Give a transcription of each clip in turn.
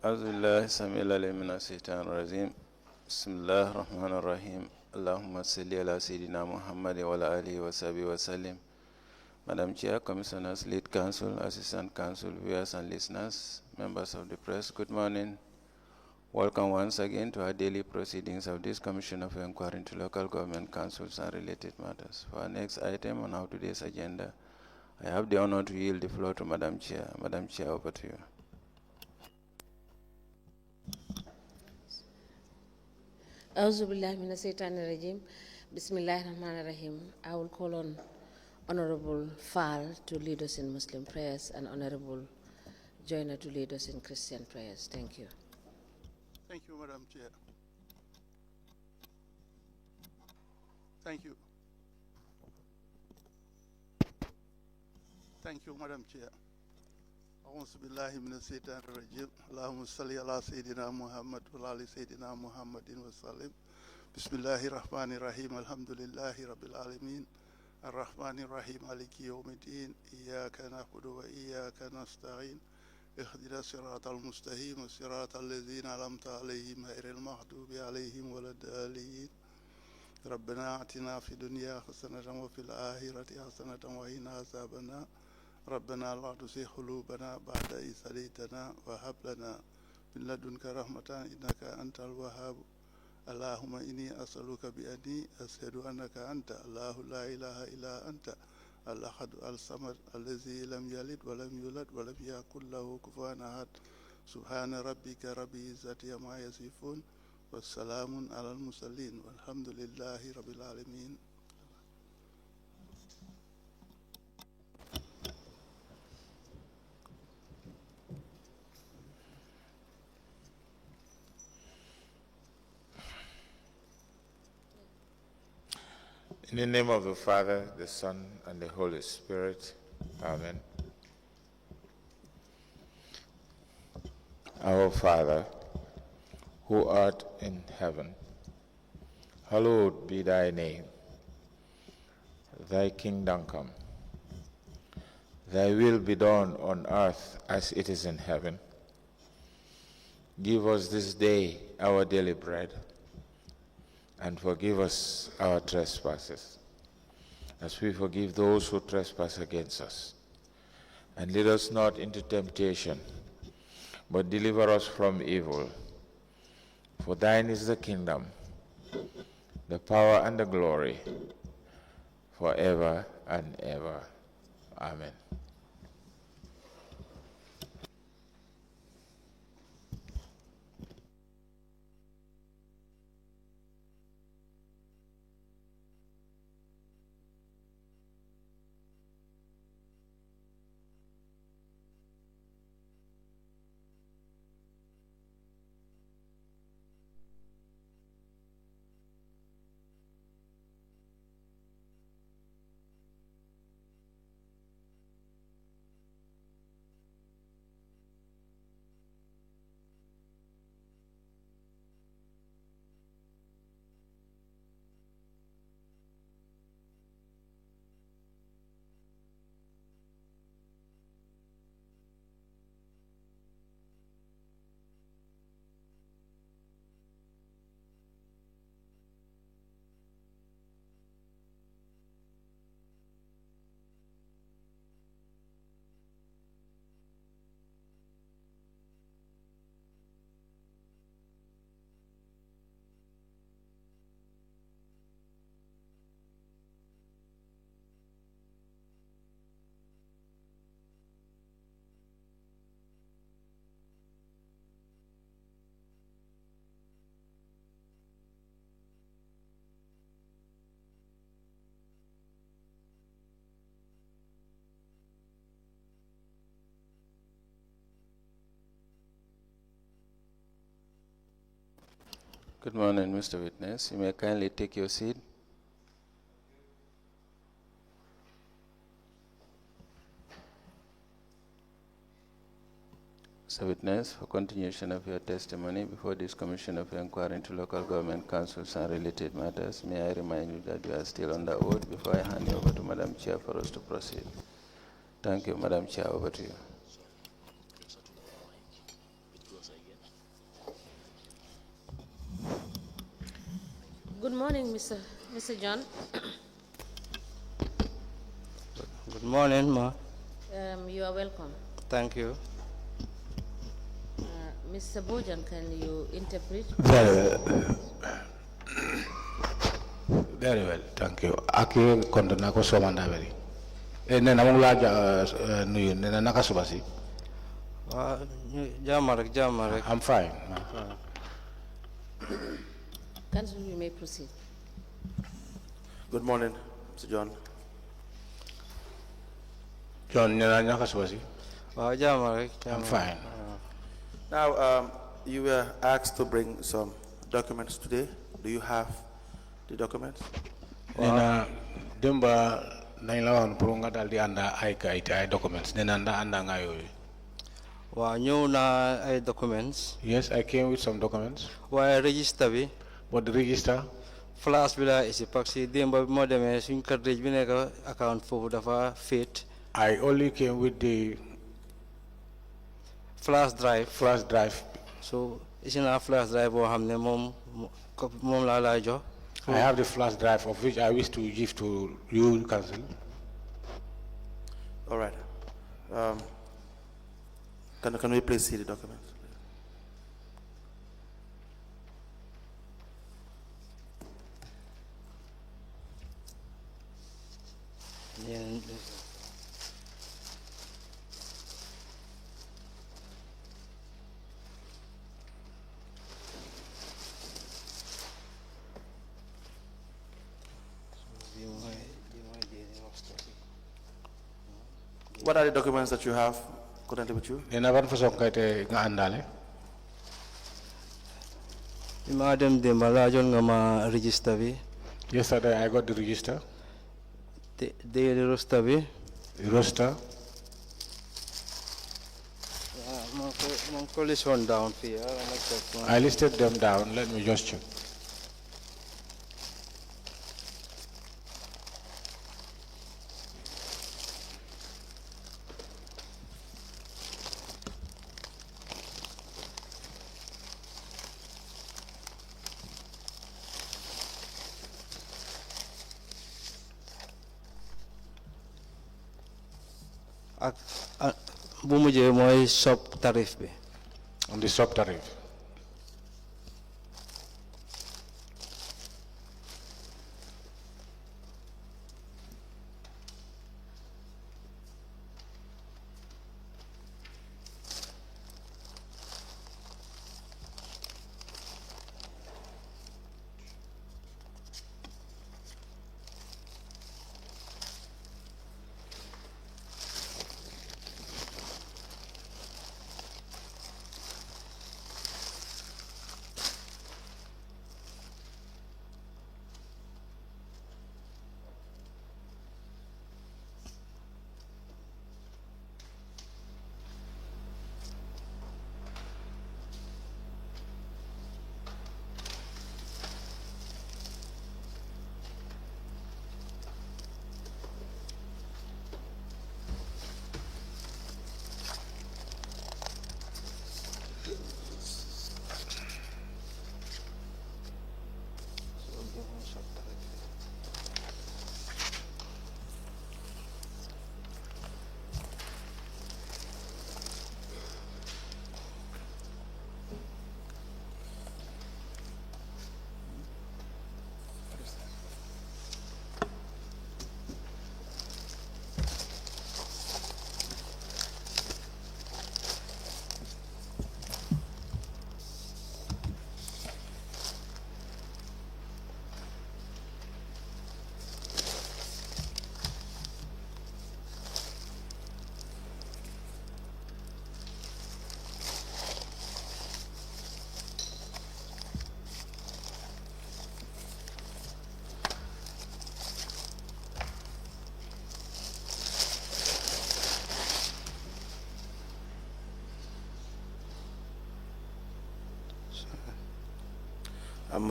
أعوذ بالله السميع العليم من الشيطان الرجيم بسم الله الرحمن الرحيم اللهم صل على سيدنا محمد وعلى آله وصحبه وسلم. Madam Chair, Commissioners, Lead Counsel, Assistant Counsel, viewers and listeners, members of the press, good morning. Welcome once again to our daily proceedings of this Commission of Inquiry into Local Government Councils and related matters. For our next item on our today's agenda, I have the honor to yield the floor to Madam Chair. Madam Chair, over to you. Auzu billahi minash shaitani rajim. Bismillahir Rahmanir Rahim. I will call on Honorable Fall to lead us in Muslim prayers and Honorable Joyner to lead us in Christian prayers. Thank you. Thank you, Madam Chair. Thank you. Thank you, Madam Chair. أعوذ بالله من الشيطان الرجيم اللهم صل على سيدنا محمد وعلى سيدنا محمد وسلم بسم الله الرحمن الرحيم الحمد لله رب العالمين الرحمن الرحيم مالك يوم الدين إياك نعبد وإياك نستعين اهدنا الصراط المستقيم صراط الذين أنعمت عليهم غير المغضوب عليهم ولا الضالين ربنا آتنا في الدنيا حسنة وفي الآخرة حسنة وقنا عذاب النار ربنا لا تزغ قلوبنا بعد إذ هديتنا وهب لنا من لدنك رحمة إنك أنت الوهاب اللهم إني أسألك بأني أشهد أنك أنت الله لا إله إلا أنت الأحد الصمد الذي لم يلد ولم يولد ولم يكن له كفوا أحد سبحان ربك رب العزة عما يصفون والسلام على المرسلين والحمد لله رب العالمين. In the name of the Father, the Son, and the Holy Spirit. Amen. Our Father, who art in heaven, hallowed be thy name. Thy kingdom come. Thy will be done on earth as it is in heaven. Give us this day our daily bread, and forgive us our trespasses, as we forgive those who trespass against us. And lead us not into temptation, but deliver us from evil. For thine is the kingdom, the power, and the glory, forever and ever. Amen. Good morning, Mr. Witness. You may kindly take your seat. Mr. Witness, for continuation of your testimony before this Commission of Inquiry into Local Government Councils and related matters, may I remind you that you are still on the oath before I hand you over to Madam Chair for us to proceed. Thank you, Madam Chair. Over to you. Good morning, Mr. John. Good morning, ma. You are welcome. Thank you. Mr. Bojan, can you interpret? Very well, thank you. Aki kondona ko somanda beri. Nena mula nuyu nena nakasubasi. Jamarek. I'm fine. Council, you may proceed. Good morning, Mr. John. John nena nakasubasi. Jamarek. I'm fine. Now, you were asked to bring some documents today. Do you have the documents? Nena demba naila on purunga daldi anda ay documents. Nena anda ngayo. New na ay documents. Yes, I came with some documents. Why register bi? What the register? Flash bila isi paksi demba mo deme suñ cartridge bi nek account fofu dafa fit. I only came with the flash drive. Flash drive. So isina flash drive bo xamne mom la jox. I have the flash drive of which I wish to give to you, Council. All right. Can we please see the documents? What are the documents that you have currently with you? Nena ban façon kayte nga andale? Madam de malajon nga ma register bi. Yesterday I got the register. The roster bi. The roster. One down here. I listed them down. Let me just check. Bu mujjé moy sub tarif bi. On the sub tariff.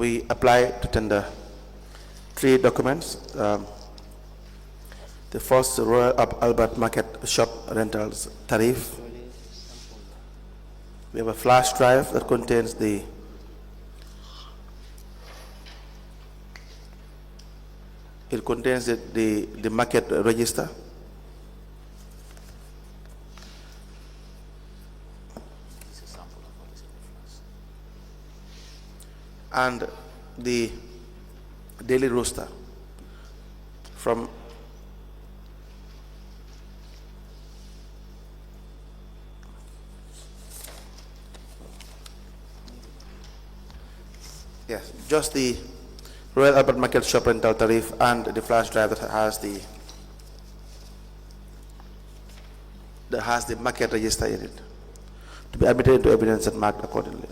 We apply to tender 3 documents. The first, Royal Albert Market Shop Rentals Tariff. We have a flash drive that contains the It contains the market register. And the daily roster from yes, just the Royal Albert Market shop rental tariff and the flash drive that has the market register in it, to be admitted into evidence and marked accordingly.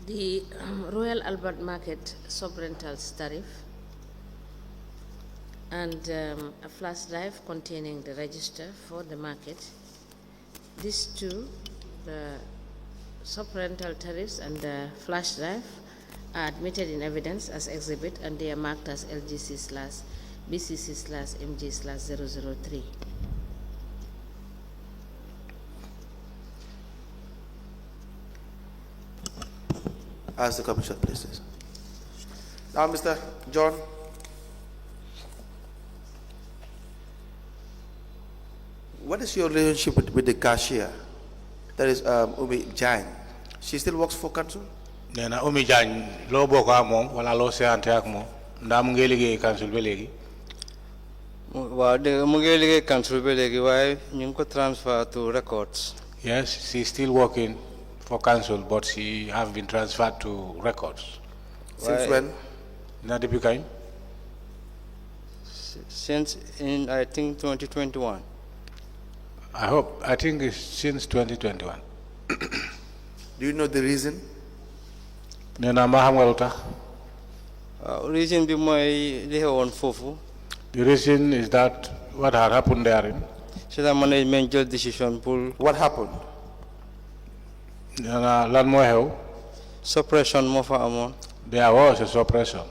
The Royal Albert Market sub-rentals tariff and a flash drive containing the register for the market. These two, the sub-rental tariffs and the flash drive, are admitted in evidence as exhibit, and they are marked as LGC/BCC/MG/003. As the Commissioner places. Now, Mr. John, what is your relationship with the cashier? That is Umi Jain. She still works for council? Nena Umi Jain lo boko ak mom wala lo séante ak mom nda mu ngi liggéey council ba légui. Wa de mu ngi liggéey council ba légui waye ñu ngi ko transfer to records. Yes, she's still working for council, but she have been transferred to records. Since when? Not the kind. Since in I think 2021. I think it's since 2021. Do you know the reason? Nena ma xam nga lutax. Reason bi moy li xewon fofu. The reason is that what had happened there. C'est la management jël decision pour. What happened? Lan mo xew? Suppression mo fa amon. There was a suppression.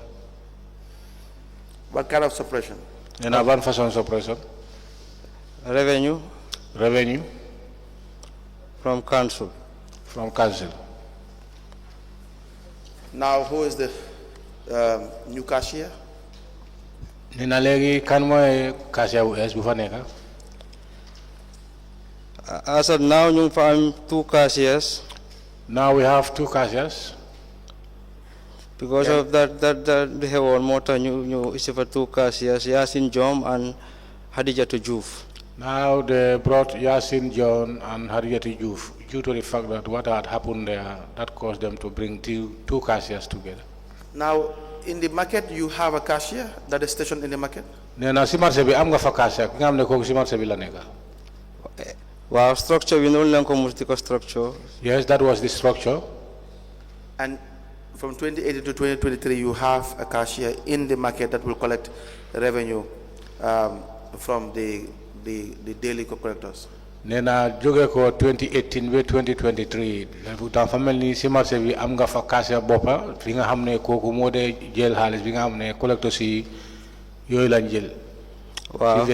What kind of suppression? Nena ban façon suppression? Revenue from council. Now, who is the new cashier? Nena legi kan moy cashier bu es bu fa nekk? As of now, ñu fa am 2 cashiers. Now we have 2 cashiers. Because of that we have one more new is for 2 cashiers, Yasin Jom and Hadijatu Juf. Now they brought Yasin John and Hadijatu Juf due to the fact that what had happened there that caused them to bring 2 cashiers together. Now, in the market, you have a cashier that is stationed in the market? Nena si marché bi am nga fa cashier ki nga xam ne kooku si marché bi la nekk. Wow, structure we no longer multi structure. Yes, that was the structure. And from 2018 to 2023, you have a cashier in the market that will collect revenue from the daily collectors. Nena jóge ko 2018 ba 2023 bu tam fa mel ni si marché bi am nga fa cashier boppa fi nga xam ne kooku moo dee jël xaalis bi nga xam ne collecteurs yi yooyu lañ jël. Wow.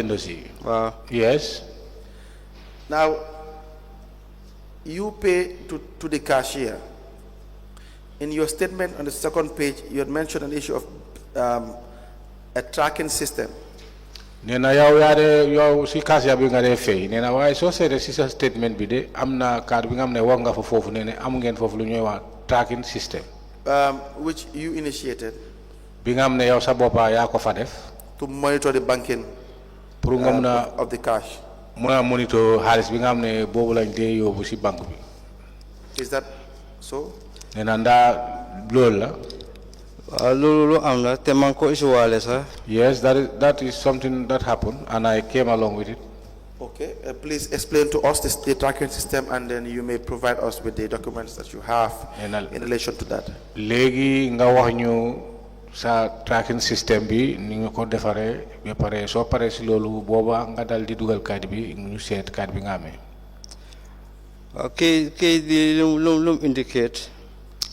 Wow. Yes. Now, you pay to the cashier. In your statement on the second page, you had mentioned an issue of a tracking system. Nena yow yaade yow si cashier bi nga dee fay nena waaye soo seetee si sa statement bi de am na card bi nga xam ne wax nga fa foofu ne amu ngeen foofu lu ñuy wax tracking system. Which you initiated. Bi nga xam ne yow sa boppa yaa ko fa def. To monitor the banking pour nga mun a of the cash. Mun a monitor xaalis bi nga xam ne boobu lañ dee yóbbu si banque bi. Is that so? Nena ndaa loolu la. Yes, that is something that happened, and I came along with it. Okay, please explain to us the tracking system, and then you may provide us with the documents that you have in relation to that. Legi nga wax ñu sa tracking system bi ni nga ko defaree ba pare soo paree si loolu booba nga dal di dugal card bi ñu seet card bi nga amee. Okay, the lum indicate.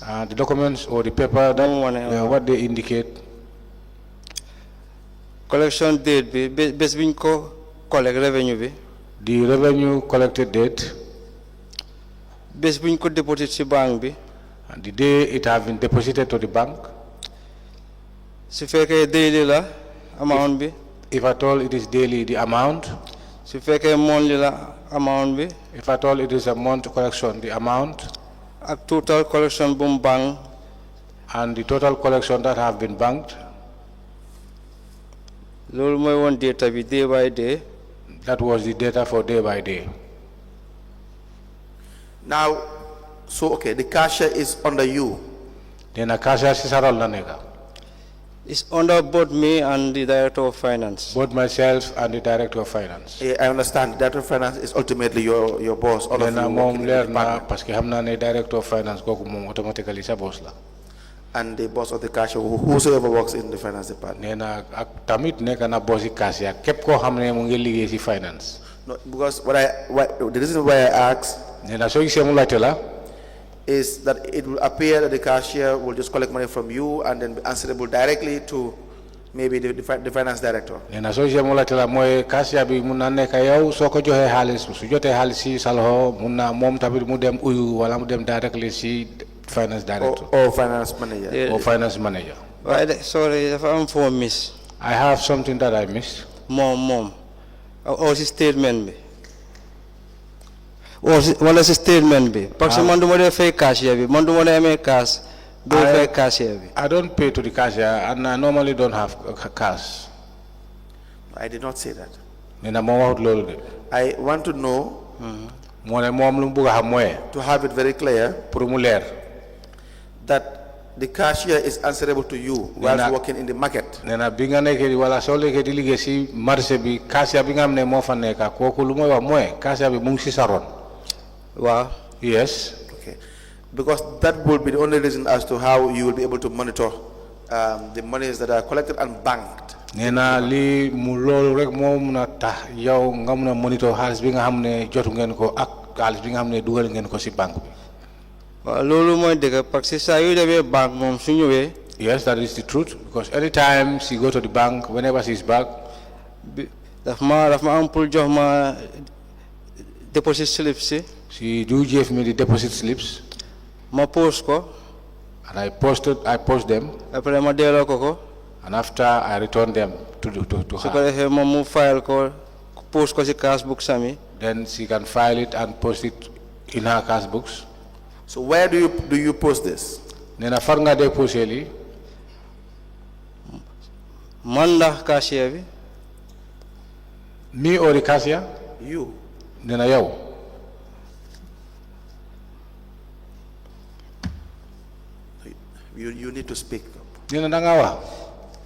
The documents or the paper that what they indicate. Collection date be best bin ko collect revenue be. The revenue collected date. Best bin ko deposit si bank be. And the day it have been deposited to the bank. Si feke daily la amount be. If at all it is daily, the amount. Si feke monthly la amount be. If at all it is a month collection, the amount. A total collection boom bank. And the total collection that have been banked. One data be day by day. That was the data for day by day. Now, so okay, the cashier is under you. Then a cashier is nega. It's under both me and the director of finance. Both myself and the director of finance. Yeah, I understand. The director of finance is ultimately your boss. All of you working in the department. Parce que hamna ne director of finance goku mom automatically sa boss la. And the boss of the cashier, whosoever works in the finance department. Nena tamit neka na boss cashier kep ko hamne mo ngi liggéey ci finance. No, because the reason why I ask nena so gisé mu laté la is that it will appear that the cashier will just collect money from you and then be answerable directly to maybe the finance director. Nena so gisé mu laté la moy cashier bi mun na nek yow soko joxé xaliss su joté xaliss ci salho mun na mom tamit mu dem uyu wala mu dem directly ci finance director or finance manager. Yeah. Or finance manager. Sorry, if I'm for miss. I have something that I missed. Mom. Or the statement be. What is the statement be? Because mandu mo fake cashier be. Mandu mo make cash. Do fake cashier be. I don't pay to the cashier, and I normally don't have cash. I did not say that. I want to know. To have it very clear. That the cashier is answerable to you while working in the market. Nena binga neke wala sole ke dilige si marché bi cashier bi nga amne mo fa neka koku lu moy wax moy cashier bi mu ngi ci saron. Wow. Yes. Okay. Because that will be the only reason as to how you will be able to monitor the monies that are collected and banked. Nena li mu lolu rek mo mëna tax yow nga mëna monitor xaliss bi nga xamne jotu ngeen ko ak xaliss bi nga xamne dugal ngeen ko ci banque bi. Yes, that is the truth. Because anytime she go to the bank, whenever she's back, deposit slips. She do give me the deposit slips. And I post them. And after I return them to her. Then she can file it and post it in her cash books. So where do you post this? Nena farnga de poseli. Manda cashier. Me or the cashier? You. Nena yow. You need to speak up. Nena dangawa.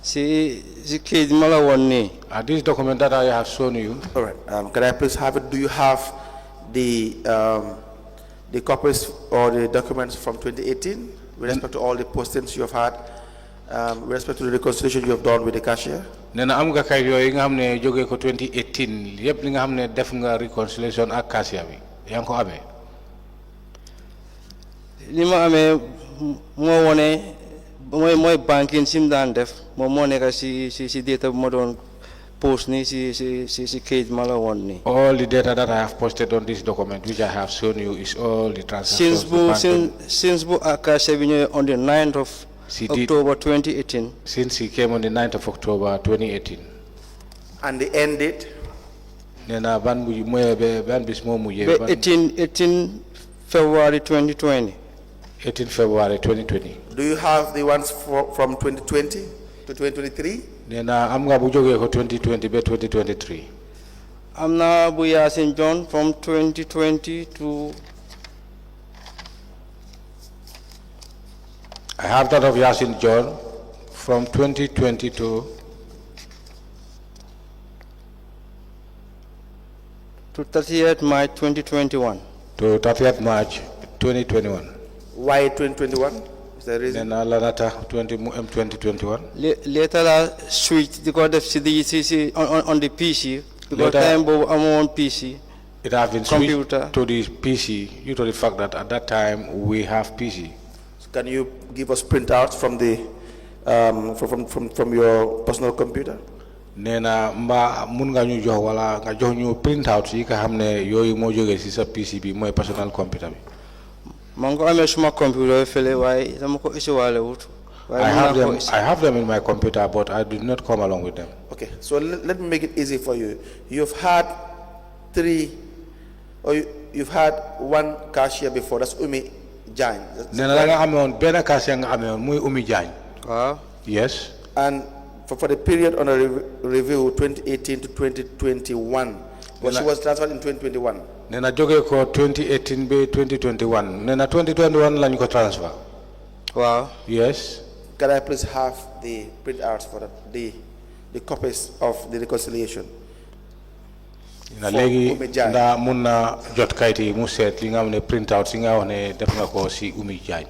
See kid mala wonni. This document that I have shown you. All right. Can I please have it? Do you have the copies or the documents from 2018 with respect to all the postings you have had, with respect to the reconciliation you have done with the cashier? Nena am nga kay yoy nga xamne joge ko 2018 yep li nga xamne def nga reconciliation ak cashier bi yang ko amé. Lima amé mo woné moy banking sim dan def mo nek si data mo don post ni si case mala won ni. All the data that I have posted on this document which I have shown you is all the transactions. Since Akasha on the 9th of October 2018. Since he came on the 9th of October 2018. And the end date? Nena ban bu moye be ban bis mo mujé. 18 February 2020. 18 February 2020. Do you have the ones from 2020 to 2023? Nena am nga bu joge ko 2020 be 2023. I'm now Yasin John from 2020 to. I have that of Yasin John from 2020 to 30th March 2021. To 30th March 2021. Why 2021? Is there a reason? Then Lanata 2021. Later I switched because of CDCC on the PC. Because Later, time I'm on PC. It has been Computer. switched to the PC due to the fact that at that time we have PC. So can you give us printouts from the from your personal computer? Nena mba mun nga ñu jox wala nga jox ñu printout yi nga xamne yoy mo joge ci sa PC bi moy personal computer bi. Mango amé suma computer fele way dama ko isi walé wut. I have them in my computer, but I did not come along with them. Okay, so let me make it easy for you. You've had you've had one cashier before. That's Umi Jan. Nena la nga amé won ben cashier nga amé won muy Umi Jan. Wow. Yes. And for the period on a review 2018 to 2021, but she was transferred in 2021. Nena joge ko 2018 be 2021. Nena 2021 lañ ko transfer. Wow. Yes. Can I please have the printouts for the copies of the reconciliation? Na legi nda mun na jot kayti mu set li nga xamne printout si nga wone def nga ko si Umi Jan.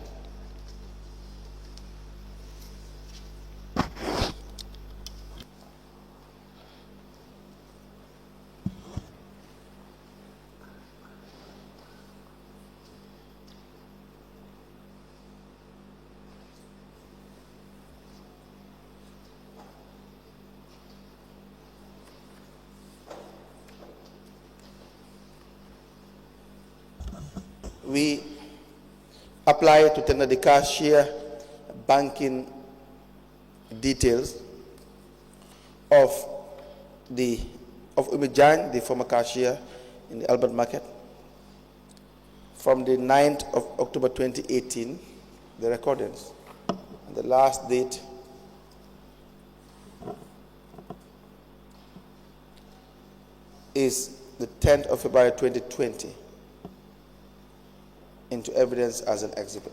We apply to tender the cashier banking details of Umi Jan, the former cashier in the Albert Market, from the 9th of October 2018, the recordings, and the last date is the 10th of February 2020. Into evidence as an exhibit.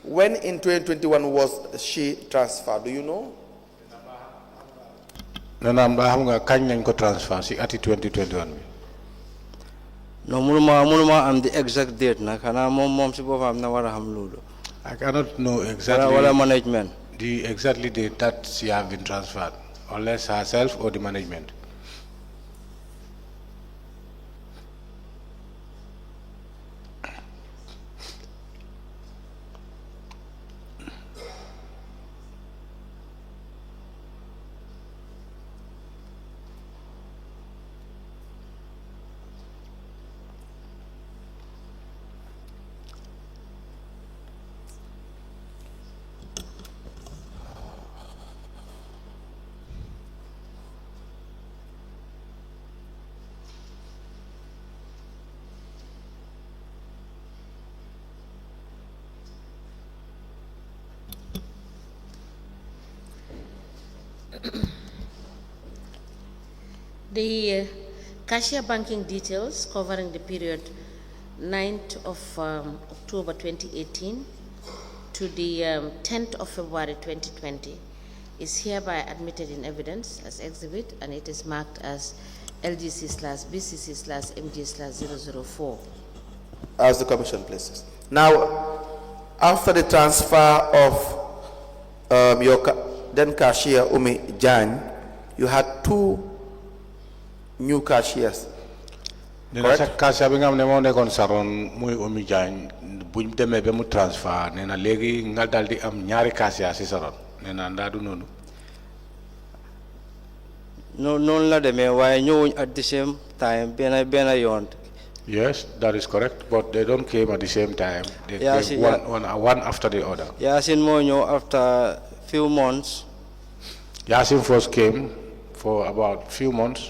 When in 2021 was she transferred? Do you know? Nena mba xam nga kañ lañ ko transfer si ati 2021 bi. No munuma am the exact date na kana mom si bopam na wara xam lolu. I cannot know exactly wala management. The exactly date that she have been transferred, unless herself or the management. The cashier banking details covering the period 9th of October 2018 to the 10th of February 2020 is hereby admitted in evidence as exhibit, and it is marked as LGC/BCC/MG/004. As the commission places. Now, after the transfer of your then cashier Umi Jan, you had two new cashiers. Nena sa cashier bi nga xamne mo nekkon saron muy Umi Jan buñ démé bé mu transfer nena légui nga daldi am ñaari cashier ci saron nena nda du nonu. Non la démé waye ñewuñ at the same time bena yoon. Yes, that is correct, but they don't came at the same time. They came one after the other. Yasin mo ñew after few months, Yasin first came for about few months.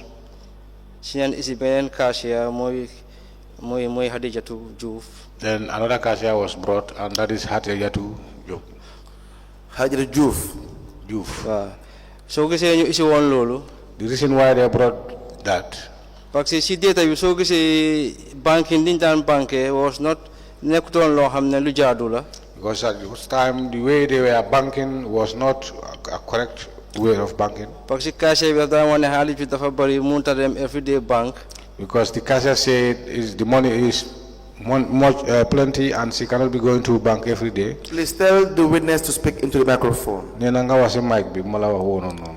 si ñan isi beneen cashier mooy Hadijatu Juuf. Then another cashier was brought, and that is Hatiyatu Hajra Juf. Juf. waaw soo gisee ñu isi woon loolu. The reason why they brought that, parce que si data bi soo gisee banking liñ daan banque was not nekkutoon loo xam ne lu jaadu la. because at this time the way they were banking was not a correct way of banking. parce que cashier bi dafa daan wane xaalis bi dafa bëri mënut a dem everyday bank. Because the cashier said the money is much plenty and she cannot be going to bank every day. Please tell the witness to speak into the microphone. Nena nga wasi mic bi mala wax wono non.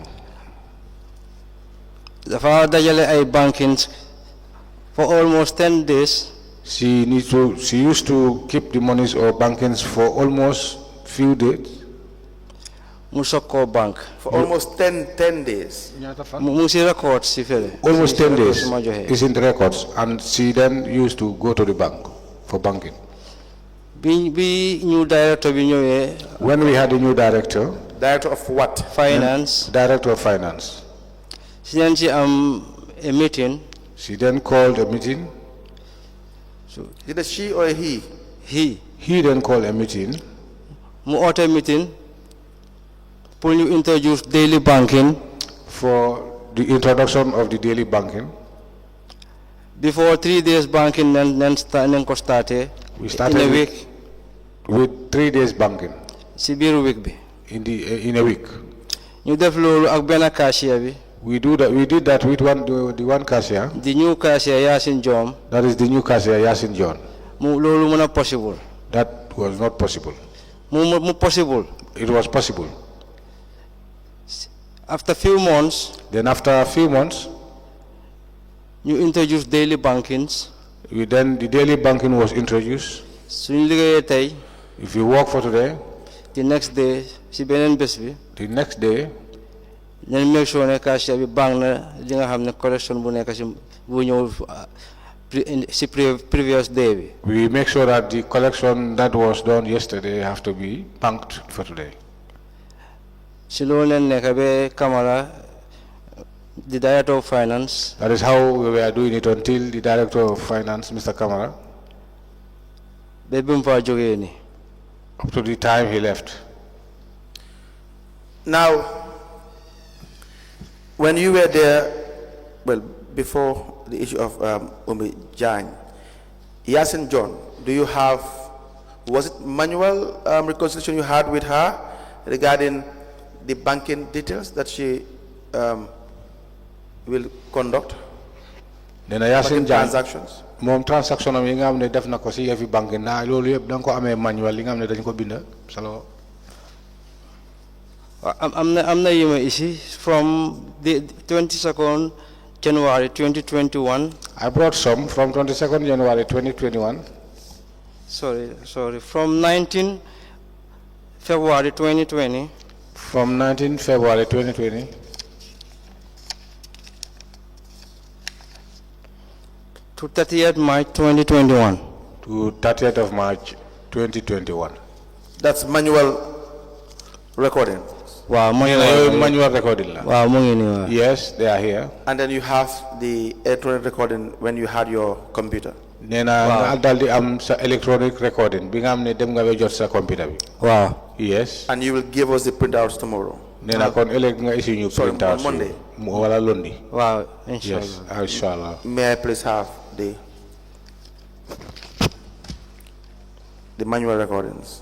dafa dajale ay bankings for almost 10 days. She used to keep the monies or bankings for almost few days. mu soog koo bank. For almost 10 days. mu si records si fële. Almost 10 days ma joxe. is in the records, and she then used to go to the bank for banking. bi new director bi ñëwee. When we had a new director. Director of what? Finance. Director of finance. si leen si am a meeting. She then called a meeting. So, is it she or he? He then called a meeting. mu oote meeting. pour ñu introduce daily banking. For the introduction of the daily banking. Before 3 days banking nañ ko starté. We started in a week. With 3 days banking. si biir week bi. In a week. ñu def loolu ak benn cashier bi. We did that with the one cashier. The new cashier Yasin John. That is the new cashier Yasin John. loolu mën a possible. That was not possible. mu possible. It was possible. After few months. Then after a few months. You introduced daily bankings. The daily banking was introduced. suñu liggéeyee tey. If you work for today. The next day si beneen bés bi. The next day. Then make sure ne cashier bi bank na li nga xam ne correction bu nekk si bu ñëw si previous day bi. We make sure that the collection that was done yesterday have to be banked for today. si loolu leen nekk ba Camara the director of finance. That is how we were doing it until the director of finance, Mr. Camara. ba bi mu fa jógee nii. Up to the time he left. Now, when you were there, well, before the issue of Jan, Yasin John, was it manual reconciliation you had with her regarding the banking details that she will conduct? Nena Yasin Jan transactions. Mom transaction am yi nga xamne def na ko ci yefi banque na lolu yeb dang ko amé manual li nga xamne dañ ko binda salo. am na yima ici from the 22nd January 2021. I brought some from 22nd January 2021. Sorry. From 19 February 2020. From 19 February 2020. To 30th March 2021. To 30th of March 2021. That's manual recording. Wow, manual recording. Wow, yes, they are here. And then you have the electronic recording when you had your computer. Nena daldi am sa electronic recording bi nga am ne dem nga be jot sa computer bi. Wow. Yes. And you will give us the printouts tomorrow. Nena kon elek nga issue ñu printouts. Monday. Wala lundi. Wow, inshallah. Yes, inshallah. May I please have the manual recordings?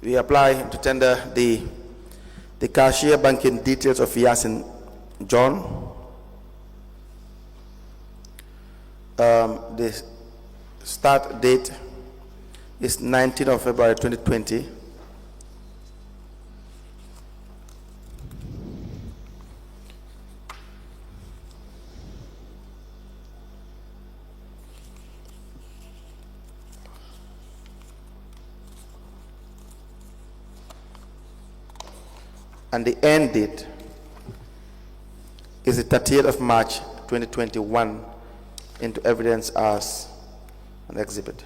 We apply to tender the cashier banking details of Yasin John. The start date is 19th of February 2020. And the end date is the 30th of March 2021 into evidence as an exhibit.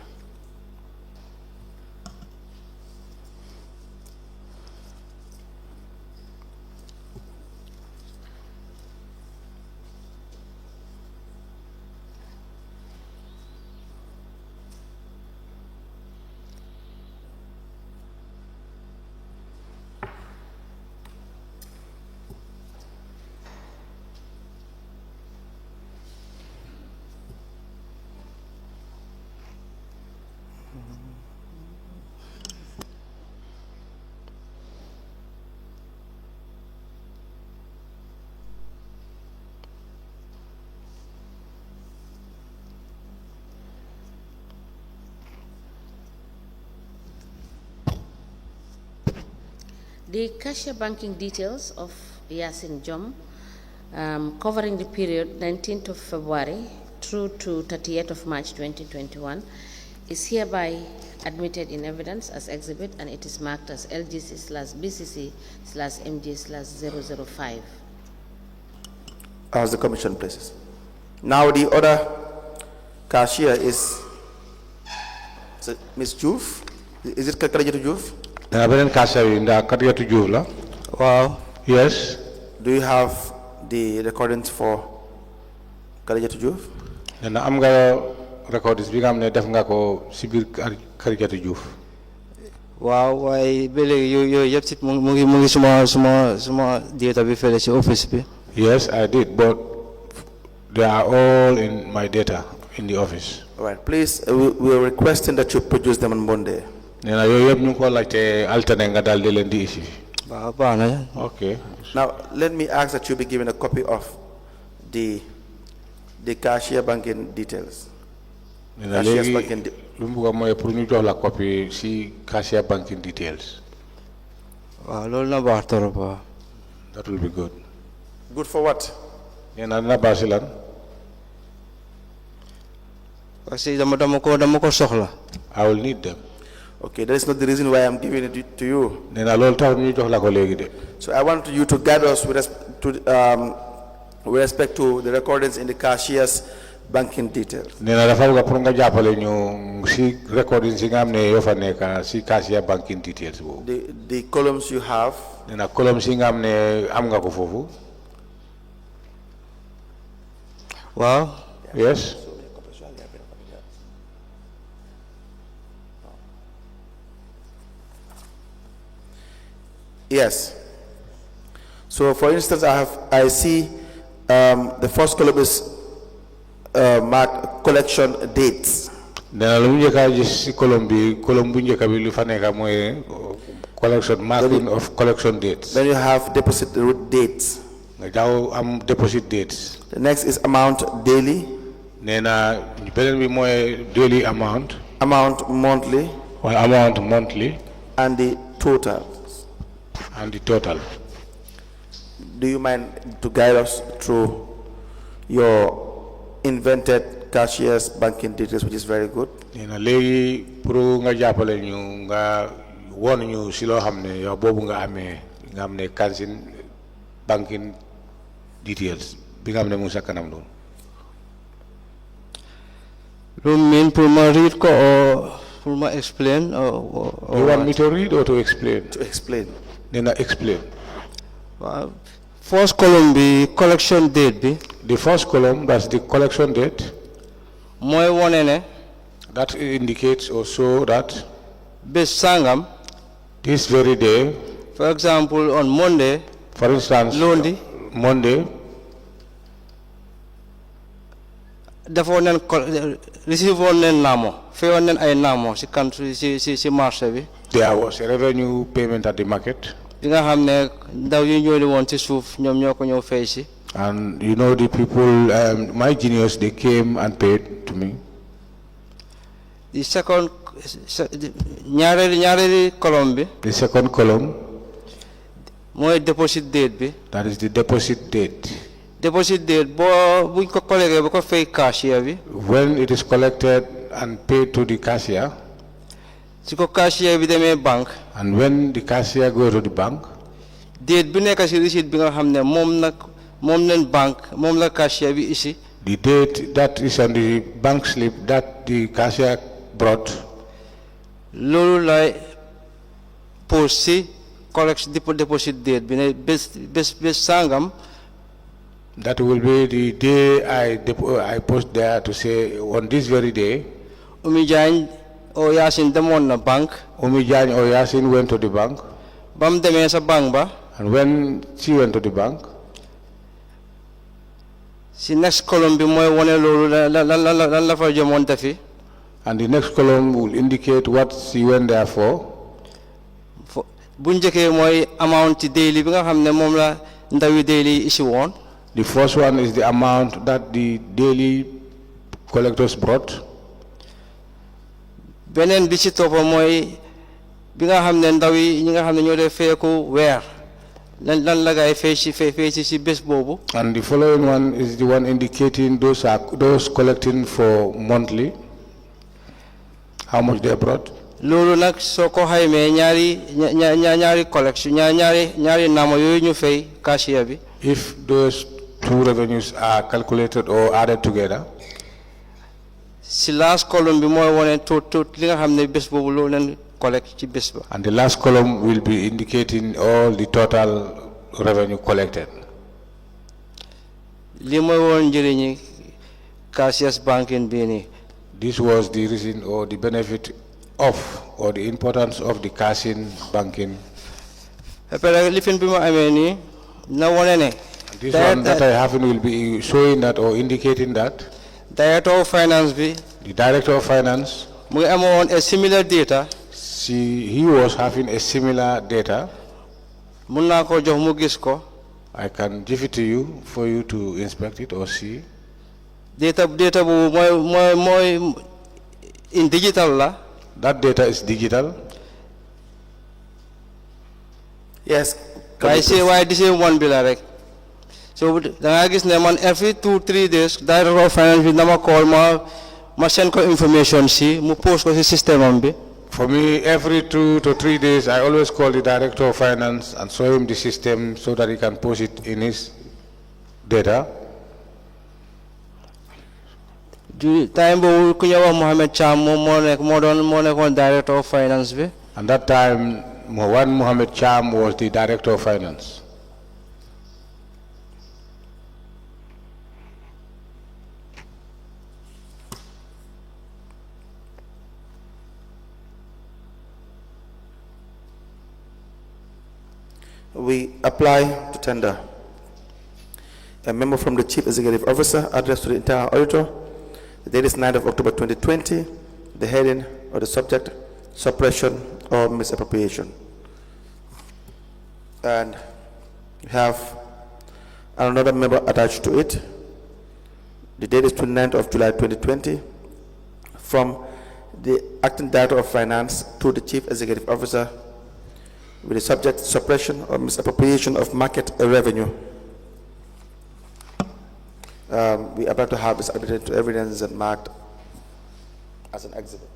The cashier banking details of Yasin Jom, covering the period 19th of February through to 30th of March 2021, is hereby admitted in evidence as exhibit, and it is marked as LGC/BCC/MG/005. As the commission places. Now the other cashier is Ms. Juve. Is it Khadija Juve? Wow. Yes. Do you have the recordings for Khadija Juve? And I'm going to record this big amne def nga ko ci bir Khadija Juve. Wow, why bele you yep sit mo ngi suma data bi fele ci office bi. Yes, I did, but they are all in my data in the office. All right, please, we are requesting that you produce them on Monday. Okay. Now, let me ask that you be given a copy of the cashier banking details. Cashier banking cashier banking details. That will be good. Good for what? I will need them. Okay, that is not the reason why I'm giving it to you. So I want you to guide us with respect to the recordings in the cashier's banking details. The columns you have. Wow. Yes. Yes. So, for instance, I see the first column is marked collection dates. Collection marking of collection dates. Then you have deposit dates. Deposit dates. The next is amount daily. Daily amount. Amount monthly. Amount monthly. And the total. And the total. Do you mind to guide us through your invented cashier's banking details, which is very good? Banking details. You mean read or explain? Or you want me to read or to explain? To explain. Then I explain. First column be collection date be. The first column, that's the collection date. That indicates also that sangam. This very day. For example, on Monday. For instance, Monday. Receive namo. Namo. Country marché. There was a revenue payment at the market. And you know the people, my juniors, they came and paid to me. The second column. The second column. More deposit date. That is the deposit date. Deposit date. When it is collected and paid to the cashier. Bank. And when the cashier goes to the bank, date receipt moom leen banque moom la cashier bi ici. The date that is on the bank slip that the cashier brought. loolu lay post si collection deposit date bi ne bés sangam. That will be the day I post there to say on this very day. Umi Jagne o Yasin demoon na bank. Umi Jagne or Yasin went to the bank. Bam demee sa bank ba. And when she went to the bank. Si next column bi mooy wone loolu lan la fa jëmoon defi. And the next column will indicate what she went there for. bu njëkkee mooy amount daily bi nga xam ne moom la ndawi daily isi woon. The first one is the amount that the daily collectors brought. beneen bi ci toppa mooy bi nga xam ne ndaw yi ñi nga xam ne ñoo def feeku weer lan la gaay fay ci bés boobu. And the following one is the one indicating those collecting for monthly, how much they brought. loolu nag soo ko xaymee ñaari collection ñaari naama yooyu ñu fay cashier bi. If those two revenues are calculated or added together. si last column bi mooy wone tout li nga xam ne bés boobu loolu leen collect ci bés ba. And the last column will be indicating all the total revenue collected. li mooy woon njëriñi cashiers banking bii nii. This was the reason or the benefit of or the importance of the cashing banking. après lifin bi ma amee nii na wone ne. This one that I have will be showing that or indicating that. Director of Finance bi. The Director of Finance. mu ngi amoon a similar data. He was having a similar data. mun naa ko jox mu gis ko. I can give it to you for you to inspect it or see. data boobu mooy in digital la. That data is digital. Yes. Why this is one bi la rek. So da nga gis ne man every 2-3 days Director of Finance bi dama call ma send ko information si mu post ko si system am bi. For me, every 2 to 3 days, I always call the Director of Finance and show him the system so that he can post it in his data. Time boobu ku ñëw wax Mohamed Cham moom moo nekkoon Director of Finance bi. And that time, Mohamed Cham was the Director of Finance. We apply to tender a memo from the Chief Executive Officer addressed to the internal auditor. The date is 9th of October 2020. The heading or the subject, suppression or misappropriation. And we have another memo attached to it. The date is 29th of July 2020 from the Acting Director of Finance to the Chief Executive Officer with the subject, suppression or misappropriation of market revenue. We are about to have this admitted to evidence and marked as an exhibit.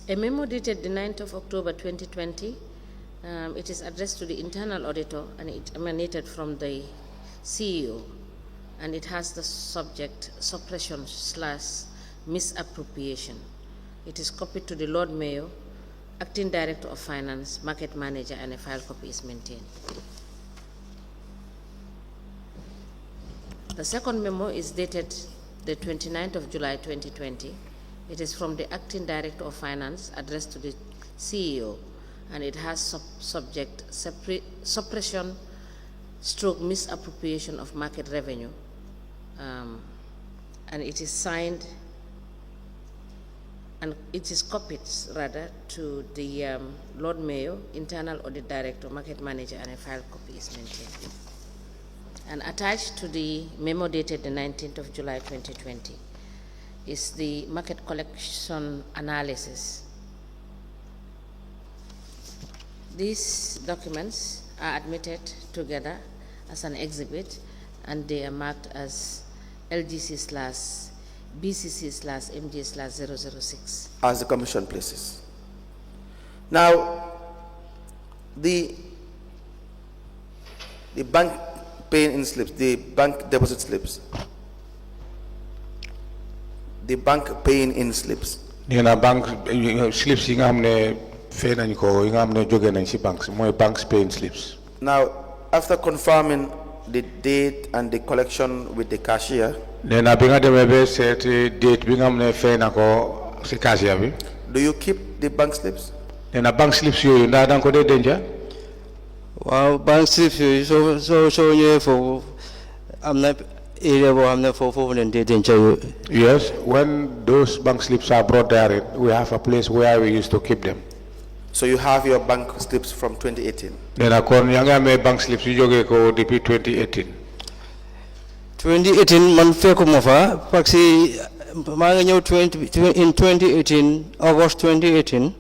A memo dated the 9th of October 2020, it is addressed to the internal auditor and it emanated from the CEO, and it has the subject suppression / misappropriation. It is copied to the Lord Mayor, Acting Director of Finance, Market Manager, and a file copy is maintained. The second memo is dated the 29th of July 2020. It is from the Acting Director of Finance addressed to the CEO, and it has subject suppression stroke misappropriation of market revenue, and it is signed and it is copied rather to the Lord Mayor, Internal Audit Director, Market Manager, and a file copy is maintained. And attached to the memo dated the 19th of July 2020 is the market collection analysis. These documents are admitted together as an exhibit, and they are marked as LGC/BCC/MG/006. As the Commission places. Now, the bank paying-in slips, the bank deposit slips, the bank paying-in slips. Nina bank slips yi nga xamne fay nañ ko yi nga xamne joge nañ ci banks moy banks paying slips. Now, after confirming the date and the collection with the cashier, Nena bi nga demé be set date bi nga xamne fay nako ci cashier bi. Do you keep the bank slips? Nena bank slips yoyu nda dang ko de denja? Wow, bank slips yoyu so ñëwé fofu amna area bo xamne fofu len de denca. Yes, when those bank slips are brought there, we have a place where we used to keep them. So you have your bank slips from 2018? Nena kon ya nga amé bank slips yu joge ko depuis 2018. 2018 man fekkuma fa parce que ma nga ñëw in 2018 August 2018.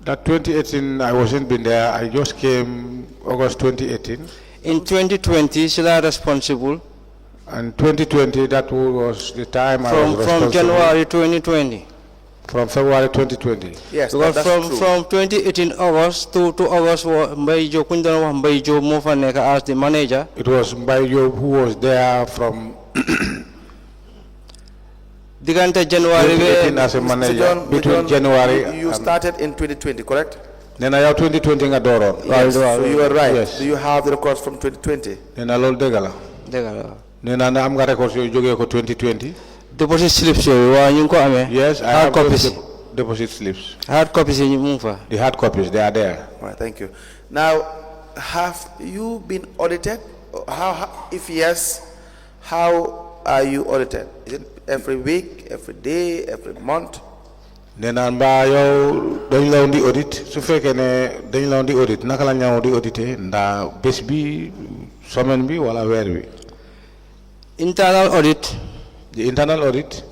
That 2018 I wasn't been there. I just came August 2018. In 2020 she was responsible. And 2020 that was the time I was responsible. From January 2020. From February 2020. Yes, because that's true. From 2018 August to August, Mbaye mo fa nek as the manager. It was Mbaye who was there from digante January as a manager between January. You started in 2020, correct? Then I have 2020 nga doron. Yes, so you are right. Yes. Do you have the records from 2020? Then lol degala. Then I am ga records you joge ko 2020. Deposit slips wa ñu ko amé. Yes, I have copies. Deposit slips. Hard copies ñu mu fa. The hard copies, they are there. All right, thank you. Now, have you been audited? If yes, how are you audited? Is it every week, every day, every month? Nena mba yow dañ la di audit su fekkee ne dañ la di audit naka la ñaaw di audité nda bés bi semaine bi wala weer bi. Internal audit. The internal audit.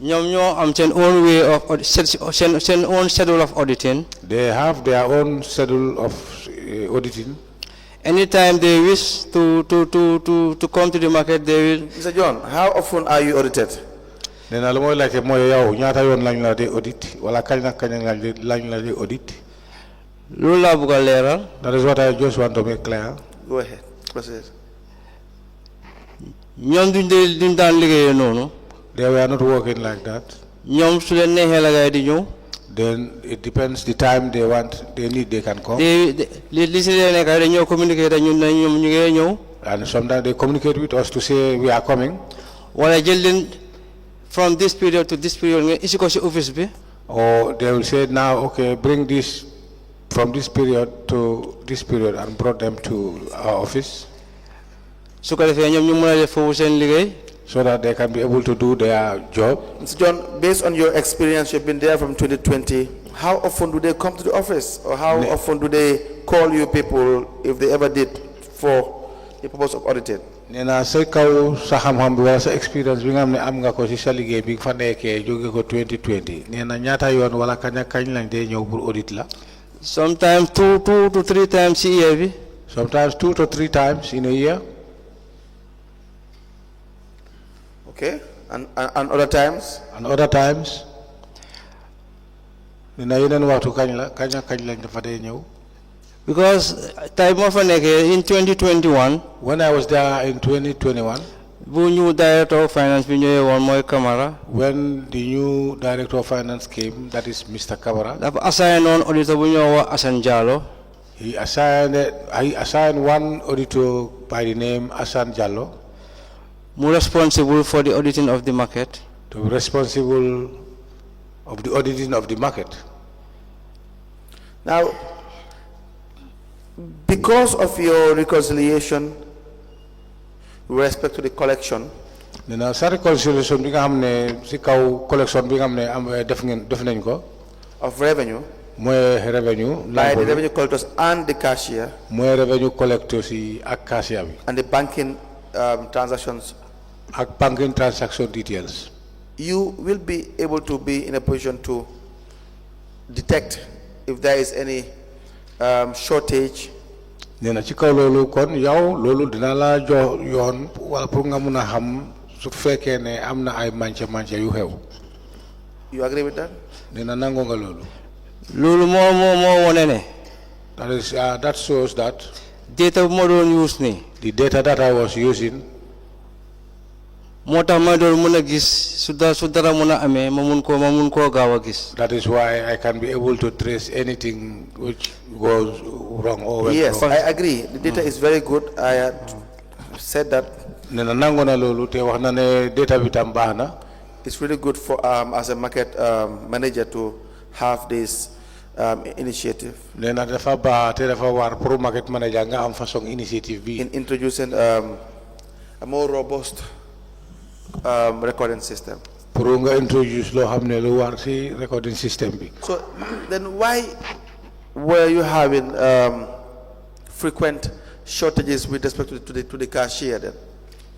ñom ñoo am seen own way of seen own schedule of auditing. They have their own schedule of auditing. Anytime they wish to come to the market, they will. Mr. John, how often are you audited? Nena lu moy like moy yow ñaata yoon lañ la di audit wala kañ lañ la di audit. Loolu la bëgg a leeral. That is what I just want to make clear. Go ahead. Proceed. ñoom duñ daan liggéeyee noonu. They were not working like that. ñoom su leen neexee la gaay di ñëw. Then it depends the time they want, they need, they can come. Li si leen nekk dañoo communicate ak ñun ne ñoom ñu ngi ñëw. And sometimes they communicate with us to say we are coming. Wala jël leen from this period to this period nga isi ko si office bi. Or they will say now, okay, bring this from this period to this period and brought them to our office. Su ko defee ñoom ñu mën a def foofu seen liggéey. So that they can be able to do their job. Mr. John, based on your experience, you've been there from 2020, how often do they come to the office? Or how often do they call you people, if they ever did, for the purpose of auditing? Nena say kaw sa xam-xam bi wala sa experience bi nga xam ne am nga ko ci sa liggéey bi fa nekkee jóge ko 2020 nena ñaata yoon wala kañ lañ dee ñëw pour audit la. Sometimes two to three times a year bi. Sometimes 2 to 3 times in a year. Okay, and other times? And other times, because time of in 2021, when I was there in 2021, bu new director of finance bi ñëwee woon mooy Camara. When the new director of finance came, that is Mr. Kabara, dafa assign on auditor bu ñoo wax Assane Diallo. he assigned one auditor by the name Asan Jallo mu responsible for the auditing of the market. to be responsible of the auditing of the market. Now, because of your reconciliation with respect to the collection, Nena sa reconciliation bi nga xamne ci kaw collection bi nga xamne am def nañ ko of revenue moy revenue by the revenue collectors and the cashier, moy revenue collectors yi ak cashier bi and the banking transactions, ak banking transaction details, you will be able to be in a position to detect if there is any shortage. Nena ci kaw lolu kon yow lolu dina la jox yoon wala pour nga mëna xam su fekkee ne am na ay manche yu xew. You agree with that? Nena nango nga lolu. loolu moo wone ne. That shows that data bu ma doon use ni. the data that I was using. moo tax ma doon mën a gis su dara mën a amee ma mun koo gaaw a gis. That is why I can be able to trace anything which goes wrong or went yes, wrong. I agree. The data is very good. I had said that. Nena nango na lolu te wax na ne data bi tam baax na. It's really good for as a market manager to have this initiative. Nena dafa baax te dafa war pour market manager nga am façon initiative bi. In introducing a more robust recording system. Pour nga introduce lo xamne lu war ci recording system bi. So then why were you having frequent shortages with respect to the cashier then?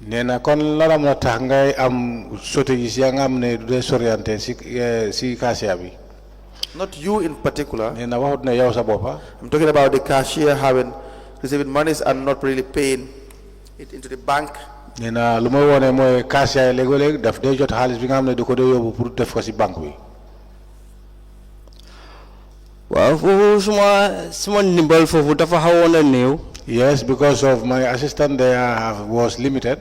Nena kon la mo tax ngay am shortages ya nga am ne du s'orienter ci cashier bi. Not you in particular. Nena waxut ne yow sa bopa. I'm talking about the cashier receiving monies and not really paying it into the bank. Nena lu may wone moy cashier léeg-léeg daf day jot xaalis bi nga xam ne du ko dee yóbbu pour def ko ci banque bi. waaw foofu suma ndimbal foofu dafa xawoon a néew. Yes, because of my assistant there was limited.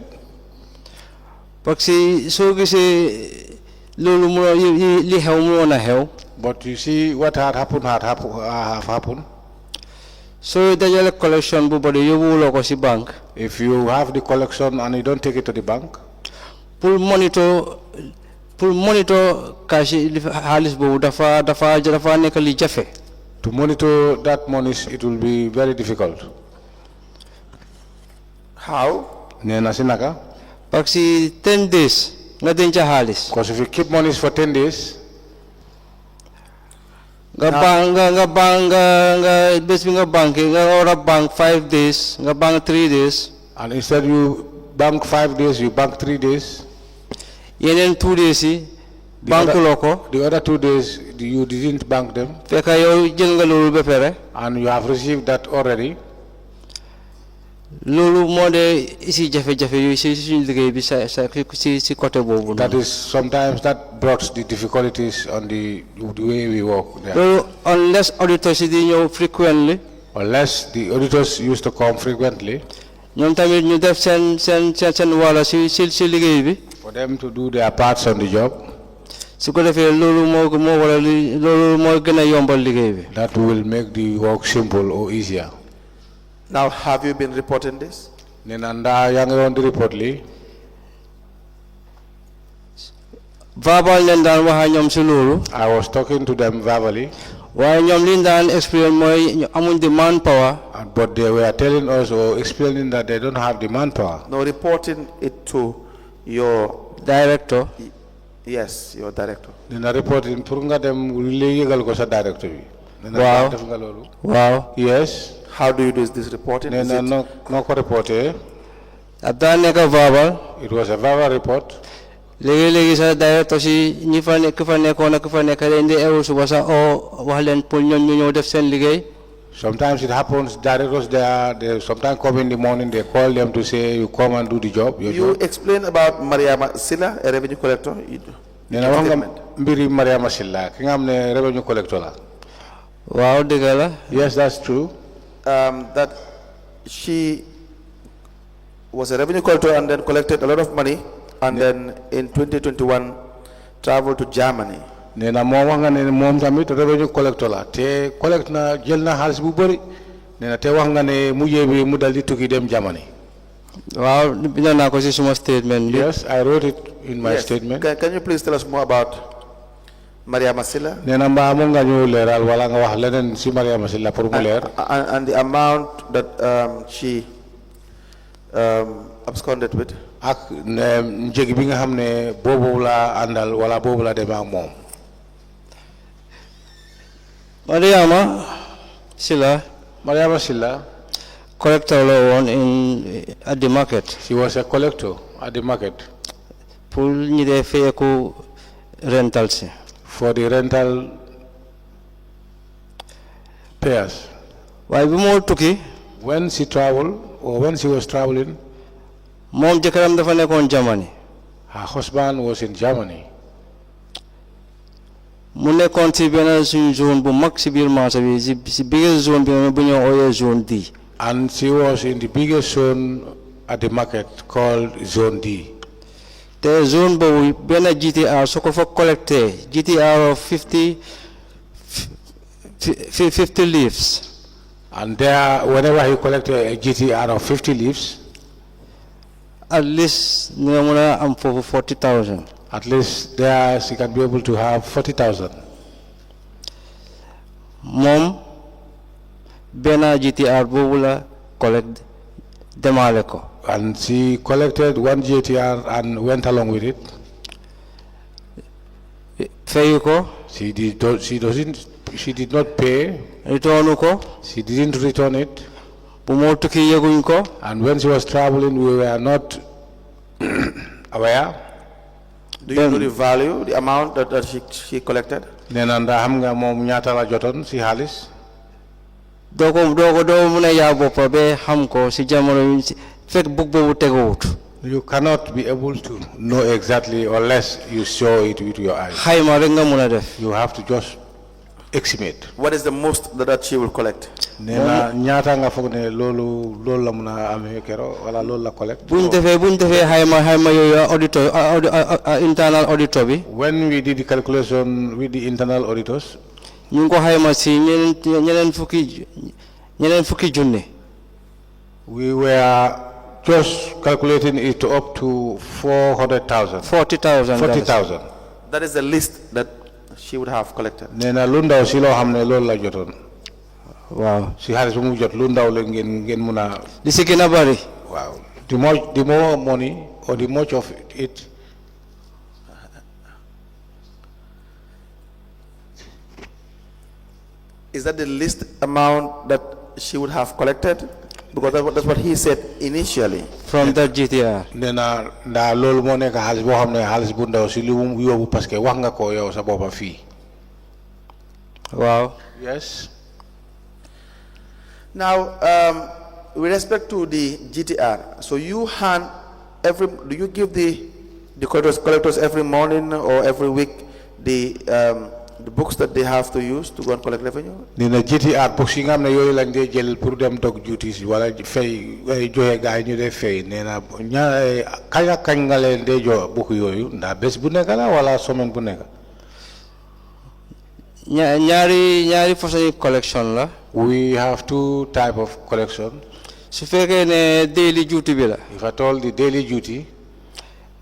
parce que soo gisee loolu li xew mu woon a xew. But you see what had happened. So dajale collection bu bari yóbbuwuloo ko ci banque. If you have the collection and you don't take it to the bank. pour monitor cash xaalis boobu dafa nekk li jafe. To monitor that money, it will be very difficult. How? Nena si naka. parce que 10 days nga denc xaalis. Because if you keep monies for 10 days. nga bés bi nga bank nga war a bank 5 days nga bank 3 days. And instead you bank 5 days, you bank 3 days. yeneen 2 days yi. bank loo ko. The other 2 days you didn't bank them. fekk yow jël nga loolu ba pare. And you have received that already. loolu moo de isi jafe-jafe yooyu si suñu liggéey bi si côté boobu. That is sometimes that brought the difficulties on the way we work there. loolu unless auditors yi di ñëw frequently. Unless the auditors used to come frequently. ñoom tamit ñu def seen wàll si liggéey bi. For them to do their parts on the job. su ko defee loolu moo waral loolu moo gën a yombal liggéey bi. That will make the work simple or easier. Now, have you been reporting this? Nenanda yang on the report li. verbal leen daan wax ñoom si loolu. I was talking to them verbally. waaye ñoom liñ daan explain mooy amuñ the manpower. But they were telling us or explaining that they don't have the manpower. No, reporting it to your director. Yes, your director. Nena reporting pour nga dem li yëgal ko sa director bi. Wow. Def nga loolu. Wow. Yes. How do you do this reporting? Nena no ko reporté. ab daa nekk verbal. It was a verbal report. léegi sa directeur si ñi fa nekkoon ak fa nekk leen di ewu suba sax wax leen pour ñoom ñu ñëw def seen liggéey. Sometimes it happens, directors they sometimes come in the morning, they call them to say, you come and do the job. You explain about Mariama Silla, a revenue collector. Nena wax nga mbiri Mariama Silla ki nga xam ne revenue collector la. waaw dëgg la. Yes, that's true. That she was a revenue collector and then collected a lot of money, and then in 2021 traveled to Germany. Nena mo wax nga ne mom tamit revenue collector la te collect na jël na xaalis bu bari nena te wax nga ne mu yebe mu dal di tukki dem Germany. Wow, bind naa ko ci suma statement. Yes, I wrote it in my statement. Can you please tell us more about Mariama Silla? Nena mba mo nga ñu leral wala nga wax leneen ci Mariama Silla pour mu leer. And the amount that she absconded with. Ak njëg bi nga xam ne boobu la àndal wala boobu la dem ak moom. Mariama Silla collector la woon at the market. She was a collector at the market. Pour ñi dee fayeku rental si. For the rental payers. Waaye bi moo tukki. When she traveled or when she was traveling. Moom jëkkëram dafa nekkoon Germany. Her husband was in Germany. Mu nekkoon ci benn suñu zone bu mag ci biir marché bi ci biggest zone bi bu ñu ooyee zone D. And she was in the biggest zone at the market called Zone D. The zone boobu benn GTR su ko fa collecté GTR of 50 leaves. And there, whenever he collected a GTR of 50 leaves, at least I'm for 40,000. At least there she can be able to have 40,000. Mom, Bena GTR Bubula collect Demaleko. And she collected one GTR and went along with it. Feyuko. She did not pay. Returnuko. She didn't return it. Bumotuki. And when she was traveling, we were not aware. Do you know the value, the amount that she collected? Nenanda hamga mom nyata la joton si halis. Dogo muna ya bopa be hamko si jamono fek bugbo tegout. You cannot be able to know exactly unless you show it with your eyes. You have to just estimate. What is the most that she will collect? Nena nyata nga fogne lolu la muna ame kero wala lolu la collect. Buñ defé hayma yo auditor internal auditor bi. When we did the calculation with the internal auditors, ñu ko hayma ci ñeneen fukki junne. We were just calculating it up to 400,000. 40,000. That is the list that she would have collected. Nena lunda silo hamne lolu la joton. Wow. Si halis bu mu jot lu ndaw la ngeen mëna li ci gëna bari. Wow. The more money or the much of it. Is that the least amount that she would have collected? Because that's what he said initially. From that GTR. Nena da lolu mo nek halis bo xamne halis bu ndaw ci li mu yobu parce que wax nga ko yow sa bopa fi. Wow. Yes. Now, with respect to the GTR, so you do you give the collectors every morning or every week the books that they have to use to go and collect revenue? Nina GTR books yi nga xamne yoy lañ dé jël pour dem dog duties wala fay joxe gaay ñu dé fay néna kañ nga leen dé jo book yoyu nda bes bu nekk la wala semaine bu nekk? ñaari façon collection la. We have two type of collection. Su fekkee ne daily duty bi la. If at all the daily duty,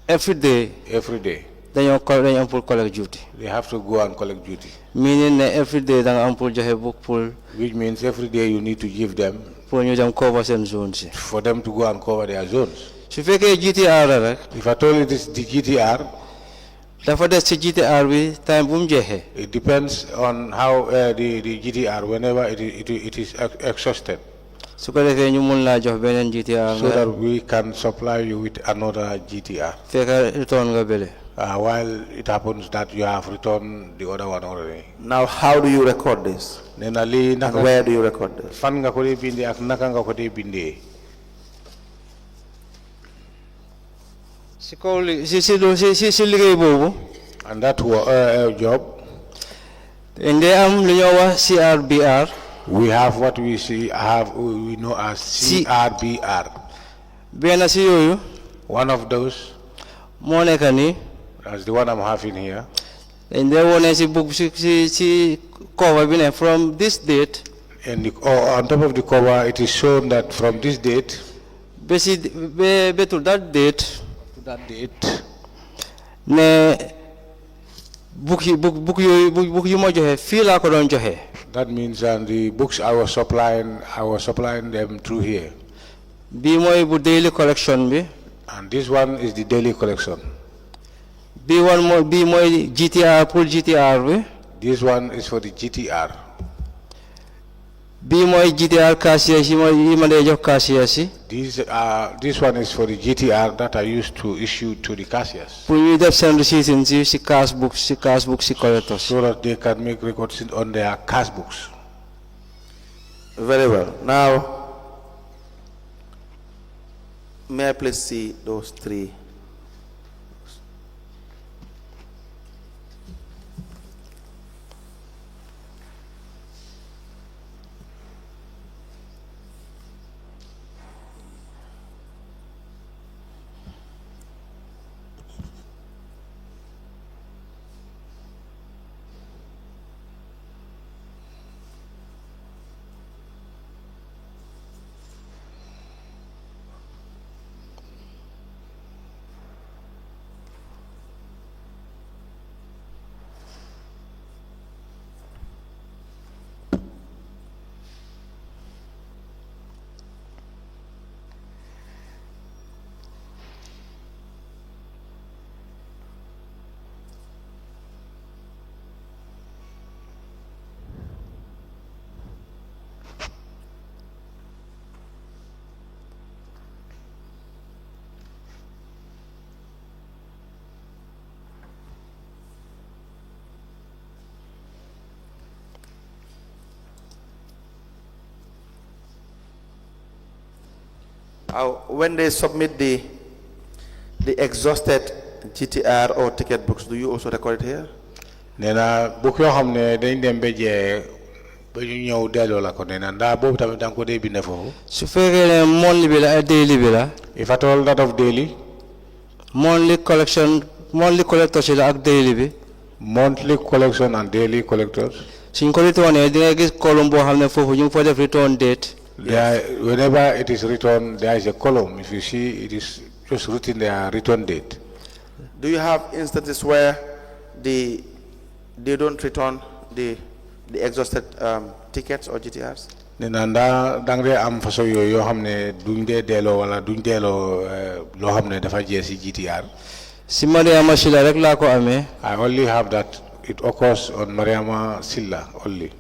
every day dañoo am pour collect duty. They have to go and collect duty. Meaning ne every day da nga am pour joxe book pour. Which means every day you need to give them. Pour ñu dem cover seen zones. For them to go and cover their zones. Su fekkee GTR la rek. If at all it is the GTR. dafa des ci GTR bi time bu mu jeexee. It depends on how the GTR whenever it is exhausted. su ko defee ñu mun laa jox beneen GTR. So that we can supply you with another GTR. fekk return nga bële. While it happens that you have returned the other one already. Now, how do you record this? And where do you record this? Fan nga ko dee bindee ak naka nga ko dee bindee. si liggéey boobu. And that job. And they am lu ñoo wax CRBR. We have what we know as CRBR. benn si yooyu One of those, moo nekk nii that's the one I'm having here. dañ dee wone si book si cover bi ne from this date And on top of the cover, it is shown that from this date ba to that date to that date, ne book yu ma joxe fii laa ko doon joxe. that means the books I was supplying them through here. bii mooy bu daily collection bi. And this one is the daily collection. bii mooy GTR pour GTR bi. This one is for the GTR. bii mooy GTR cashiers yi ma dee jox cashiers yi. This one is for the GTR that I used to issue to the cashiers. pour ñu def seen receipts si cash books si collectors. So that they can make records on their cash books. Very well. Now, may I please see those three? When they submit the exhausted GTR or ticket books, do you also record it here? Nena book yo xamne dañ dem beje ba ñu ñew delo la ko nena nda bobu tamit dang ko dé bindé fofu. su fekkee ne monthly bi la daily bi la. If at all that of daily. monthly collectors yi la ak daily bi. Monthly collection and daily collectors. suñ ko retourné di nga gis column boo xam ne foofu ñu ngi fa def return date. Whenever it is written, there is a column. If you see, it is just written there, return date. Do you have instances where they don't return the exhausted tickets or GTRs? Nenda dangre am faso yo hamne dunde delo wala dundelo lo hamne dafa jesi GTR. Si Mariama Silla rek la ko amé. I only have that. It occurs on Mariama Silla only.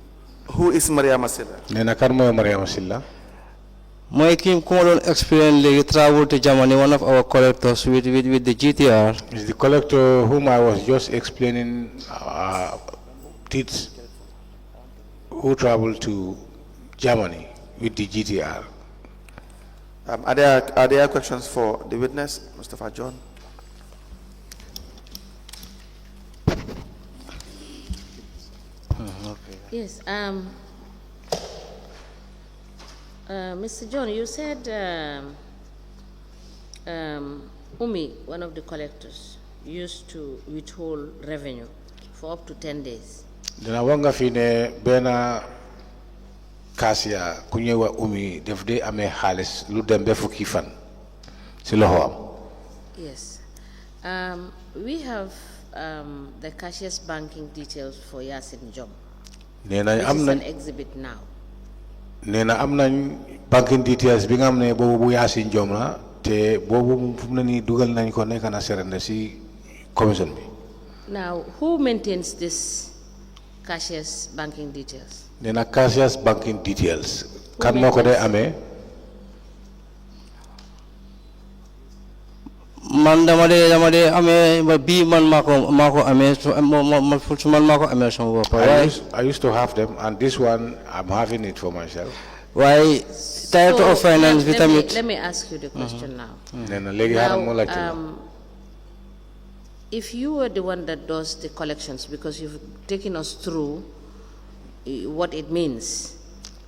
Who is Mariama Silla? Nena kan moy Mariama Silla. Moy kim ko don experience legi travel to Germany, one of our collectors with the GTR. Is the collector whom I was just explaining who traveled to Germany with the GTR. Are there questions for the witness, Mustapha John? Yes. Mr. John, you said Umi, one of the collectors, used to withhold revenue for up to 10 days. Dina wanga fine bena kasia kunyewa Umi defde ame halis lu dembe fukki fan ci loxo am. Yes. We have the cashier's banking details for Yasin Jom. Nena This am is nañ an exhibit now. Nena am nañ banking details bi nga xamne bobu bu Yasin Jom la te bobu fu mu ni dugal nañ ko nek na serende ci commission bi. Now, who maintains this cashier's banking details? Nena cashier's banking details kan moko day amé Man dama de amé bi man mako amé man mako amé sama bop. I used to have them, and this one I'm having it for myself. Why Director of Finance vitamin. Let me ask you the question now. Nena legi haram mo laaj. If you were the one that does the collections, because you've taken us through what it means,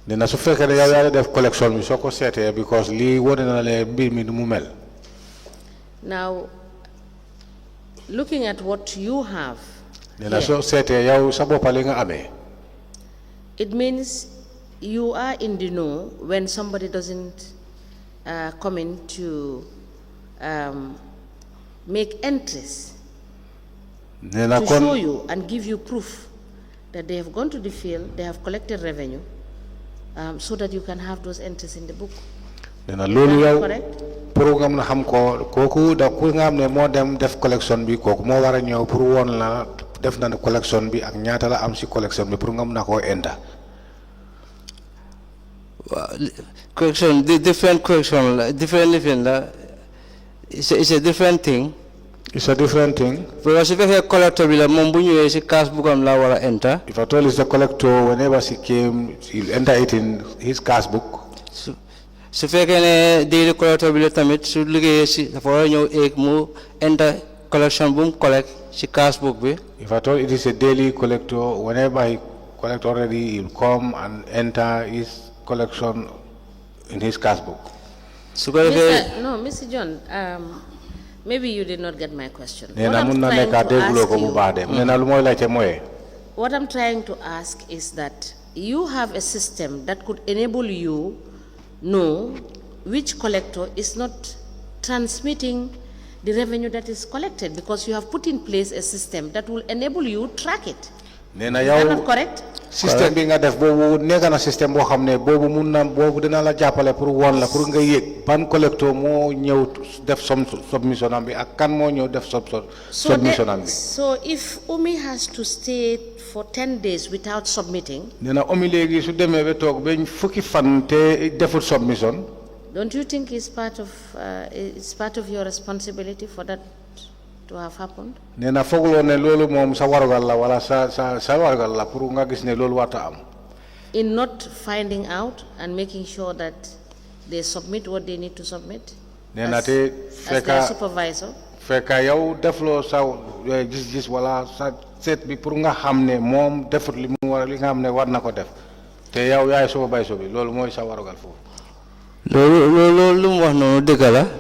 Nena su fekkee ne yow yaa def collection bi soo ko seetee because lii wone na le mbir mi nu mu mel. Now, looking at what you have, Nena soo seetee yow sa boppa li nga amee. it means you are in the know when somebody doesn't come in to make entries to show you and give you proof that they have gone to the field, they have collected revenue, so that you can have those entries in the book. Nena loolu yow Correct? programme na xam ko kooku da ku nga xam ne moo dem def collection bi kooku moo war a ñëw pour woon la def na collection bi ak ñaata la am si collection bi pour nga mën na koo enda. Correction, the different correction, different living. It's a different thing. It's a different thing. Because if you collector bila mumbu si cash book am la wala enter. If I told is the collector, whenever he came, he'll enter it in his cash book. So if you can daily collector bila tamit should look si for you ek mu enter collection boom collect si cash book be. If I told it is a daily collector, whenever he collect already, he'll come and enter his collection in his cash book. So Mr. John, maybe you did not get my question. What I'm trying to ask is that you have a system that could enable you know which collector is not transmitting the revenue that is collected, because you have put in place a system that will enable you to track it. Is that not correct? System bi nga def bobu nekk na système boo xam ne boobu mun na boobu dina la jàppale pour woon la pour nga yëg ban collector moo ñëw def submission am bi ak kan moo ñëw def submission am bi. So if Umi has to stay for 10 days without submitting, nee na Umi léegi su demee ba toog ba fukki fan te deful submission. Don't you think it's part of your responsibility for that to have happened? Nena fogulo ne lolu mom sa warugal la wala sa warugal la pour nga gis ne lolu wata am. In not finding out and making sure that they submit what they need to submit. Nena te as their supervisor. Feka yow deflo sa gis wala sa set bi pour nga xamne mom defut li mu war li nga xamne war nako def. Te yow yaay supervisor bi lolu moy sa warugal fofu.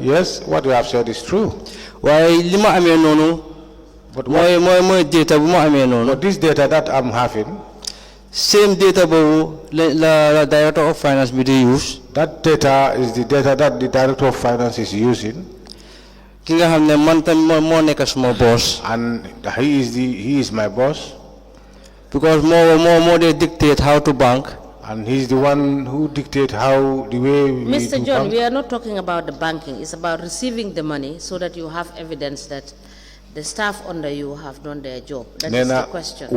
Yes, what you have said is true. Why lima amé nonu? But moy data bu ma amé nonu. But this data that I'm having, same data bobu la director of finance be use. That data is the data that the director of finance is using. Ki nga xamné man tam mo nek sama boss. And he is my boss. Because more they dictate how to bank. And he's the one who dictates how the way we Mr. John, bank. we are not talking about the banking. It's about receiving the money so that you have evidence that the staff under you have done their job. That is the question.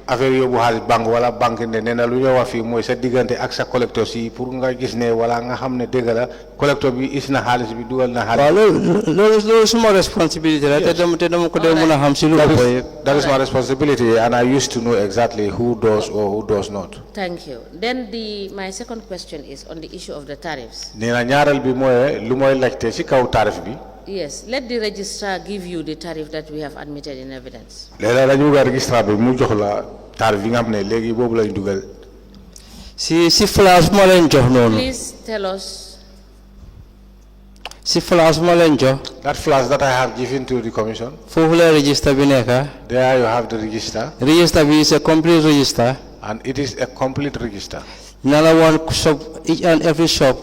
Affaire yo bu xaalis banque wala banque ne nee na lu ñu wax fii mooy sa diggante ak sa collecteur si pour nga gis ne wala nga xam ne dëgg la collecteur bi is na xaalis bi dugal na xaalis. loolu suma responsibility la te dama ko dee mën a xam si lu ko. That is my responsibility, and I used to know exactly who does or who does not. Thank you. Then my second question is on the issue of the tariffs. Nee na ñaareel bi mooy lu mooy laajte si kaw tarif bi. Yes, let the registrar give you the tariff that we have admitted in evidence. Léegi dañu bëgg registrar bi mu jox la tarif bi nga xam ne léegi boobu lañ dugal. si flash ma leen jox noonu. Please tell us. si flash ma leen jox. That flash that I have given to the commission. foofu la register bi nekk. There you have the register. Register bi is a complete register. And it is a complete register. Another one shop, each and every shop.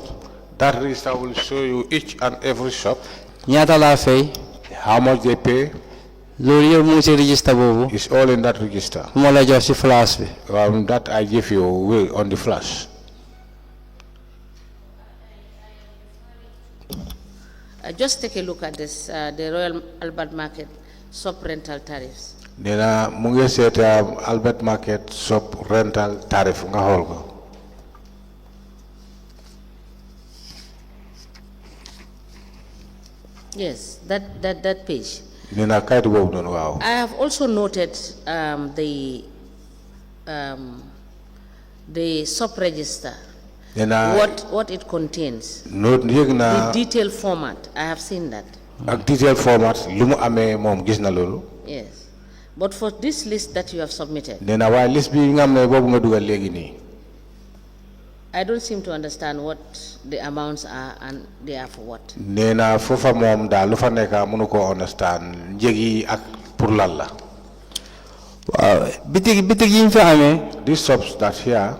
That register will show you each and every shop. ñaata la fay. How much they pay. loolu yëpp mu ngi si register boobu. It's all in that register. moo la jox si flash bi. That I give you on the flash. Just take a look at this, the Royal Albert Market sub-rental tariffs. Nena mu ngi seet Albert Market sub-rental tariff nga xool ko. Yes, that page. Nena kayit boobu noonu waaw. I have also noted the sub-register. What it contains. The detailed format. I have seen that. Ak detailed format lu mu amee moom gis na loolu. Yes, but for this list that you have submitted. Nena waaye list bi nga xam ne boobu nga dugal léegi nii. I don't seem to understand what the amounts are and they are for what. Nena fofa mom da lu fa neka mënu ko understand njegi ak pour lan la. bitig yi fa amé These shops that here,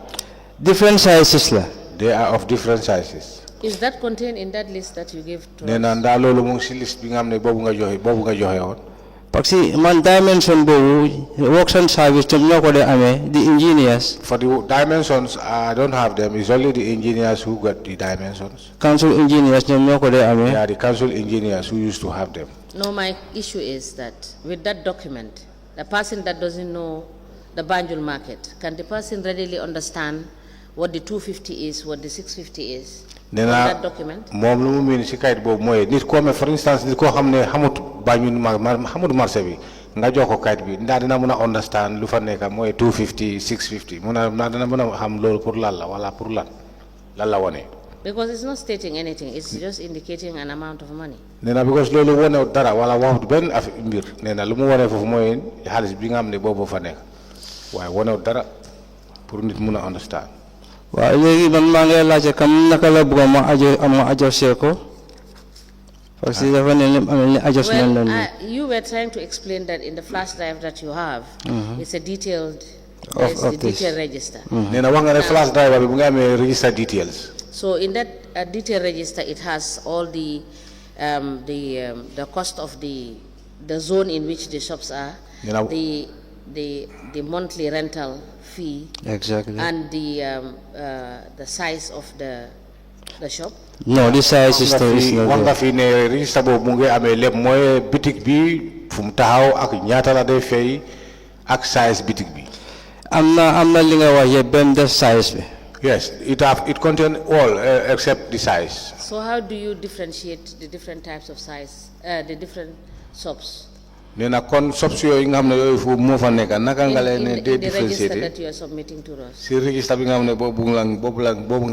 different sizes la. they are of different sizes. Is that contained in that list that you gave to Nena us? nda lolu mu ngi ci liste bi nga xamne bobu nga joxe won. Parce que man dimension bobu works and service ñom ñoko dé amé the engineers. For the dimensions, I don't have them. It's only the engineers who got the dimensions. Council engineers ñom ñoko dé amé. They are the council engineers who used to have them. No, my issue is that with that document, the person that doesn't know the Banjul market, can the person readily understand what the 250 is, what the 650 is? Nena that document? mom lu mu min ci kayit bobu moy nit ko me for instance nit ko xamne xamut Banjul xamut marché bi nga jox ko kayit bi nda dina mëna understand lu fa nekk moy 250 650 mëna dina mëna xam lolu pour lan la wala pour lan la woné. Because it's not stating anything, it's just indicating an amount of money. Nena because lolu woné dara wala waxut ben mbir nena lu mu woné fofu moy xaliss bi nga xamne bobu fa nekk waye woné dara pour nit mëna understand. Wa légui man ma ngay laajé kam naka la bëgg ma adjusté ko parce que dafa né adjustment la ni. You were trying to explain that in the flash drive that you have, it's a detailed detailed register. Nena wax nga né flash drive bi bu nga amé register details. So in that detailed register, it has all the cost of the zone in which the shops are, the monthly rental fee, exactly, and the size of the shop. No, the size is not there. Wanga fi ne register bo mu ngi amé lepp moy boutique bi fu mu taxaw ak ñaata la day fay ak size boutique bi. Amna li nga wax yeb ben def size bi. Yes, it contain all except the size. So how do you differentiate the different types of size, the different shops? Nena kon shops yo nga xamne yoy fu mo fa nek naka nga len in the differentiate register that you are submitting to us. Si register bi nga xamne bobu nga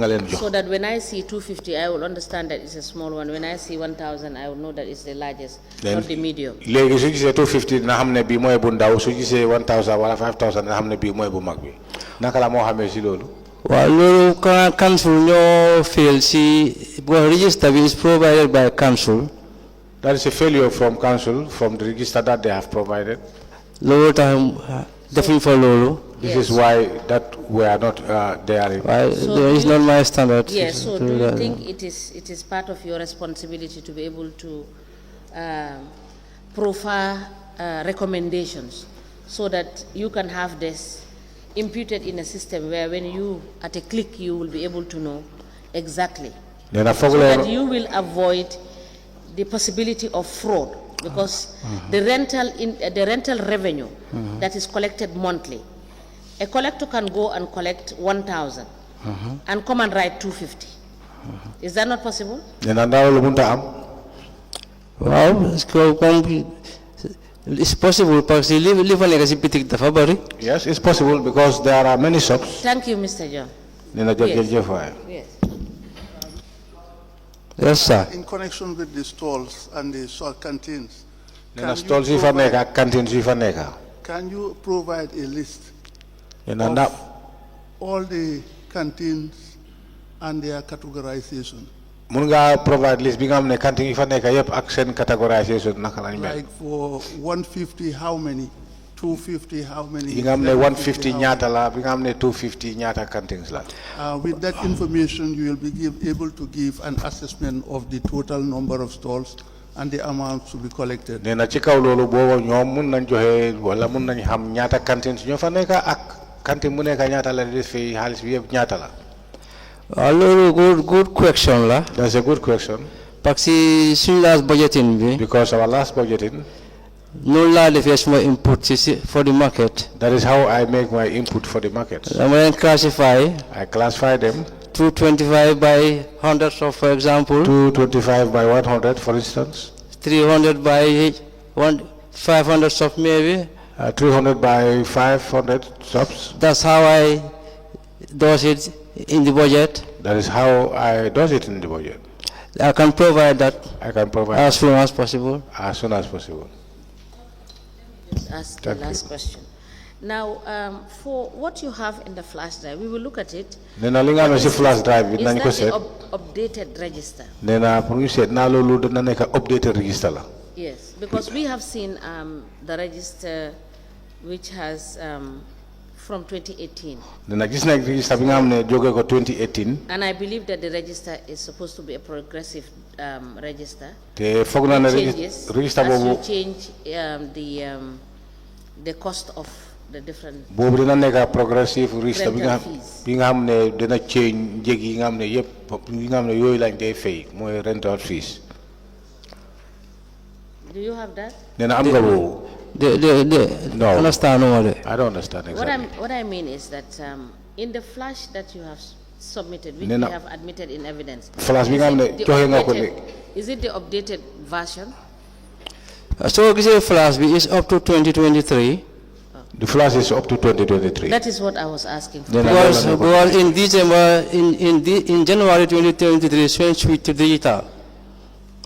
len jox. So that when I see 250 I will understand that it's a small one. When I see 1000 I will know that it's the largest, not the medium. Legi su gisee 250 na xamne bi moy bu ndaw su gisee 1000 wala 5000 na xamne bi moy bu mag bi. Naka la mo xamé ci lolu? Well, lolu council no fail see register is provided by council. That is a failure from council, from the register that they have provided. Lolu time definitely for lolu. This is why that we are not there. So there is not my standard. Yes. So do you think it is part of your responsibility to be able to proffer recommendations so that you can have this imputed in a system where when you at a click you will be able to know exactly, so that you will avoid the possibility of fraud, because the rental revenue that is collected monthly, a collector can go and collect 1,000 and come and write 250. Is that not possible? Well, it's possible because yes, it's possible because there are many shops. Thank you, Mr. John. Yes. Yes, sir. In connection with the stalls and the canteens, can you provide a list of all the canteens and their categorization? Munga provide list bi nga xamne canteen yi fa nek yep ak sen categorization naka lañ mel. Like for 150 how many, 250 how many? Yi nga xamne 150 ñaata la, bi nga xamne 250 ñaata canteens la. With that information you will be able to give an assessment of the total number of stalls and the amount to be collected. Neena ci kaw lolu bo ñom mën nañ joxe wala mën nañ xam ñaata canteens ñoo fa nek ak canteen mu nek ñaata la def fi xaliss bi yeb ñaata la. Good question la. That's a good question. Because our last budgeting, no la defes my input for the market. That is how I make my input for the market. I classify them. 225 by 100, so for example. 225 by 100, for instance. 300 by 500 shops maybe. 300 by 500 shops. That's how I do it in the budget. That is how I do it in the budget. I can provide that. I can provide as soon as possible. As soon as possible. Just ask the last question. Now, for what you have in the flash drive, we will look at it. Nena li nga amee si flash drive bi Is nañ ko that seet. the updated register? Nena pour ñu seet naa loolu dana nekk updated register la. Yes, because we have seen the register which has from 2018. Nena gis nañ register bi nga xam ne jógee ko 2018. And I believe that the register is supposed to be a progressive register. te foog naa ne Changes register as you boobu change the cost of the different. boobu dina nekk progressive register bi nga Rental fees. xam ne dina change njëg yi nga xam ne yëpp yi nga xam ne yooyu lañ koy fay mooy rental fees. Do you have that? Nena am nga boobu. No. Understand what it? I don't understand exactly. What I mean is that in the flash that you have submitted, which Nena- we have admitted in evidence, Flash bi nga xam ne the joxe nga ko updated- is it the updated version? So this flash is up to 2023. The flash is up to 2023. That is what I was asking for. Then Because in December, in January 2023, switch to digital.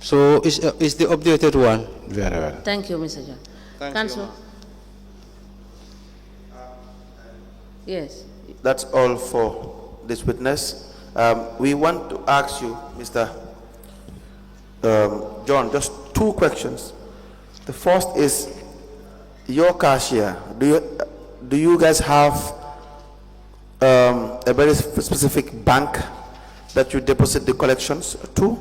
So it's the updated one. Very well. Thank you, Mr. John. Thank you, Council? ma'am. Yes. That's all for this witness. We want to ask you, Mr. John, just two questions. The first is your cashier. Do you guys have a very specific bank that you deposit the collections to?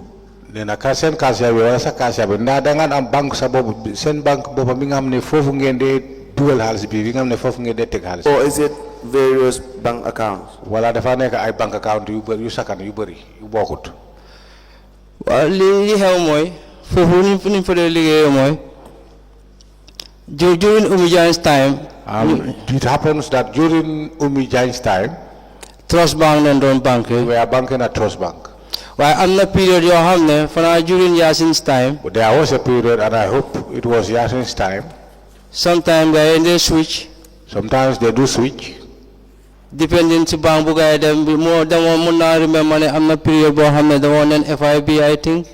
Nena ka seen cashier bi wala sa cashier bi ndax da nga am banque sa boobu seen banque boobu mi nga xam ne foofu ngeen dee dugal xaalis bi nga xam ne foofu ngeen dee teg xaalis. Or is it various bank accounts? wala dafa nekk ay bank account yu bëri yu sakkan yu bëri yu bokkut. Well, li xew mooy foofu ni fa dee liggéeyee mooy during Umijan's time. It happens that during Umi Jain's time, Trust Bank and Don Bank. we are banking at Trust Bank. Well, I'm not period yoo xam ne fanaa during Yasin's time. But there was a period, and I hope it was Yasin's time. Sometimes they switch. Sometimes they do switch. Depending ci bank bu gaay dem bi moo dama mun naa remember ne am na period boo xam ne dama neen FIB I think.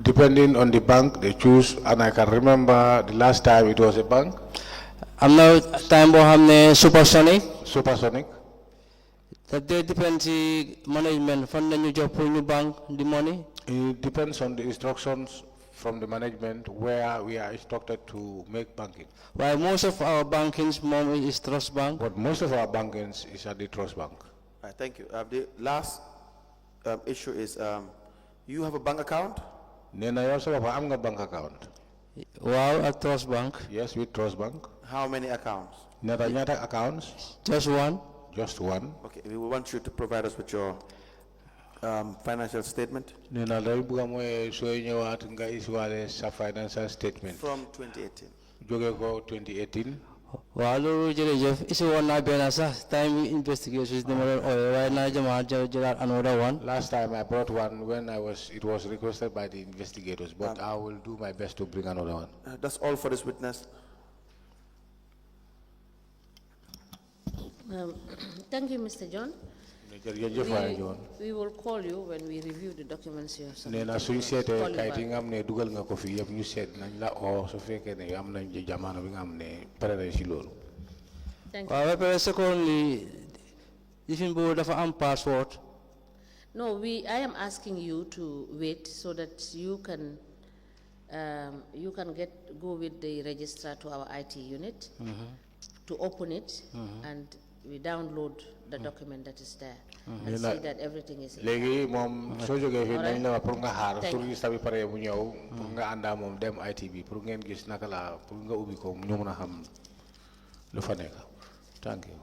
Depending on the bank they choose, and I can remember the last time it was a bank. Am na time boo xam ne Supersonic. Supersonic. That they depend ci management fan la ñu jox pour ñu bank the money. It depends on the instructions from the management where we are instructed to make banking. While most of our bankings mom is Trust Bank. But most of our bankings is at the Trust Bank. Thank you. The last issue is you have a bank account? Nena yow sa bopp am nga bank account. Wow, at Trust Bank. Yes, with Trust Bank. How many accounts? Ñaata accounts? Just one. Just one. Okay, we want you to provide us with your financial statement Nena lay buga moy soy ñëwaat nga issuale sa financial statement. from 2018. Jóge ko 2018. Waaw loolu jërëjëf isi woon naa benn sax time investigations dama doon ooyee waaye naa jamaat jëlaat another one. Last time I brought one when it was requested by the investigators, but I will do my best to bring another one. That's all for this witness. Thank you, Mr. John. Jërëjëf waay John. We will call you when we review the documents you have submitted. Nena suñ Call seetee you kayit yi back. nga xam ne dugal nga ko fi yëpp ñu seet nañ la oo su fekkee ne am nañ jamono bi nga xam ne pare nañ si loolu. Thank you. waaw ba pare secondly lifin boobu dafa am password. No, I am asking you to wait so that you can go with the registrar to our IT unit to open it, and we download the document that is there and see that everything is in léegi moom soo jógee fii nañ la wax pour nga xaar Thank su you. registre bi pare bu ñëw pour nga àndaa moom dem IT bi pour ngeen gis naka la pour nga ubbi ko ñu mën a xam lu fa nekk. Thank you.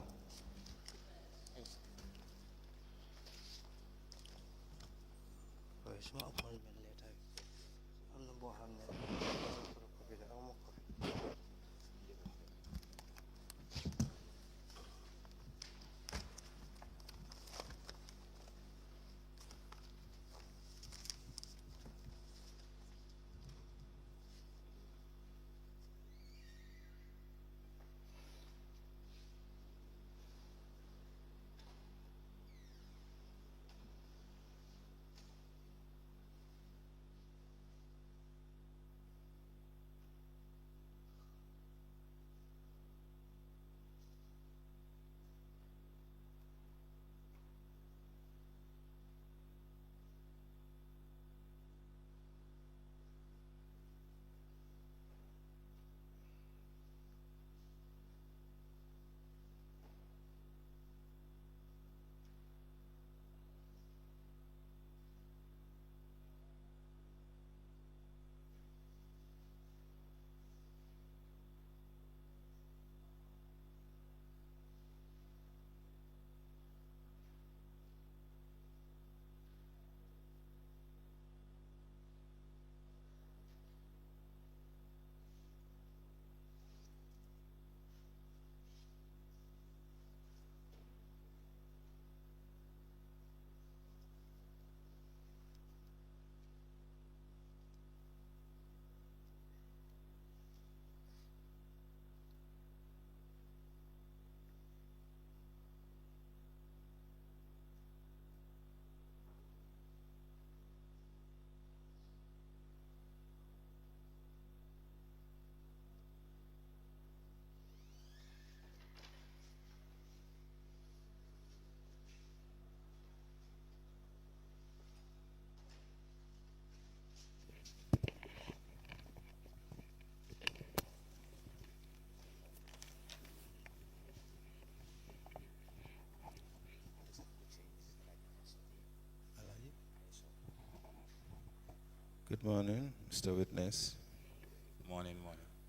Good morning, Mr. Witness. Morning.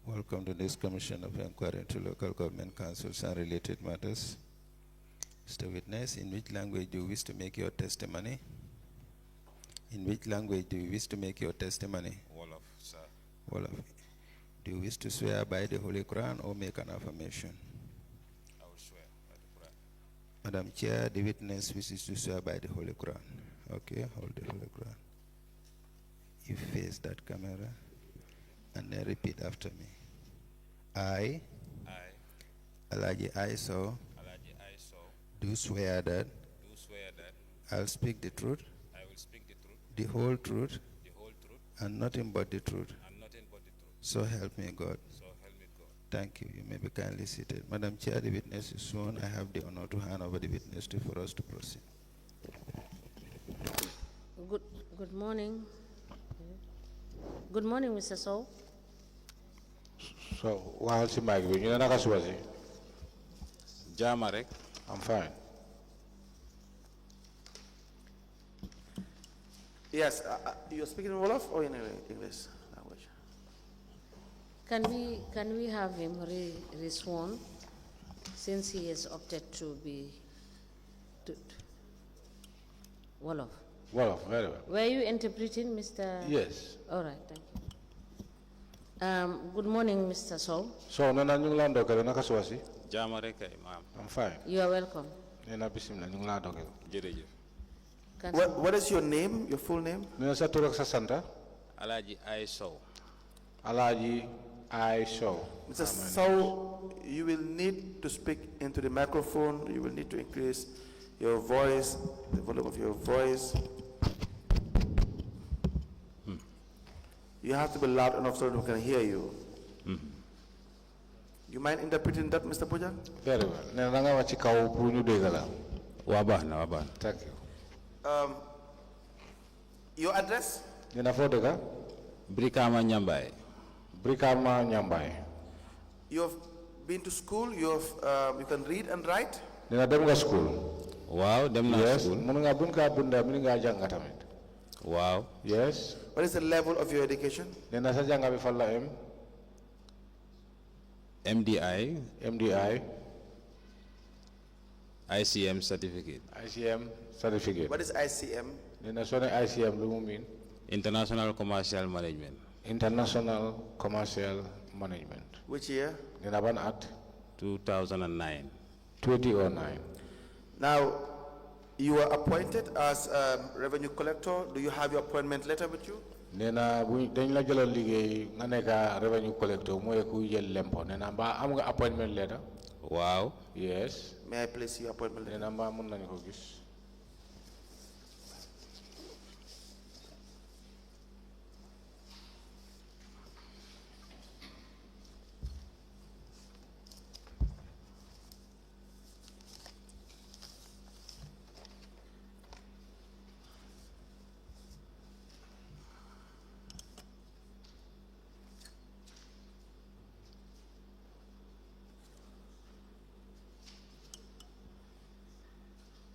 Welcome to this Commission of Inquiry into Local Government Councils and related matters. Mr. Witness, in which language do you wish to make your testimony? In which language do you wish to make your testimony? Wolof, sir. Wolof. Do you wish to swear by the Holy Quran or make an affirmation? I will swear by the Quran. Madam Chair, the witness wishes to swear by the Holy Quran. Okay, hold the Holy Quran. You face that camera and then repeat after me. I, Alagie A.B.E Sarr, Alagie A.B.E Sarr, do swear that I'll speak the truth, I will speak the truth, the whole truth, and nothing but the truth. nothing but the truth. So help me God. So help me God. Thank you. You may be kindly seated. Madam Chair, the witness is sworn. I have the honor to hand over the witness for us to proceed. Good morning. Good morning, Mr. Sowe. So, while si mic bi ñu ne naka suba si? Jaama rek. I'm fine. Yes, you're speaking in Wolof or in English language? Can we have him re-sworn since he has opted to be Wolof? Wolof, very well. Were you interpreting, Mr.? Yes. All right, thank you. Good morning, Mr. Sowe. So, nana ñu ngi la ndokkale naka suba si? Jaama rek kay maam. I'm fine. You are welcome. Nena bismillah ñu ngi la ndokkale. Jërëjëf. What is your name, your full name? Nena sa tur ak sa santa? Alagie A.B.E Sarr. Alagie A.B.E Sarr. Mr. Sowe, you will need to speak into the microphone. You will need to increase your voice, the volume of your voice. You have to be loud enough so that we can hear you. You mind interpreting that, Mr. Bojang? Very well. Nena da nga wax ci kaw pour ñu dégg la. Waa baax na. Thank you. Your address? Nena foo dëkka? Brikama Nyambaye. Brikama Nyambaye. You have been to school. You can read and write. Nena dem nga school. Waaw dem naa Yes. school. Mun nga bun ka bunda mun nga jàng tamit. Waaw. Yes. What is the level of your education? Nena sa jàng bi fan la em? MDI. MDI. ICM certificate. ICM certificate. What is ICM? Nena so ne ICM lu mu mean? International Commercial Management. International Commercial Management. Which year? Nena ban at? 2009. 2009. Now, you were appointed as revenue collector. Do you have your appointment letter with you? Nena bu dañ la jëlal liggéey nga nekk revenue collector mooy ku jël lempo nena mbaa am nga appointment letter? Waaw. Yes. May I please see your appointment letter? Nena mbaa mun nañu ko gis.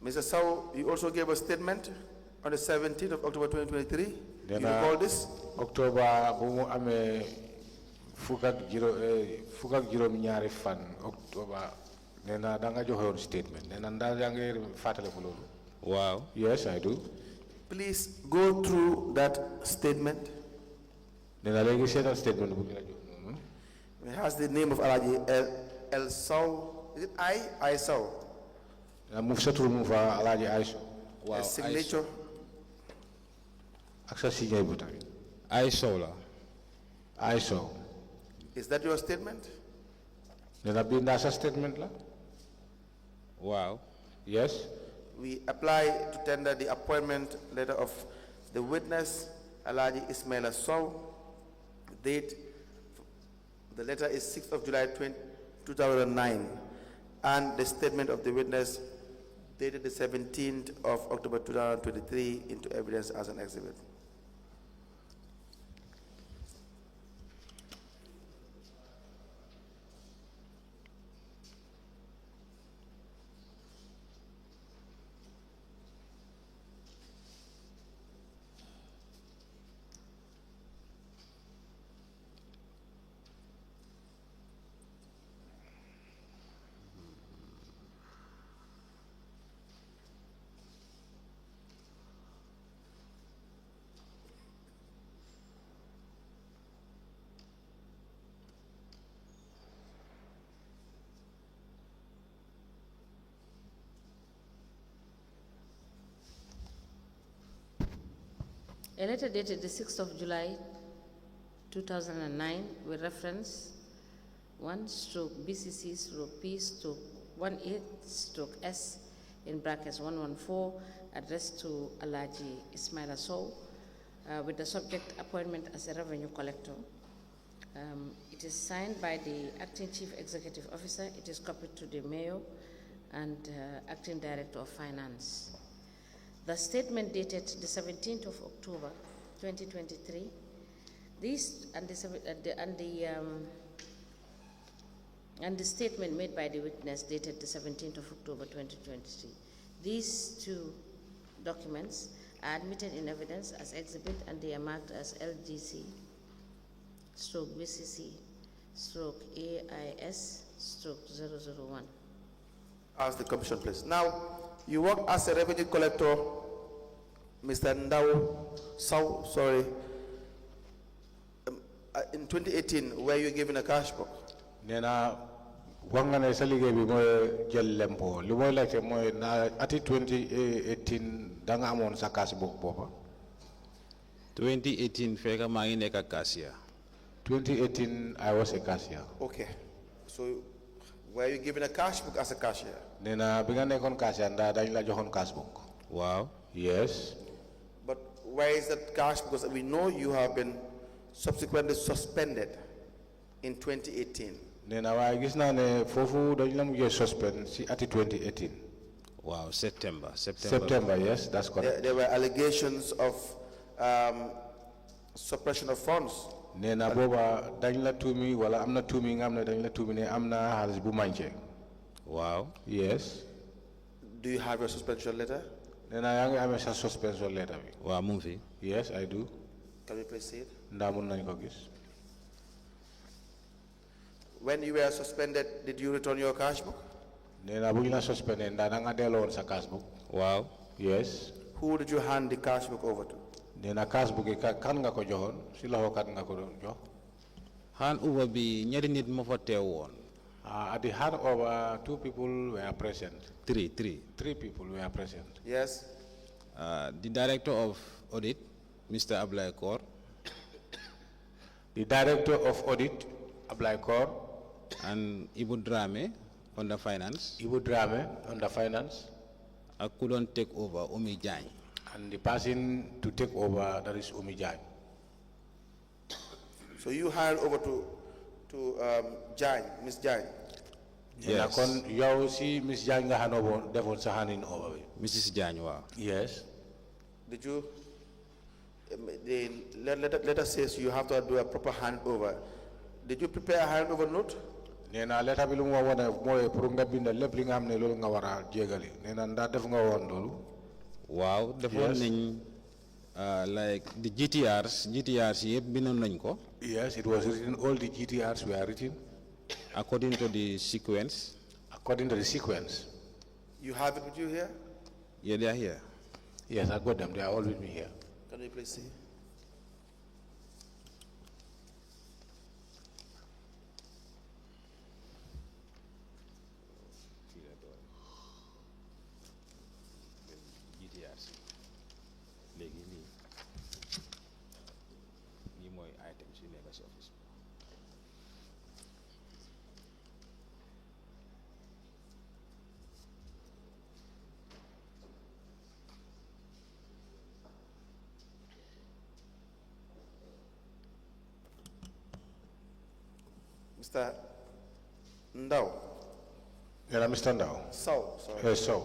Mr. Sowe, you also gave a statement on the 17th of October 2023. Do you recall this? October bu mu amee fukk ak juróom ñaari fan October nena da nga joxe woon statement nena ndax yaa ngi fàttaliku loolu. Waaw. Yes, I do. Please go through that statement. Nena léegi seetal statement bu ñu la jox noonu. It has the name of Alagie El Sowe. Is it I Sowe? Move sa tur mu fa Alagie A.B.E Sarr. Wow. Signature. Ak sa signé bu tamit. A.B.E Sarr la. A.B.E Sarr. Is that your statement? Nena binda sa statement la. Wow. Yes. We apply to tender the appointment letter of the witness, Alagie Ismaila Sowe. Date, the letter is 6th of July 2009. And the statement of the witness dated the 17th of October 2023 into evidence as an exhibit. A letter dated the 6th of July 2009 with reference 1/BCC/P/18/S in brackets 114 addressed to Alagie Ismaila Sowe with the subject appointment as a revenue collector. It is signed by the acting chief executive officer. It is copied to the mayor and acting director of finance. The statement dated the 17th of October 2023. And the statement made by the witness dated the 17th of October 2023. These two documents are admitted in evidence as exhibit and they are marked as LGC/BCC/AIS/001. Ask the commission, please. Now, you work as a revenue collector, Mr. Sowe, sorry. In 2018, were you given a cash book? Nena wangane salige bi moy jël lempo li moy laajte moy na ati 2018 da nga amone sa cash book bopa 2018 fekk maa ngi nekk cashier. 2018 I was a cashier. Okay. So, were you given a cash book as a cashier? Nena bi nga nekkon cashier nda dañ la joxone cash book. Wow. Yes. But where is that cash? Because we know you have been subsequently suspended in 2018. Nena way gis na ne fofu dañ la mujjé suspend ci ati 2018. Wow, September, yes, that's correct. There were allegations of suppression of funds. Nena boba dañ la tumi wala amna tumi nga amna dañ la tumi ne amna xaliss bu manqué. Wow. Yes. Do you have your suspension letter? Nena ya nga amé sa suspension letter bi. Wow, mu fi. Yes, I do. Can we proceed? Nda mun nañ ko gis. When you were suspended, did you return your cash book? Nena bu ñu la suspendé nda nga delo won sa cash book. Wow. Yes. Who did you hand the cash book over to? Nena cash book kan nga ko joxon ci loxo kat nga ko don jox. Hand over bi ñaari nit mo fa teew woon. At the hand over, 2 people were present. Three. 3 people were present. Yes. The director of audit, Mr. A.B.E Sarr. The director of audit, A.B.E Sarr. And Ibu Drame on the finance. I couldn't take over Umi Jai. And the person to take over, that is Umi Jai. So you hired over to Jai, Miss Jai. Yes. Kon yow si Miss Jai nga hanobo defon sa hanin over. Mrs. Jai, wow. Yes. Did you? The letter says you have to do a proper handover. Did you prepare a handover note? Nena letter bi lu mo wona moy pour nga bind lepp li nga xamne lolu nga wara jégali. Nena nda def nga won lolu. Wow, defon nañ like the GTRs yep binon nañ ko. Yes, it was written, all the GTRs were written. According to the sequence. You have it with you here? Yeah, they are here. Yes, I got them. They are all with me here. Can you please see? GTRs. Legi ni moy items yu nekk ci office. Mr. Ndao. Yeah, Mr. Ndao. Sowe, sorry. Yes, Sowe.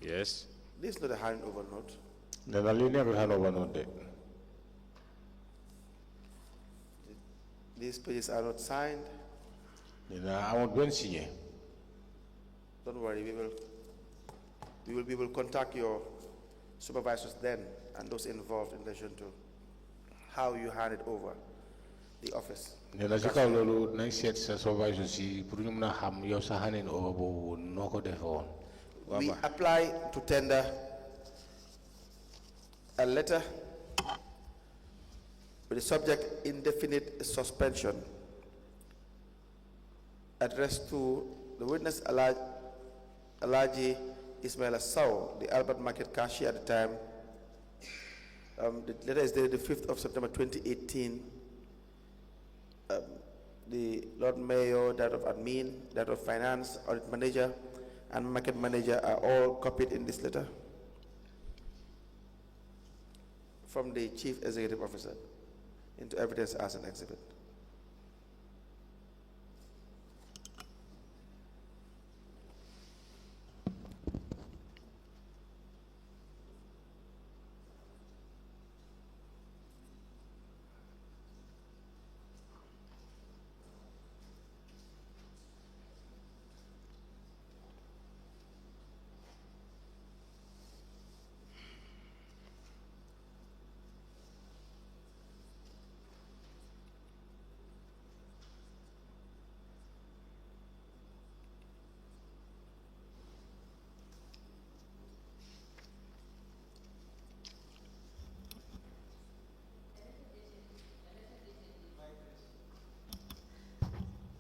Yes. This is not a handover note. Then I'll never hand over note there. These pages are not signed. I won't go and see you. Don't worry, we will contact your supervisors then and those involved in relation to how you handed over the office. Nena ci kaw lolu nañ sét sa supervisor ci pour ñu mëna xam yow sa hanen over bobu noko défé won. We apply to tender a letter with the subject indefinite suspension addressed to the witness Alagie Ismaila Sowe, the Albert Market cashier at the time, The letter is dated the 5th of September 2018. The Lord Mayor, Director of Admin, Director of Finance, Audit Manager, and Market Manager are all copied in this letter from the Chief Executive Officer into evidence as an exhibit.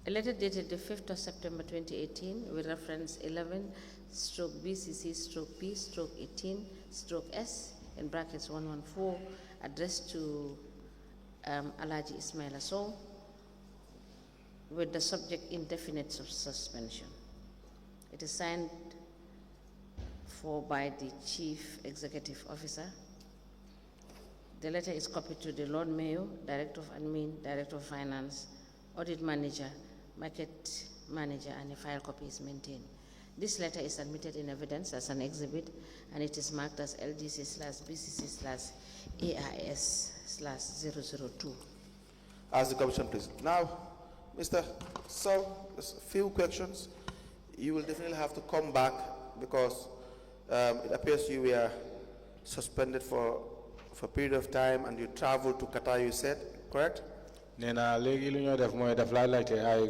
A letter dated the 5th of September 2018 with reference 11/B.C.C/P/18/S in brackets 114 addressed to Alagie Sowe with the subject indefinite suspension. It is signed for by the Chief Executive Officer. The letter is copied to the Lord Mayor, Director of Admin, Director of Finance, Audit Manager, Market Manager, and a file copy is maintained. This letter is submitted in evidence as an exhibit, and it is marked as LGC/BCC/AIS/002. Ask the Commission, please. Now, Mr. Sowe, there's a few questions. You will definitely have to come back because it appears you were suspended for a period of time and you traveled to Qatar, you said, correct? Nena legi lu ñoo def mooy daf laa laajte ay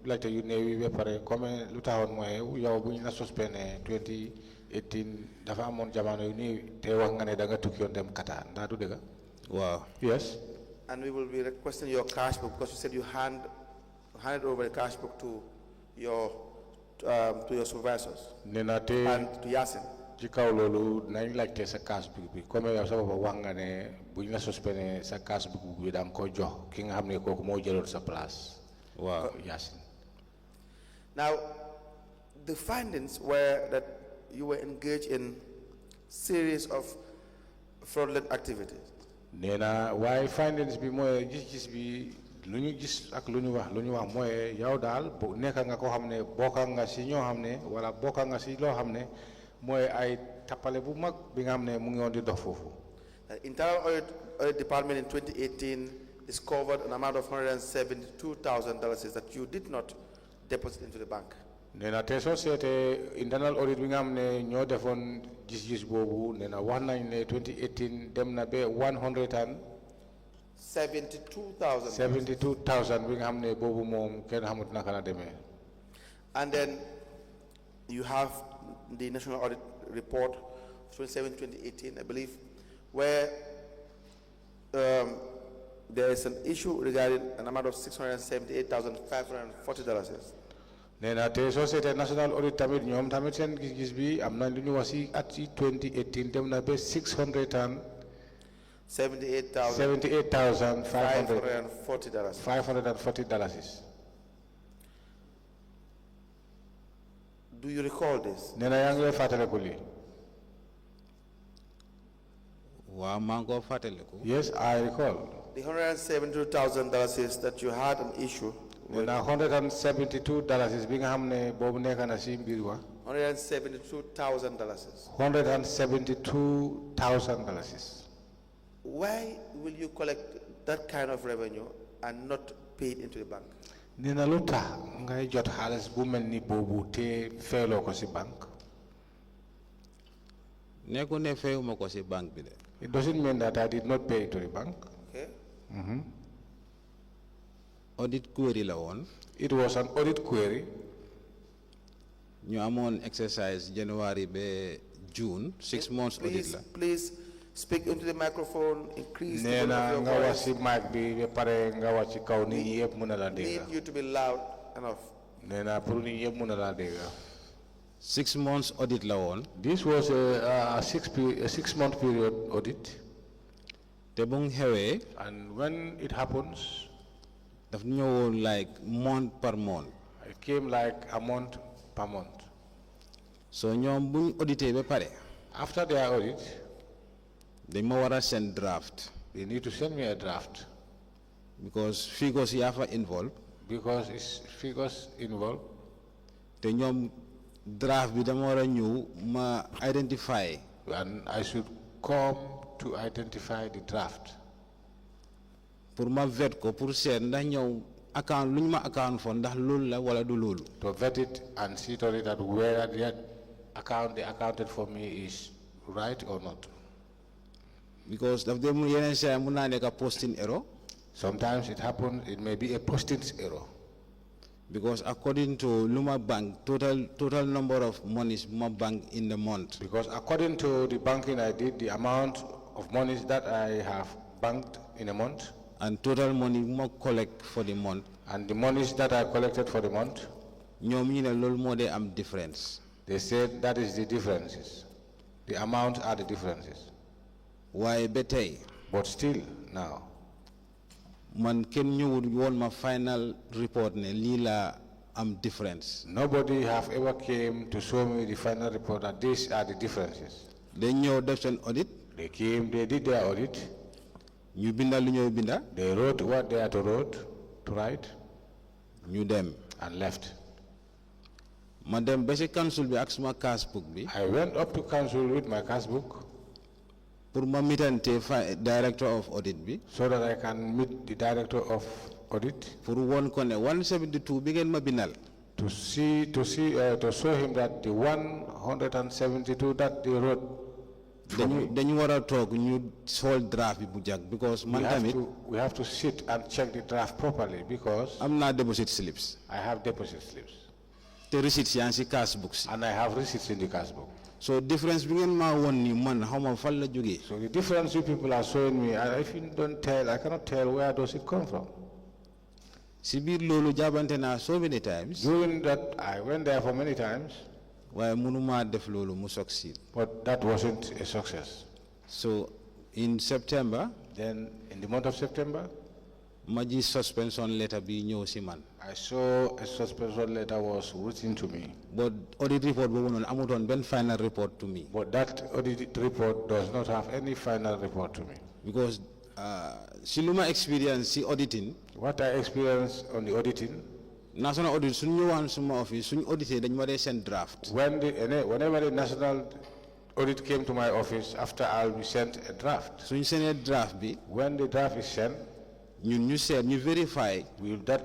laajte yu néew yi ba pare comme lu taxoon mooy yow bu ñu la suspendé 2018 dafa amoon jamono yu néew te wax nga ne da nga tukki yoon dem Qatar ndax du dëgg? Waaw. Yes. And we will be requesting your cash book because you said you handed over the cash book to your supervisors. Nena te and to Yasin. ci kaw loolu nañ laajte sa cash book bi comme yow sa bopp wax nga ne bu ñu la suspendé sa cash book bi da nga ko jox ki nga xam ne kooku moo jëloon sa place. Waaw Yasin. Now, the findings were that you were engaged in series of fraudulent activities. Nena waaye findings bi mooy gis-gis bi lu ñu gis ak lu ñu wax mooy yow daal bu nekk nga ko xam ne bokka nga si ñoo xam ne wala bokka nga si loo xam ne mooy ay tappale bu mag bi nga xam ne mu ngi woon di dox foofu. The internal audit department in 2018 discovered an amount of $172,000 that you did not deposit into the bank. Nena te soo seetee internal audit bi nga xam ne ñoo defoon gis-gis boobu nena wax nañ ne 2018 dem na ba 172,000 bi nga xam ne boobu moom kenn xamut naka la demee. And then you have the National Audit Report 2017-2018, I believe, where there is an issue regarding an amount of $678,540. Nena te soo seetee national audit tamit ñoom tamit seen gis-gis bi am nañ lu ñu wax si at si 2018 dem na ba $678,540. Do you recall this? Nena yaa ngi lay fàttaliku lii. Waaw maa ngi ko fàttaliku. Yes, I recall. The $172,000 that you had an issue. Nena $172 bi nga xam ne boobu nekk na si mbir wa. $172,000. $172,000. Why will you collect that kind of revenue and not pay it into the bank? Nena lu tax ngay jot xaalis bu mel ni boobu te feeloo ko si banque. Nekku ne feyuma ko si banque bi de. It doesn't mean that I did not pay to the bank. Okay. Audit query la woon. It was an audit query. ñu amoon exercise January ba June 6 months audit la. Please speak into the microphone, increase the volume Nena of nga your wax voice. si mic bi ba pare nga wax ci kaw nit ñi yëpp mën na la dégg. Need you to be loud enough. Nena pour nit ñi yëpp mën na la dégg. 6 months audit la woon. This was a 6-month period audit. te bu mu xewee And when it happens, daf ñëwoon like month par month. it came like a month per month. So ñoom bu ñu audité ba pare After their audit, dañ ma war a send draft they need to send me a draft because figures yaa fa involved because it's figures involved. te ñoom draft bi dama war a ñëw ma identify And I should come to identify the draft pour ma vet ko pour seet ndax ñëw account lu ñu ma account fo ndax loolu la wala du loolu. to vet it and see to it that whether the account they accounted for me is right or not. Because daf dem yeneen saa mun naa nekk posting error. Sometimes it happens, it may be a posting error. Because according to Luma Bank, total number of monies Luma Bank in the month. Because according to the banking I did, the amount of monies that I have banked in a month, and total money Luma collect for the month, and the monies that I collected for the month, ñoom ñu ne loolu moo dee am difference. they said that is the differences. The amounts are the differences. Waaye ba tey. But still now, man kenn ñëwul woon ma final report ne lii la am difference. Nobody have ever came to show me the final report that these are the differences. They ñëw def seen audit. They came, they did their audit. ñu binda lu ñëw binda. They wrote what they had to write. ñu dem. And left. ma dem ba si council bi ak suma cash book bi. I went up to council with my cash book. pour ma meetante director of audit bi. So that I can meet the director of audit. pour won ko ne 172 bi ngeen ma bindal. To show him that the 172 that they wrote. dañu war a toog ñu xool draft bi bu jag because man tamit. we have to sit and check the draft properly because. am naa deposit slips. I have deposit slips. te receipts yaa ngi si cash books. And I have receipts in the cash book. So difference bi ngeen ma won ni man xaw ma fan la jógee. So the difference you people are showing me, if you don't tell, I cannot tell where does it come from. si biir loolu jaabante naa so many times. During that, I went there for many times. waaye mënuma def loolu mu succeed. But that wasn't a success. So in September. Then in the month of September. ma ji suspension letter bi ñëw si man. I saw a suspension letter was written to me. But audit report boobu noonu amutoon benn final report to me. But that audit report does not have any final report to me. Because si lu ma experience si auditing. What I experienced on the auditing. National audit suñ ñëwaan suma office suñ audité dañ ma dee send draft. Whenever the national audit came to my office, after I'll be sent a draft. suñ sendee draft bi. When the draft is sent. ñun ñu seet ñu verify. That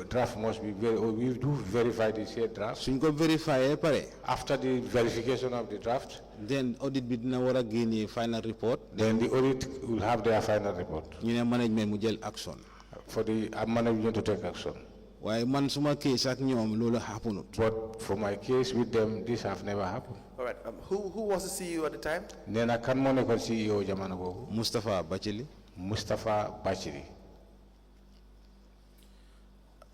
draft must be we do verify the said draft. suñ ko verify pare. After the verification of the draft. Then audit bi dina war a génnee final report. Then the audit will have their final report. ñu ne management mu jël action. For the management to take action. waaye man suma case ak ñoom loolu happened. But for my case with them, this have never happened. All right. Who was the CEO at the time? Nena kan mo nekkoon CEO jamono boobu. Mustapha Bachili. Mustapha Bachili.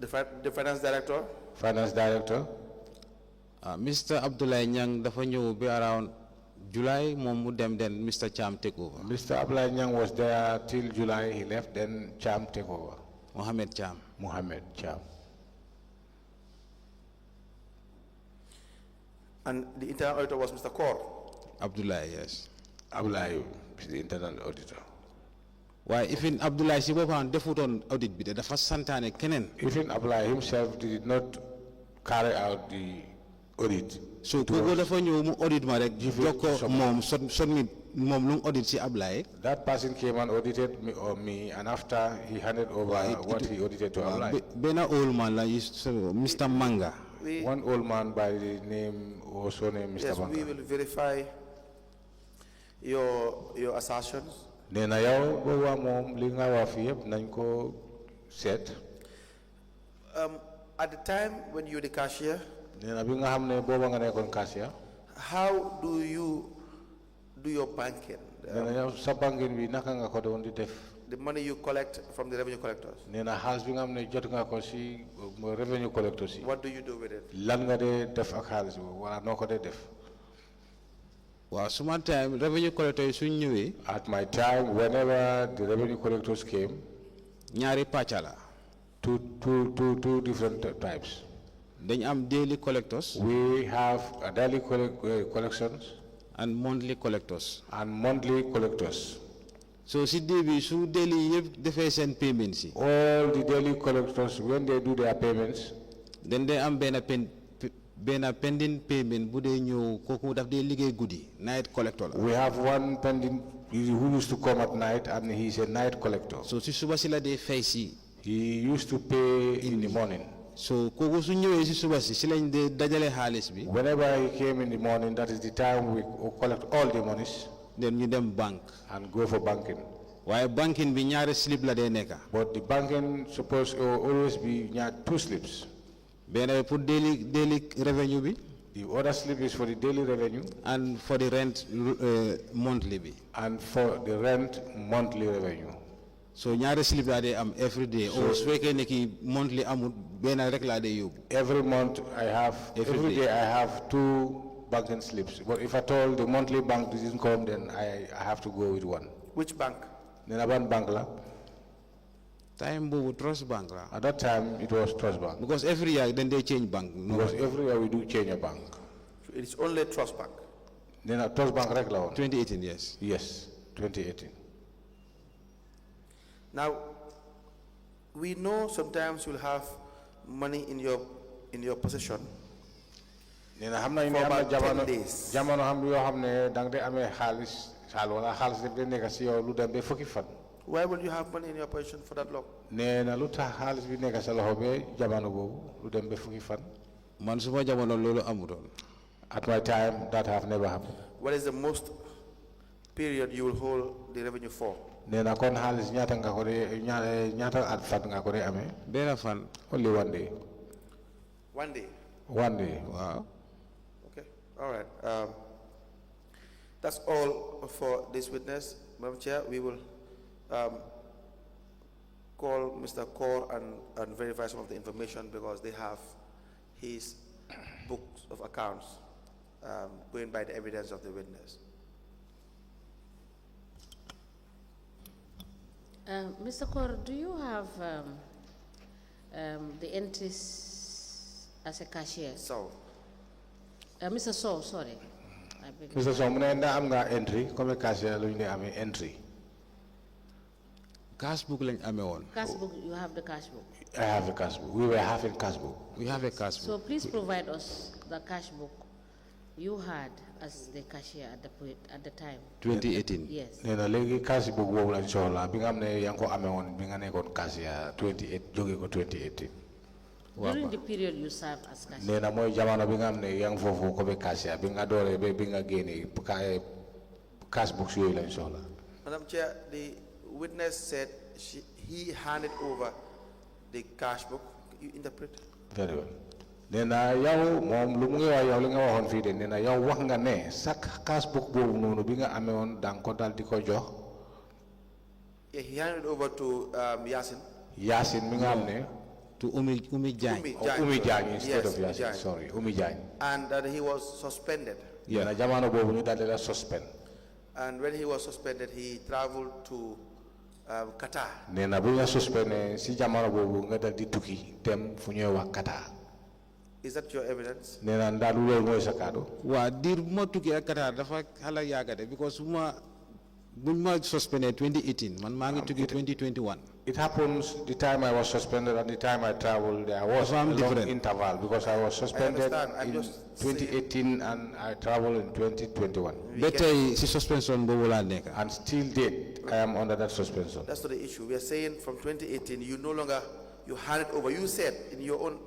The finance director? Finance director. Mr. Abdoulaye Nyang dafa ñëw bi around July moom mu dem then Mr. Cham take over. Mr. Abdoulaye Nyang was there till July. He left. Then Cham take over. Mohammed Cham. Mohammed Cham. And the internal auditor was Mr. Kaur? Abdoulaye, yes. Abdoulaye is the internal auditor. Why even Abdoulaye si boppam defutoon audit bi dafa santaane keneen. Even Abdoulaye himself did not carry out the audit. So kooku dafa ñëw mu audit ma rek jox ko moom submit moom lu mu audit si Abdoulaye. That person came and audited me and after he handed over what he audited to Abdoulaye. Benn old man la Mr. Manga. One old man by the name also named Mr. Manga. Yes, we will verify your assertions. Nena yow bo wa mom li nga wax fi yeb nañ ko set. At the time when you were the cashier, nena bi nga xamne boba nga nekkon cashier, how do you do your banking? nena yow sa banking bi naka nga ko doon di def? The money you collect from the revenue collectors. Nena xaalis bi nga xamne jot nga ko ci revenue collectors. What do you do with it? Lan nga de def ak xaalis bi wala noko de def? waaw suma time revenue collector yi suñ ñëwee. At my time, whenever the revenue collectors came, ñaari pàcca la. two different types. dañ am daily collectors. We have a daily collections and monthly collectors. and monthly collectors. So si début su daily yëpp defee seen payments si. All the daily collectors, when they do their payments, then they am benn pending payment bu dee ñëw kooku daf dee liggéey guddi night collector la. we have one pending who used to come at night, and he's a night collector. So si suba si la dee fay si. He used to pay in the morning. So kooku su ñëwee si suba si lañ dee dajale xaalis bi. Whenever he came in the morning, that is the time we collect all the monies. Then ñu dem bank. And go for banking. waaye banking bi ñaari slip la dee nekka. But the banking supposed to always be two slips. benn pour daily revenue bi. The other slip is for the daily revenue. And for the rent monthly bi. And for the rent monthly revenue. So ñaari slip la dee am every day. So su fekkee ne ki monthly amul benn rek la dee yóbbu. Every month I have, every day I have 2 banking slips. But if at all the monthly bank doesn't come, then I have to go with one. Which bank? Then one bank la. Time boobu Trust Bank la. At that time it was Trust Bank. Because every year then they change bank. Because every year we do change a bank. So it's only Trust Bank. Then a Trust Bank regular one. 2018, yes. Yes, 2018. Now, we know sometimes you'll have money in your possession. For about 10 days. Jamono xam yoo xam ne dang de amee xaalis wala xaalis def de nekk si yow lu dem ba fukki fan. Why will you have money in your possession for that long? Nee na lu tax xaalis bi nekk sa loxo be jamono boobu lu dem ba fukki fan. Man suma jamono loolu amutoon. At my time, that have never happened. What is the most period you will hold the revenue for? Nee na kon xaalis ñaata nga ko de ñaata at fan nga ko de amee. Benn fan. Only one day. 1 day. 1 day. Wow. Okay. All right. That's all for this witness. Madam Chair, we will call Mr. Kaur and verify some of the information because they have his books of accounts going by the evidence of the witness. Mr. Kaur, do you have the entries as a cashier? So, Mr. Sowe, sorry. Mr. Sowe, mu ne ndax am nga entry comme cashier lu ñu ne amee entry. Cash book lañ amee woon. Cash book, you have the cash book? I have a cash book. We were having cash book. We have a cash book. So please provide us the cash book you had as the cashier at the time. 2018. Yes. Nee na léegi cash book boobu lañ soxla bi nga xam ne yaa ngi ko amee woon bi nga nekkoon cashier 28 jóge ko 2018. During the period you served as cashier. Nee na mooy jamono bi nga xam ne yaa ngi foofu ko be cashier bi nga dooree ba bi nga génnee cash books yooyu lañ soxla. Madam Chair, the witness said he handed over the cash book. You interpret? Very well. Nee na yow moom lu mu ngi wax yow li nga waxoon fii de nee na yow wax nga ne sa cash book boobu noonu bi nga amee woon da nga ko daal di ko jox. Yeah, he handed over to Yasin. Yasin mi nga xam ne. To Umi Jang. Umi Jang instead of Yes, Yasin. Sorry, Umi Jang. And that he was suspended. Yeah. Na jamono boobu ñu daal di la suspend. And when he was suspended, he traveled to Qatar. Nee na bu ñu la suspendé si jamono boobu nga dal di tukki dem fu ñuy wax Qatar. Is that your evidence? Nee na ndax loolu mooy sa kaddu. Waa diir bu ma tukki ak Qatar dafa xala yàgga de because buñ ma suspended 2018 man maa ngi tukki 2021. It happens the time I was suspended and the time I traveled there was a long interval because I was suspended in 2018 and I traveled in 2021. Ba tey si suspension boobu laa nekk. And still date I am under that suspension. That's not the issue. We are saying from 2018 you no longer you hand it over. You said in your own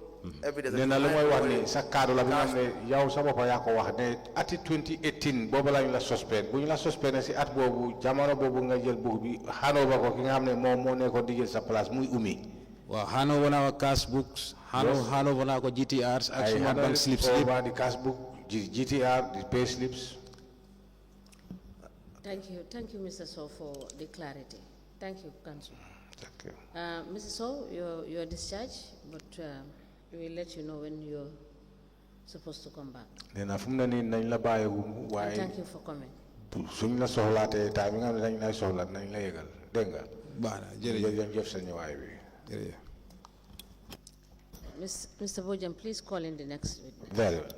evidence. Nee na lu mooy wax ni sa kaddu la bi nga xam ne yow sa bopp yaa ko wax ne ati 2018 boobu la ñu la suspend bu ñu la suspend si at boobu jamono boobu nga jël book bi xaanoo ko ki nga xam ne moom moo nekkoon di jël sa place muy Umi. Waaw xaanoo woon naa ko cash books. xaanoo woon naa ko GTRs ak suma bank slips yëpp. over the cash book GTR the pay slips. Thank you, Mr. Sowe, for the clarity. Thank you, Council. Thank you. Mr. Sowe, you're discharged, but we will let you know when your supposed to come back. nee na fu mu ne nii nañ la bàyyeegum And waaye thank you for coming. suñ la soxlaatee temps bi nga xam ne dañ lay soxla nañ la yëgal dégg nga. baax na jërëjëf jërëjëf sa ñëwaay bi. jërëjëf. Mr. Bojang, please call in the next witness. Very well.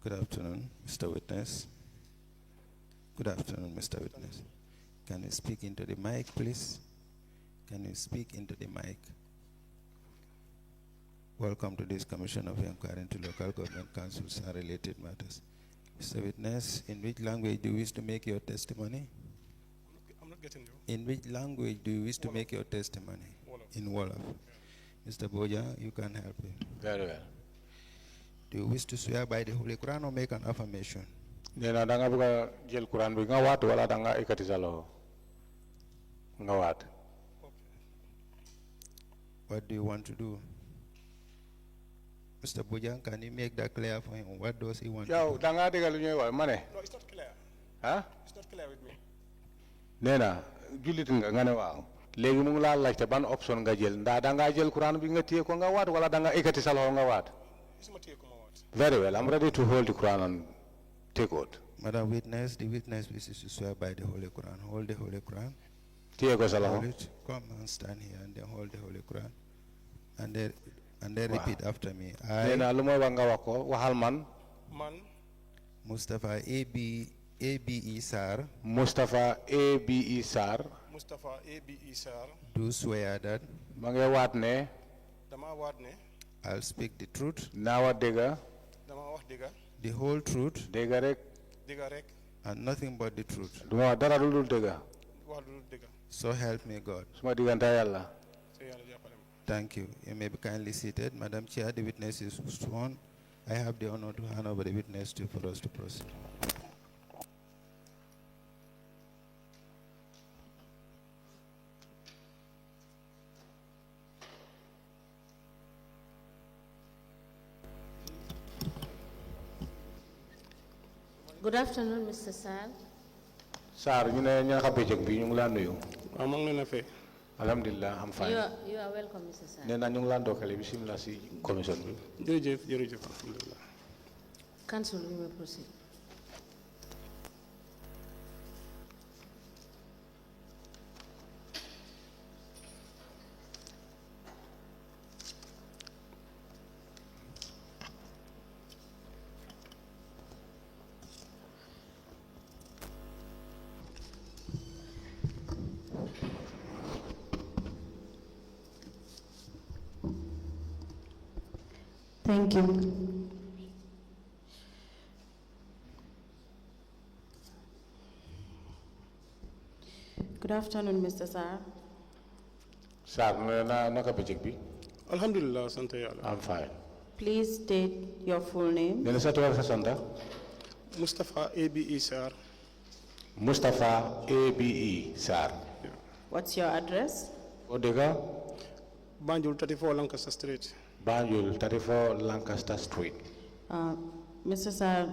Good afternoon, Mr. Witness. Good afternoon, Mr. Witness. Can you speak into the mic, please? Can you speak into the mic? Welcome to this Commission of Inquiry into Local Government Councils and related matters. Mr. Witness, in which language do you wish to make your testimony? I'm not getting you. In which language do you wish to make your testimony? Wolof. In Wolof. Mr. Bojang, you can help him. Very well. Do you wish to swear by the Holy Quran or make an affirmation? nee na da nga bëgg a jël Quran bi nga waat wala da nga ekkati sa loxo nga waat. What do you want to do? Mr. Bojang, can you make that clear for him? What does he want yow to do? da ngaa dégg lu ñuy wax ma ne. No, it's not clear. ah. It's not clear with me. nee na jullit nga ne waaw. léegi mu ngi laa laajte ban option nga jël ndax da ngaa jël Quran bi nga téye ko nga waat wala da nga ekkati sa loxo nga waat. Very well, I'm ready to hold the Quran and take oath. Madam Witness, the witness wishes to swear by the Holy Quran. Hold the Holy Quran. téye ko sa Hold loxo. it. Come and stand here and then hold the Holy Quran. And then repeat after me. nee na lu may wax nga wax ko waxal man. Man. Mustapha A.B.E Sarr. Mustapha A.B.E Sarr. Mustapha A.B.E Sarr. Do swear that ma ngi waat ne. Dama waat ne. I'll speak the truth, naa wax dëgga. Dama wax dëgga. the whole truth, dëgga rek. Dëgga rek. and nothing but the truth. du ma wax dara lu dul dëgga. Wax lu dëgga. So help me God. suma diggante yàlla. So yàlla jàppale ma. Thank you. You may be kindly seated. Madam Chair, the witness is sworn. I have the honor to hand over the witness to for us to proceed. Good afternoon, Mr. Sarr. Sarr ñu ne ña xam bëccëg bi ñu ngi laa nuyu. waaw maa ngi leen a fay. alhamdulilah am fine. You are welcome, Mr. Sarr. nee na ñu ngi laa ndokkale bisimilah si commission bi. jërëjëf jërëjëf alhamdulilah. Council, we may proceed. Thank you. Good afternoon, Mr. Sarr. Sarr nee na naka bëccëg bi. alhamdulilah sant yàlla. am fine. Please state your full name. nee na sa tur ak sa sant. Mustapha A.B.E Sarr. Mustapha A.B.E Sarr. What's your address? Odega, Banjul 34 Lancaster Street. Banjul, 34 Lancaster Street. Mr. Sarr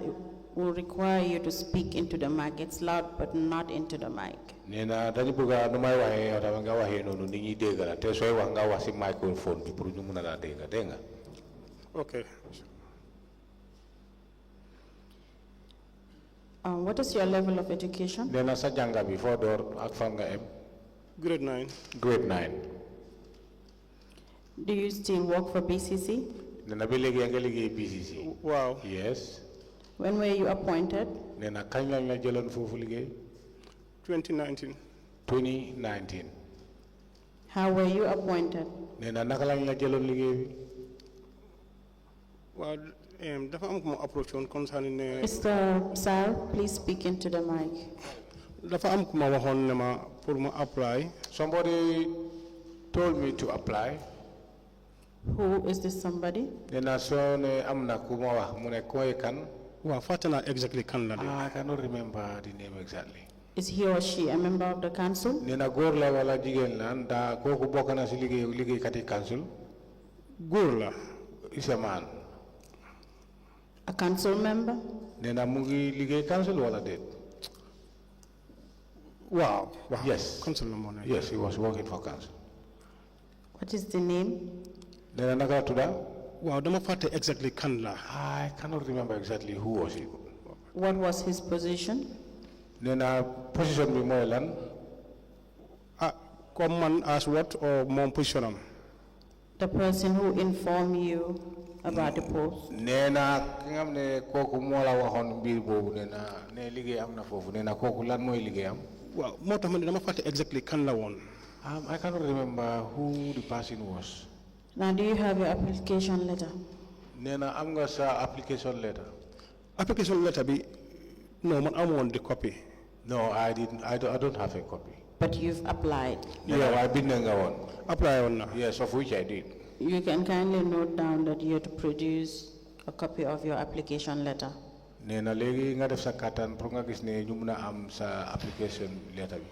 will require you to speak into the mic. It's loud, but not into the mic. Nena dañu bëgg nu may waxee yow tamit nga waxee noonu nit ñi dégg la te sooy wax nga wax si microphone bi pour ñu mën a laa dégg dégg nga. Okay. What is your level of education? Nena sa jànga bi foo door ak fan nga em. Grade 9. Grade 9. Do you still work for BCC? Nena ba léegi nga liggéey BCC. Wow. Yes. When were you appointed? Nena kañ lañ la jëloon foofu liggéey. 2019. 2019. How were you appointed? Nena naka lañ la jëloon liggéey bi. Well, dafa am kuma approach on concerning Mr. Sarr, please speak into the mic. dafa am kuma waxoon ne ma pour ma apply. Somebody told me to apply. Who is this somebody? Nena soo ne am na ku ma wax mu ne koy kan. Waaw fàtte naa exactly kan la de. I cannot remember the name exactly. Is he or she a member of the council? Nena góor la wala jigéen la da kooku bokk na si liggéeykati council. Góor la. Is a man. A council member? Nena mu ngi liggéey council wala déet. Wow. Yes. Council la moo nekk. Yes, he was working for council. What is the name? Nena naka la tudda. Wow, dama fàtte exactly kan la. I cannot remember exactly who was it. What was his position? Nena position bi mooy lan. Comme man as what or moom position am. The person who informed you about the post. Nena ki nga xam ne kooku moo la waxoon mbir boobu nena ne liggéey am na foofu nena kooku lan mooy liggéeyam. Waaw moo tax ma ne dama fàtte exactly kan la woon. I cannot remember who the person was. Now, do you have your application letter? Nena am nga sa application letter. Application letter bi no man amoon the copy. No, I didn't. I don't have a copy. But you've applied. Yeah, I bind nga woon. Apply on na. Yes, of which I did. You can kindly note down that you have to produce a copy of your application letter. Nena léegi nga def sa kattan pour nga gis ne ñu mun a am sa application letter bi.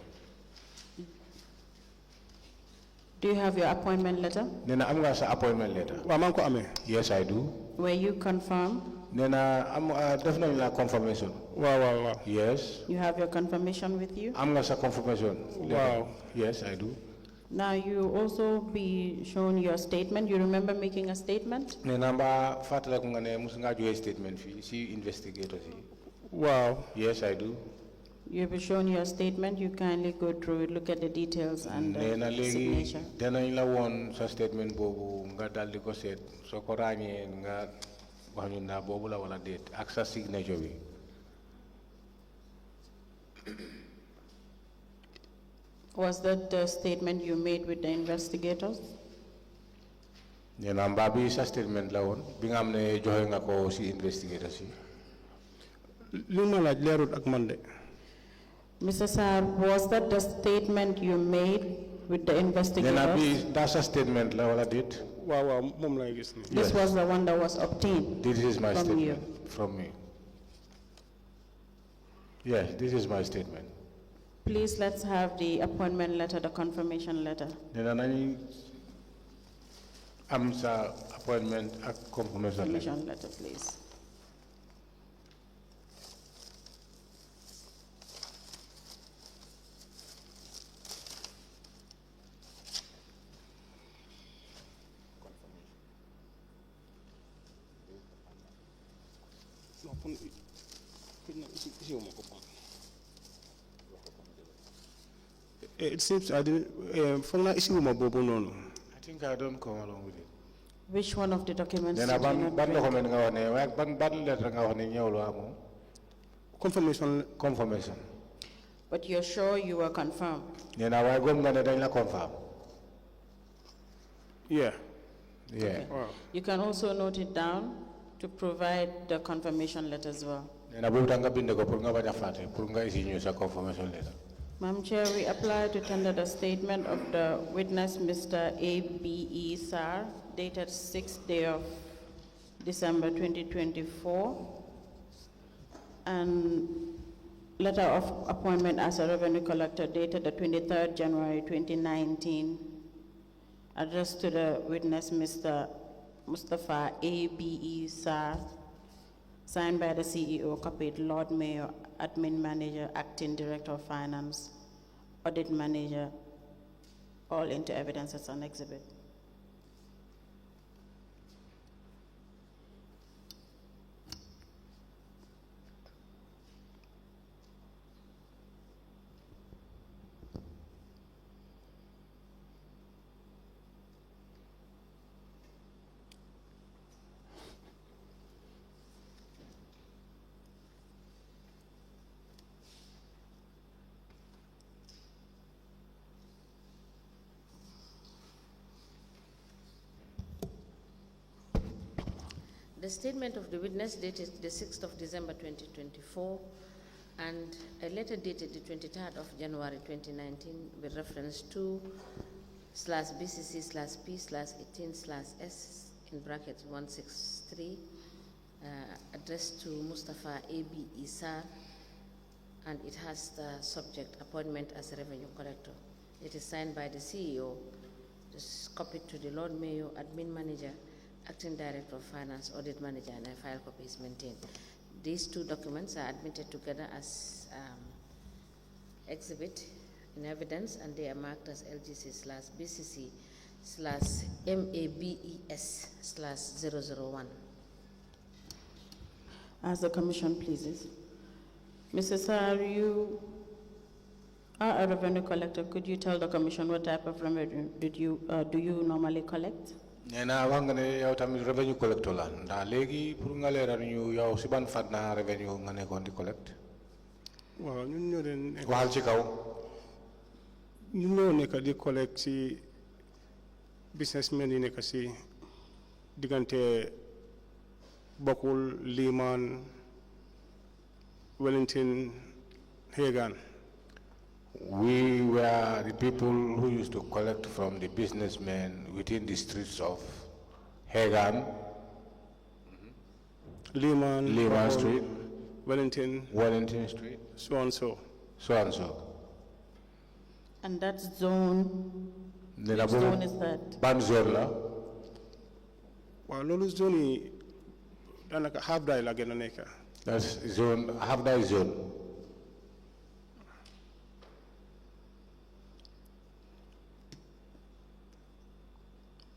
Do you have your appointment letter? Nena am nga sa appointment letter. Waaw maa ngi ko amee. Yes, I do. Were you confirmed? Nena am def nañ la confirmation. Wow. Yes. You have your confirmation with you? Am nga sa confirmation. Wow. Yes, I do. Now you also be shown your statement. You remember making a statement? Nena mba fatala ko nga ne mus nga joxe statement fi si investigators yi. Wow. Yes, I do. You'll be shown your statement. You kindly go through it, look at the details and the Nena léegi signature. danañ la woon sa statement boobu nga dal di ko seet soo ko ràññee nga wax ñu naa boobu la wala déet ak sa signature bi. Was that the statement you made with the investigators? Nena mbaa bi sa statement la woon bi nga xam ne joxe nga ko si investigators yi. Li ma laaj leerut ak man de. Mr. Sarr, was that the statement you made with the Nena investigators? bi daa sa statement la wala déet. Waaw moom lay gis ni. This was the one that was obtained This is my from statement you. from me. Yes, this is my statement. Please, let's have the appointment letter, the confirmation letter. Nena nañ am sa appointment ak confirmation letter. Confirmation letter, please. It seems I didn't. Foog naa issue ma boobu noonu. I think I don't come along with it. Which one of the documents Nena did you not ban bring? document nga wax ne waaye ban lettre nga wax ne ñëwuloo amoo. Confirmation. But you're sure you were confirmed? Nena waaye gëm nga ne dañ la confirm. Yeah. Okay. You can also note it down to provide the confirmation letter as well. Nena boobu tam nga bind ko pour nga bañ a fàtte pour nga isi ñu sa confirmation letter. Madam Chair, we apply to tender the statement of the witness, Mr. A.B.E Sarr, dated 6th day of December 2024, and letter of appointment as a revenue collector dated the 23rd January 2019, addressed to the witness Mr. Mustapha A.B.E Sarr, signed by the CEO, copied Lord Mayor, Admin Manager, Acting Director of Finance, Audit Manager, all into evidence as an exhibit. The statement of the witness dated the 6th of December 2024 and a letter dated the 23rd of January 2019 with reference to /BCC/P/18/S in brackets 163 addressed to Mustapha A.B.E Sarr, and it has the subject appointment as a revenue collector. It is signed by the CEO, it is copied to the Lord Mayor, Admin Manager, Acting Director of Finance, Audit Manager, and a file copy is maintained. These two documents are admitted together as exhibit in evidence, and they are marked as LGC/BCC/MABES/001. As the Commission pleases. Mr. Sarr, you are a revenue collector. Could you tell the Commission what type of revenue do you normally collect? Nena wanga ne yaw tamit revenue collector la nda legi pour nga leral ñu yaw ci ban fatna revenue nga nekkon di collect. Waaw ñun ñoo den waxal ci kaw. ñun ñoo nekk di collect ci businessmen yi nekk ci diggante Bokul, Liman, Wellington, Hagan. We were the people who used to collect from the businessmen within the streets of Hagan, Lehman Street, Wellington Street, so and so. And that zone, which zone is that? Banzola. Well, lolu zone danaka half day la gëna nekk. That's zone, half day zone.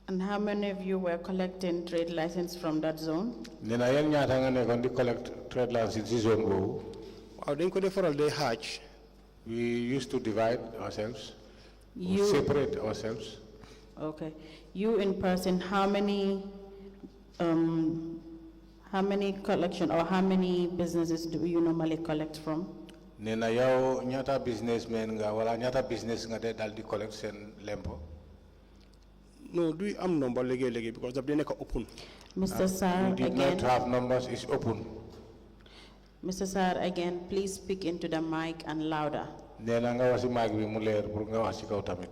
And how many of you were collecting trade license from that zone? Nena yan ñaata nga nekkon di collect trade license ci zone boobu. Waaw dañ ko defaral day hatch. We used to divide ourselves, separate ourselves. Okay. You in person, how many collection or how many businesses do you normally collect from? Nena yow ñaata businessmen nga wala ñaata business nga de dal di collect sen lempo. No, do you am number legi because the nekk open. Mr. Sarr, we did again. not have numbers, it's open. Mr. Sarr, again, please speak into the mic and louder. Nena nga wasi mic bi mu leer pour nga wax ci kaw tamit.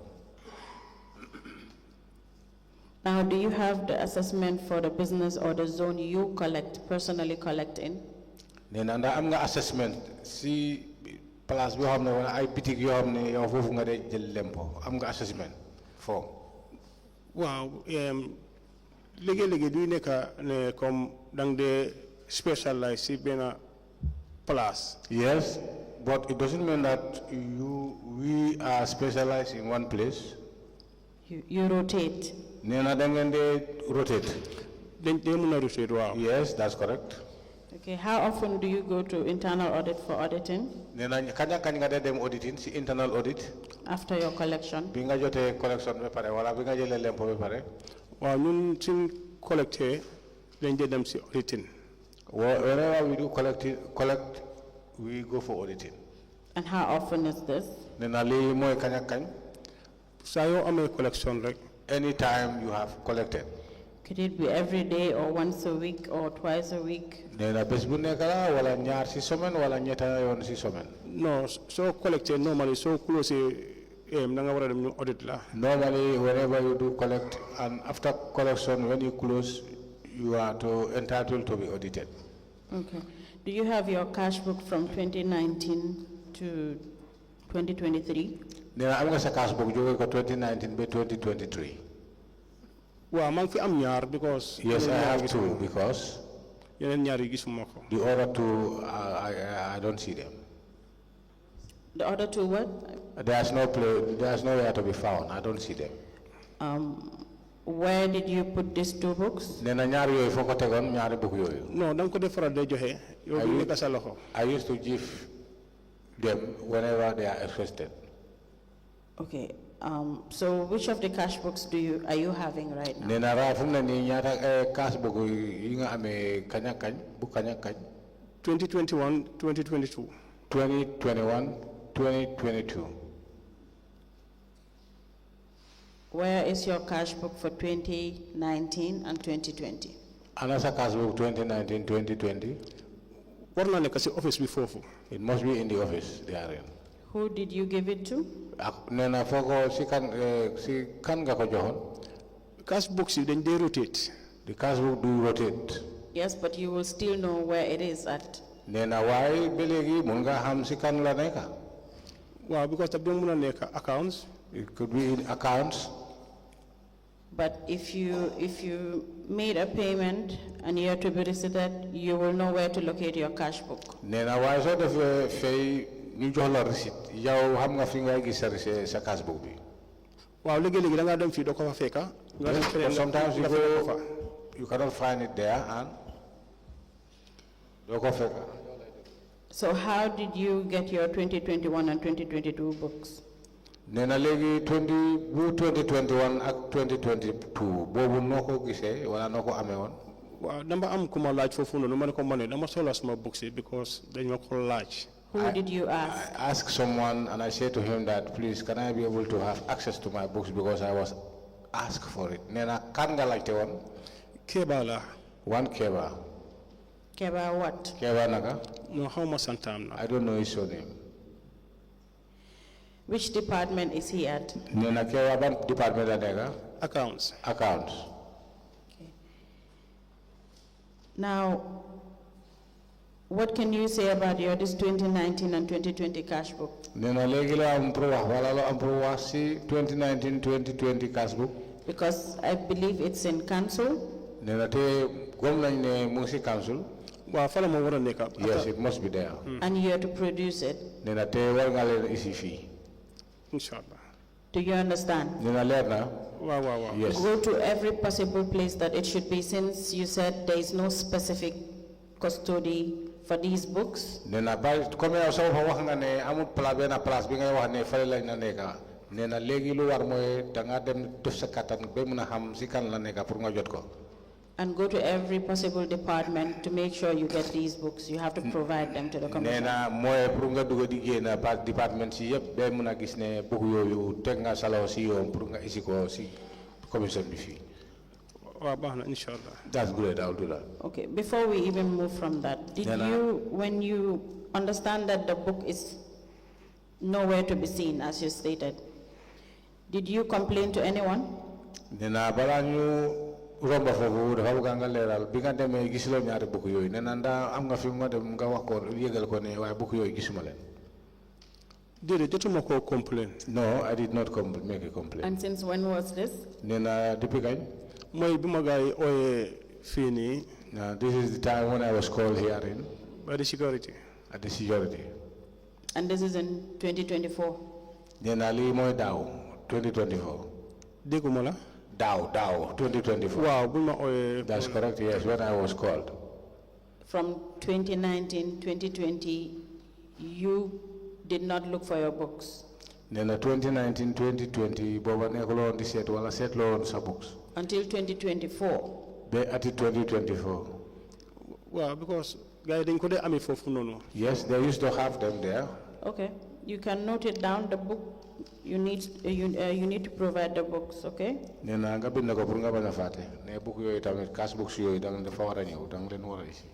Now, do you have the assessment for the business or the zone you personally collect in? Nena nda am nga assessment si place bi xamne wala ay bitik yo xamne yow fofu nga de jël lempo am nga assessment form. Wow, léegi du nekk ne comme dang de specialize si benn place. Yes, but it doesn't mean that we are specialized in one place. You rotate. Nena da ngeen de rotate. Dañ mën a rotate, wow. Yes, that's correct. Okay, how often do you go to internal audit for auditing? Nena kañ nga de dem auditing si internal audit? After your collection. Bi nga jotee collection ba pare wala bi nga jëlee lempo ba pare? Waaw ñun suñ collecté dañ de dem si auditing. Whenever we do collect, we go for auditing. And how often is this? Nena li mooy kañ ak kañ? Saa yoo amee collection rek. Anytime you have collected. Could it be every day or once a week or twice a week? Nena bés bu nekk la wala ñaar si semaine wala ñetta yoon si semaine. No, so collected normally so close na nga war a dem ñu audit la. Normally whenever you do collect and after collection when you close you are entitled to be audited. Okay. Do you have your cash book from 2019 to 2023? Nena am nga sa cash book jóge ko 2019 ba 2023. waaw maa ngi fi am ñaar because. Yes, I have two because yeneen ñaar yi gisuma ko. the other two, I don't see them. The other two what? There's nowhere to be found. I don't see them. Where did you put these two books? Nee na ñaar yooyu foo ko tegoon ñaari book yooyu. non da nga ko def faral day joxe. yow du nekk sa loxo. I used to give them whenever they are requested. Okay. So which of the cash books are you having right now? Nee na raa fu mu ne nii ñaata cash book yi nga amee kañ ak kañ bu kañ ak kañ. 2021 2022. 2021 2022. Where is your cash book for 2019 and 2020? Ana sa cash book 2019 2020. war naa nekk si office bi foofu. It must be in the office they are in. Who did you give it to? Nee na foo ko si kan nga ko joxoon. cash books yi dañ dee rotate. The cash book do rotate. Yes, but you will still know where it is at. Nee na waaye ba léegi mun nga xam si kan la nekk. waaw because daf doon mun a nekk accounts. It could be in accounts. But if you made a payment and you have to be receipted, you will know where to locate your cash book. Nee na waaye soo defee fay ñu jox la receipt yow xam nga fi ngay gis sa cash book bi. waaw léegi-léegi da ngaa dem fii doo ko fa fekka. nga dem feneen sometimes you cannot find it there and doo ko fekka. So how did you get your 2021 and 2022 books? Nee na léegi 2021 ak 2022 boobu noo ko gisee wala noo ko amee woon. waaw dama am ku ma laaj foofu noonu ma ne ko ma ne dama soxla sama books yi because dañ ma ko laaj. Who did you ask? I asked someone and I said to him that please can I be able to have access to my books because I was asked for it. Nee na kan nga laajte woon. Keba la. One Keba. Keba what? Keba naka. No, how much santam na. I don't know his surname. Which department is he at? Nee na Keba ban department la nekk. Accounts. Accounts. Okay. Now, what can you say about this 2019 and 2020 cash book? Nee na léegi la am pour wax wala la am pour wax si 2019 2020 cash book. Because I believe it's in council. Nee na te gom nañ ne mu ngi si council. waaw fa la ma war a nekk. Yes, it must be there. And you have to produce it. Nee na te war nga leen isi fii. Inshallah. Do you understand? Nee na leer na. waaw waaw waaw. Yes. Go to every possible place that it should be, since you said there is no specific custody for these books. Nee na ba comme yow soo fa wax nga ne amul benn place bi ngay wax ne fale lañ la nekka. Nee na léegi lu war mooy da nga dem def sa kattan ba mun a xam si kan la nekka pour nga jot ko. And go to every possible department to make sure you get these books. You have to provide them to the commission. Nee na mooy pour nga dugg di génn ba département si yëpp ba mun a gis ne book yooyu teg nga salo si yoon pour nga isi ko si commission bi fii. waaw baax na inshallah. That's good, I'll do that. Okay, before we even move from that, when you understand that the book is nowhere to be seen, as you stated, did you complain to anyone? Nee na balaa ñu romba foofu dafa bëgg nga leeral bi nga demee gisuloo ñaari book yooyu nee na ndax am nga fi nga dem nga wax ko yëgal ko ne waaye book yooyu gisuma leen. déedéet jotuma koo complain. No, I did not make a complaint. And since when was this? Nee na depuis kañ. mooy bi ma gars yi ooyee fii nii. Now this is the time when I was called here in. by the security. At the security. And this is in 2024? Nee na lii mooy daaw 2024. dégguma la. Daaw 2024. waaw bu ma ooyee. That's correct, yes, when I was called. From 2019, 2020, you did not look for your books? Nee na 2019 2020 booba nekkuloon di seet wala seetloon sa books. Until 2024? Ba ati 2024. waaw because gars yi dañ ko dee amee foofu noonu. Yes, they used to have them there. Okay, you can note it down. The book you need to provide the books. Okay. Nee na nga bind ko pour nga bañ a fàtte ne book yooyu tamit cash books yooyu da nga dafa war a ñëw da nga leen war a isi.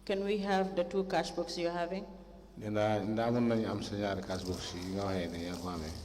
Can we have the two cash books you're having? Nee na ndax mën nañu am sa ñaari cash books yi nga waxee ne yaa ko amee.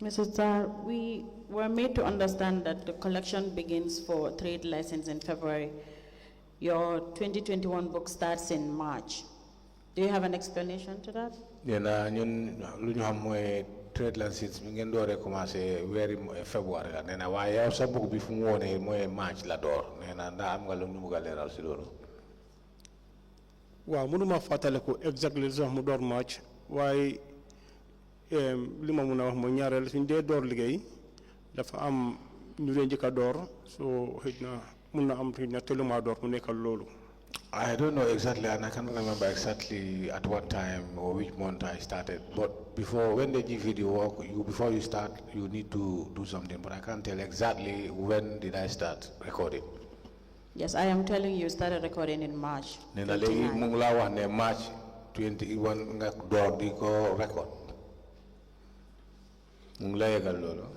Mrs. Sarr, we were made to understand that the collection begins for trade license in February. Your 2021 book starts in March. Do you have an explanation to that? Nena ñun lu ñu xam mooy trade license mi ngeen dooree commencé weeri February la nee na waaye yow sa book bi fu mu woonee mooy March la door nee na ndax am nga lu ñu bëgg a leeral si loolu. waaw mënuma fàttaliku exactly sax mu door March waaye li ma mun a wax mooy ñaareel suñ dee door liggéey dafa am ñu dee njëkk a door soo xëj na mun na am xëj na teeluma door mu nekkal loolu. I don't know exactly, and I can't remember exactly at what time or which month I started. But before, when they give you the work, before you start, you need to do something. But I can't tell exactly when did I start recording. Yes, I am telling you, started recording in March. Nena legi mungla wa ne March 21 nga door di ko record. Mungla yegal lolo.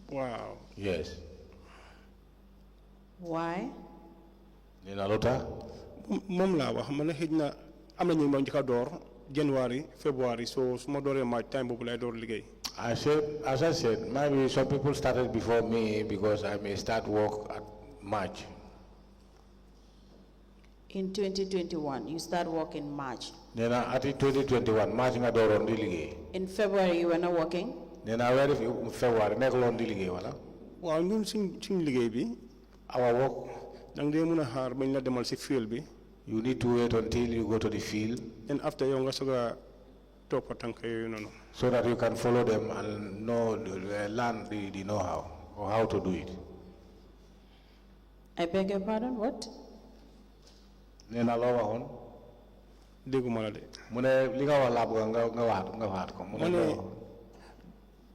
Wow. Yes. Why? Nena lota? Mom la wax man xëj na am na ñu ma njëkk a door January, February, so suma dooree March time boobu lay door liggéey. As I said, maybe some people started before me because I may start work at March. In 2021, you start work in March. Nena at 2021, March nga dooron di liggéey. In February, you were not working? Nena where February nekkuloon di liggéey wala? Waaw ñun suñ liggéey bi. Our work. Dang dee mën a xaar bañ la demal si field bi. You need to wait until you go to the field. And after yow nga soog a toppa tànk yooyu noonu. So that you can follow them and learn the know-how or how to do it. I beg your pardon, what? Nena loo waxoon. dégguma la de. mu ne li nga wax laa bëgg nga waxaat ko. mu ne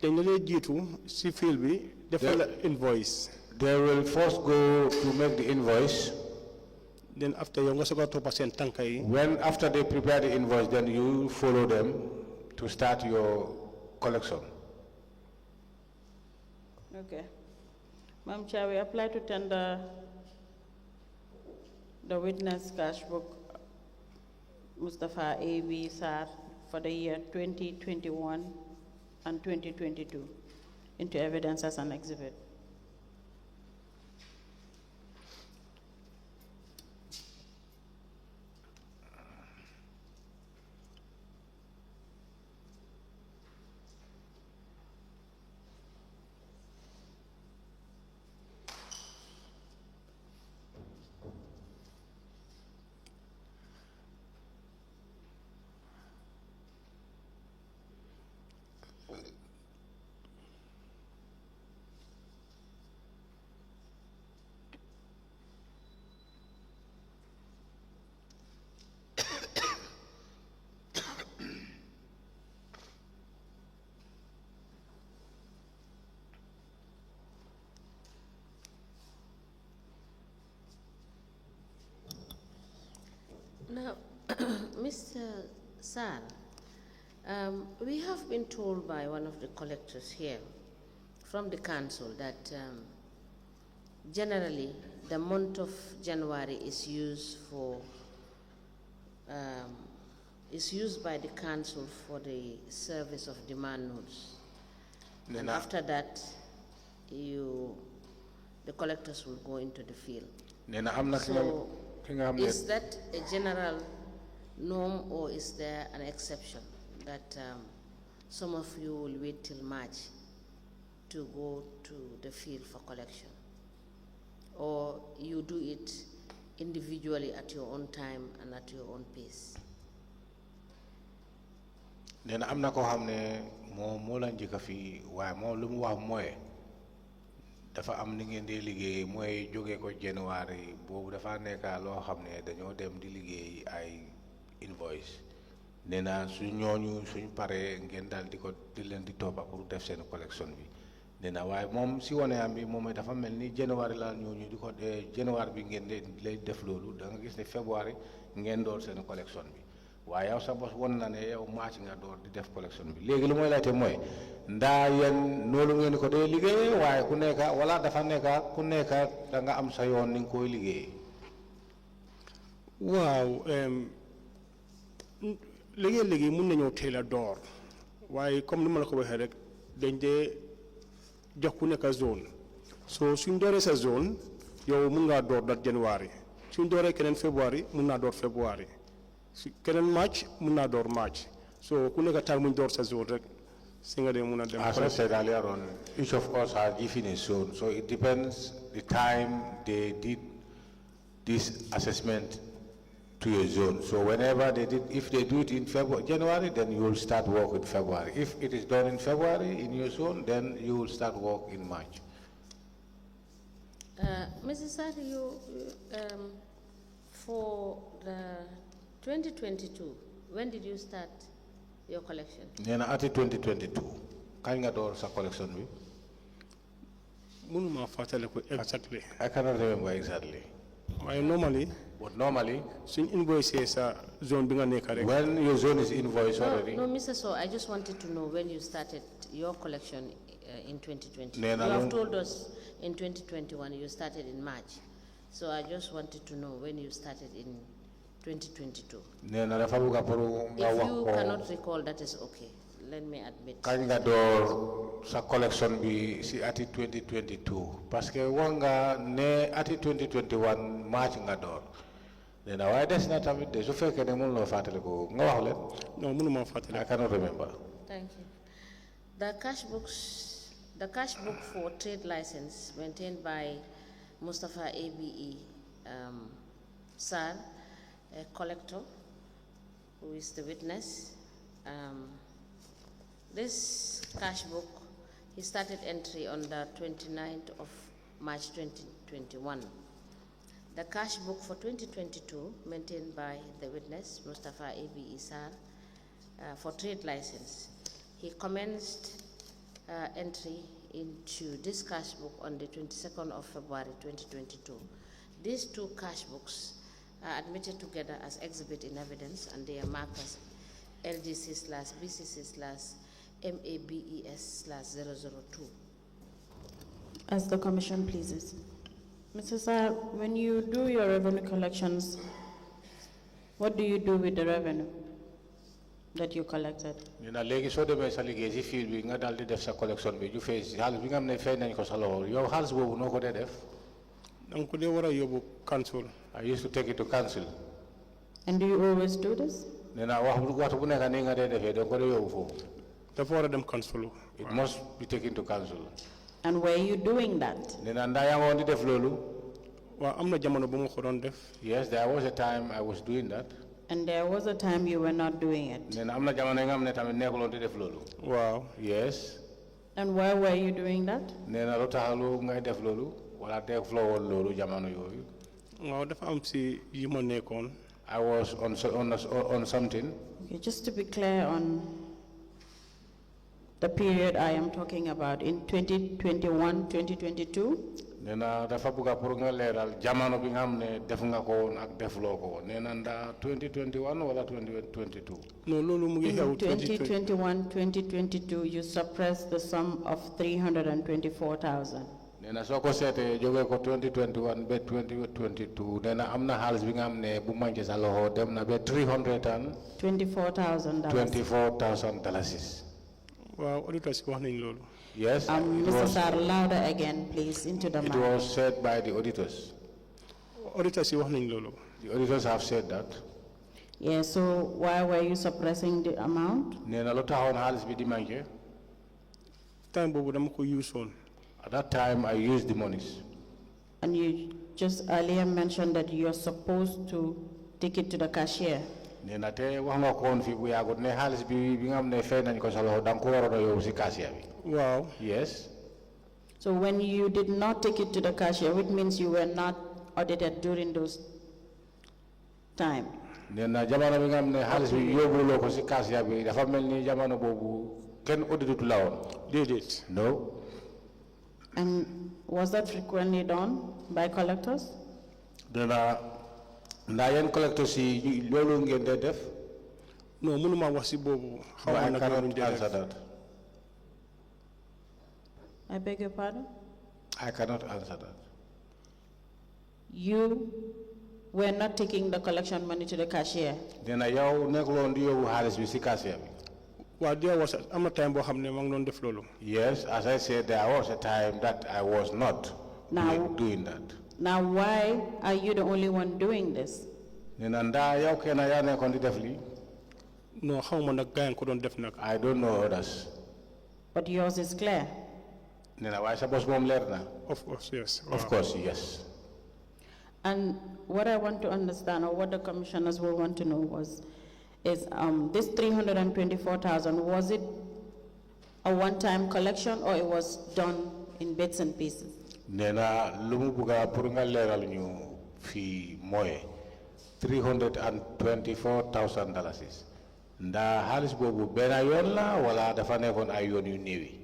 dañ la dee jiitu si field bi defal la invoice. They will first go to make the invoice. Then after yow nga soog a toppa seen tànk yi. When after they prepare the invoice, then you follow them to start your collection. Okay. Madam Chair, we apply to tender the witness cash book Mustapha A.B.E Sarr for the year 2021 and 2022 into evidence as an exhibit. Now, Mr. Sarr, we have been told by one of the collectors here from the council that generally the month of January is used by the council for the service of demand notes. And after that, the collectors will go into the field. So, is that a general norm, or is there an exception that some of you will wait till March to go to the field for collection? Or you do it individually at your own time and at your own pace? Then I'm not going to mo la njëkk fi waaye moom lu mu wax mooy dafa am ni ngeen di liggéey mooy jógee ko January boobu dafa nekk loo xam ne dañoo dem di liggéey ay invoice nee na suñ paree ngeen daal di leen di toppa pour def seen collection bi nee na waaye moom si wane am bi moom dafa mel ni January la ñooñu di ko January bi ngeen lay def loolu da nga gis ne February ngeen door seen collection bi waaye yow sa bos won na ne yow March nga door di def collection bi léegi lu mooy laajte mooy ndaa yéen noonu ngeen ko dee liggéey waaye ku nekk wala dafa nekk ku nekk da nga am sa yoon ni nga koy liggéey. waaw léegi mun nañoo teel a door waaye comme ni ma la ko waxee rek dañ dee jox ku nekk zone so suñ dooree sa zone yow mun ngaa door dat January suñ dooree keneen February mun naa door February su keneen March mun naa door March so ku nekk time muñ door sa zone rek si nga dee mun a dem. As I said earlier on, each of us are given a zone, so it depends the time they did this assessment to your zone. So whenever they did, if they do it in January, then you will start work in February. If it is done in February in your zone, then you will start work in March. Mrs. Sarr, for the 2022, when did you start your collection? Nena ati 2022. Kañ nga door sa collection bi? Munuma fatale ko exactly. I cannot remember exactly. Why normally? But normally, suñ invoice sa zone bi nga nekk rek. When your zone is invoiced already. No, Mr. Sowe, I just wanted to know when you started your collection in 2020. Nena you have told us in 2021 you started in March. So I just wanted to know when you started in 2022. If you cannot recall, that is okay. Let me admit. Kañ nga door sa collection bi si ati 2022 parce que wanga ne ati 2021 March nga door. Nena waaye des na tamit de su fekkee ne mënuloo fàttali ko nga wax leen. No, mënuma fàttali. I cannot remember. Thank you. The cash book for trade license maintained by Mustapha A.B.E Sarr, a collector, who is the witness. This cash book, he started entry on the 29th of March 2021. The cash book for 2022, maintained by the witness, Mustapha A.B.E Sarr, for trade license. He commenced entry into this cash book on the 22nd of February 2022. These two cash books are admitted together as exhibit in evidence, and they are marked as LGC/BCC/MABES/002. As the Commission pleases. Mr. Sarr, when you do your revenue collections, what do you do with the revenue that you collected? Nena léegi soo demee sa liggéey si fiil bi nga daal di def sa collection bi ju fay si xaalis bi nga xam ne fay nañ ko sa loxo yow xaalis boobu noo ko dee def. danga ko dee war a yóbbu council. I used to take it to council. And do you always do this? Nena waxtu bu nekk nii nga dee defee danga ko dee yóbbu foofu. dafa war a dem council. It must be taken to council. And were you doing that? Nena ndaa yaa ngoon di def loolu. waaw am na jamono bu ma ko doon def. Yes, there was a time I was doing that. And there was a time you were not doing it. Nena am na jamono nga xam ne tamit nekkuloon di def loolu. Wow. Yes. And why were you doing that? Nena lu tax lu ngay def loolu wala def loo woon loolu jamono yooyu. waaw dafa am si yu ma nekkoon. I was on something. Okay, just to be clear on the period I am talking about, in 2021, 2022? Nena dafa buga pour nga leeral jamono bi nga xam ne def nga ko woon ak def loo ko woon nena nda 2021 wala 2022. no loolu mu ngi xew 2021, 2022 you suppressed the sum of 324,000. Nena soo ko seetee jógee ko 2021 ba 2022 nena am na xaalis bi nga xam ne bu manqué sa loxo dem na ba $324,000. waaw auditeurs wax nañ loolu. Yes. Mr. Sarr, louder again, please, into the mic. It was said by the auditors. Auditors wax nañ loolu. The auditors have said that. Yeah, so why were you suppressing the amount? Nena lu taxoon xaalis bi di manqué. time boobu dama ko use woon. At that time, I used the monies. And you just earlier mentioned that you're supposed to take it to the cashier. Nena te wax nga ko woon fii bu yàggut ne xaalis bi nga xam ne fay nañ ko sa loxo danga ko waroon a yóbbu si cashier bi. Wow. Yes. So when you did not take it to the cashier, which means you were not audited during those time. Nena jamono bi nga xam ne xaalis bi yóbbuloo ko si cashier bi dafa mel ni jamono boobu kenn auditut la woon. Déedéet. No. And was that frequently done by collectors? Nena ndaa yéen collectors yi loolu ngeen dee def. non mënuma wax si boobu. I cannot answer that. I beg your pardon? I cannot answer that. You were not taking the collection money to the cashier? Nena yow nekkuloon di yóbbu xaalis bi si cashier bi. Well, there was a time boo xam ne maa ngi doon def loolu. Yes, as I said, there was a time that I was not doing that. Now, why are you the only one doing this? Nenda yow kenn yaa nekkoon di def lii. No, xaw ma nag gaa yi ko doon def nag. I don't know others. But yours is clear. Nena waaye sa bos moom leer na. Of course, yes. Of course, yes. And what I want to understand, or what the commissioners will want to know is this 324,000, was it a one-time collection or it was done in bits and pieces? Nena lu mu bugga pour nga leeral ñu fii mooy $324,000. Nda xaalis boobu benn yoon la wala dafa nekkoon ay yoon yu néewi?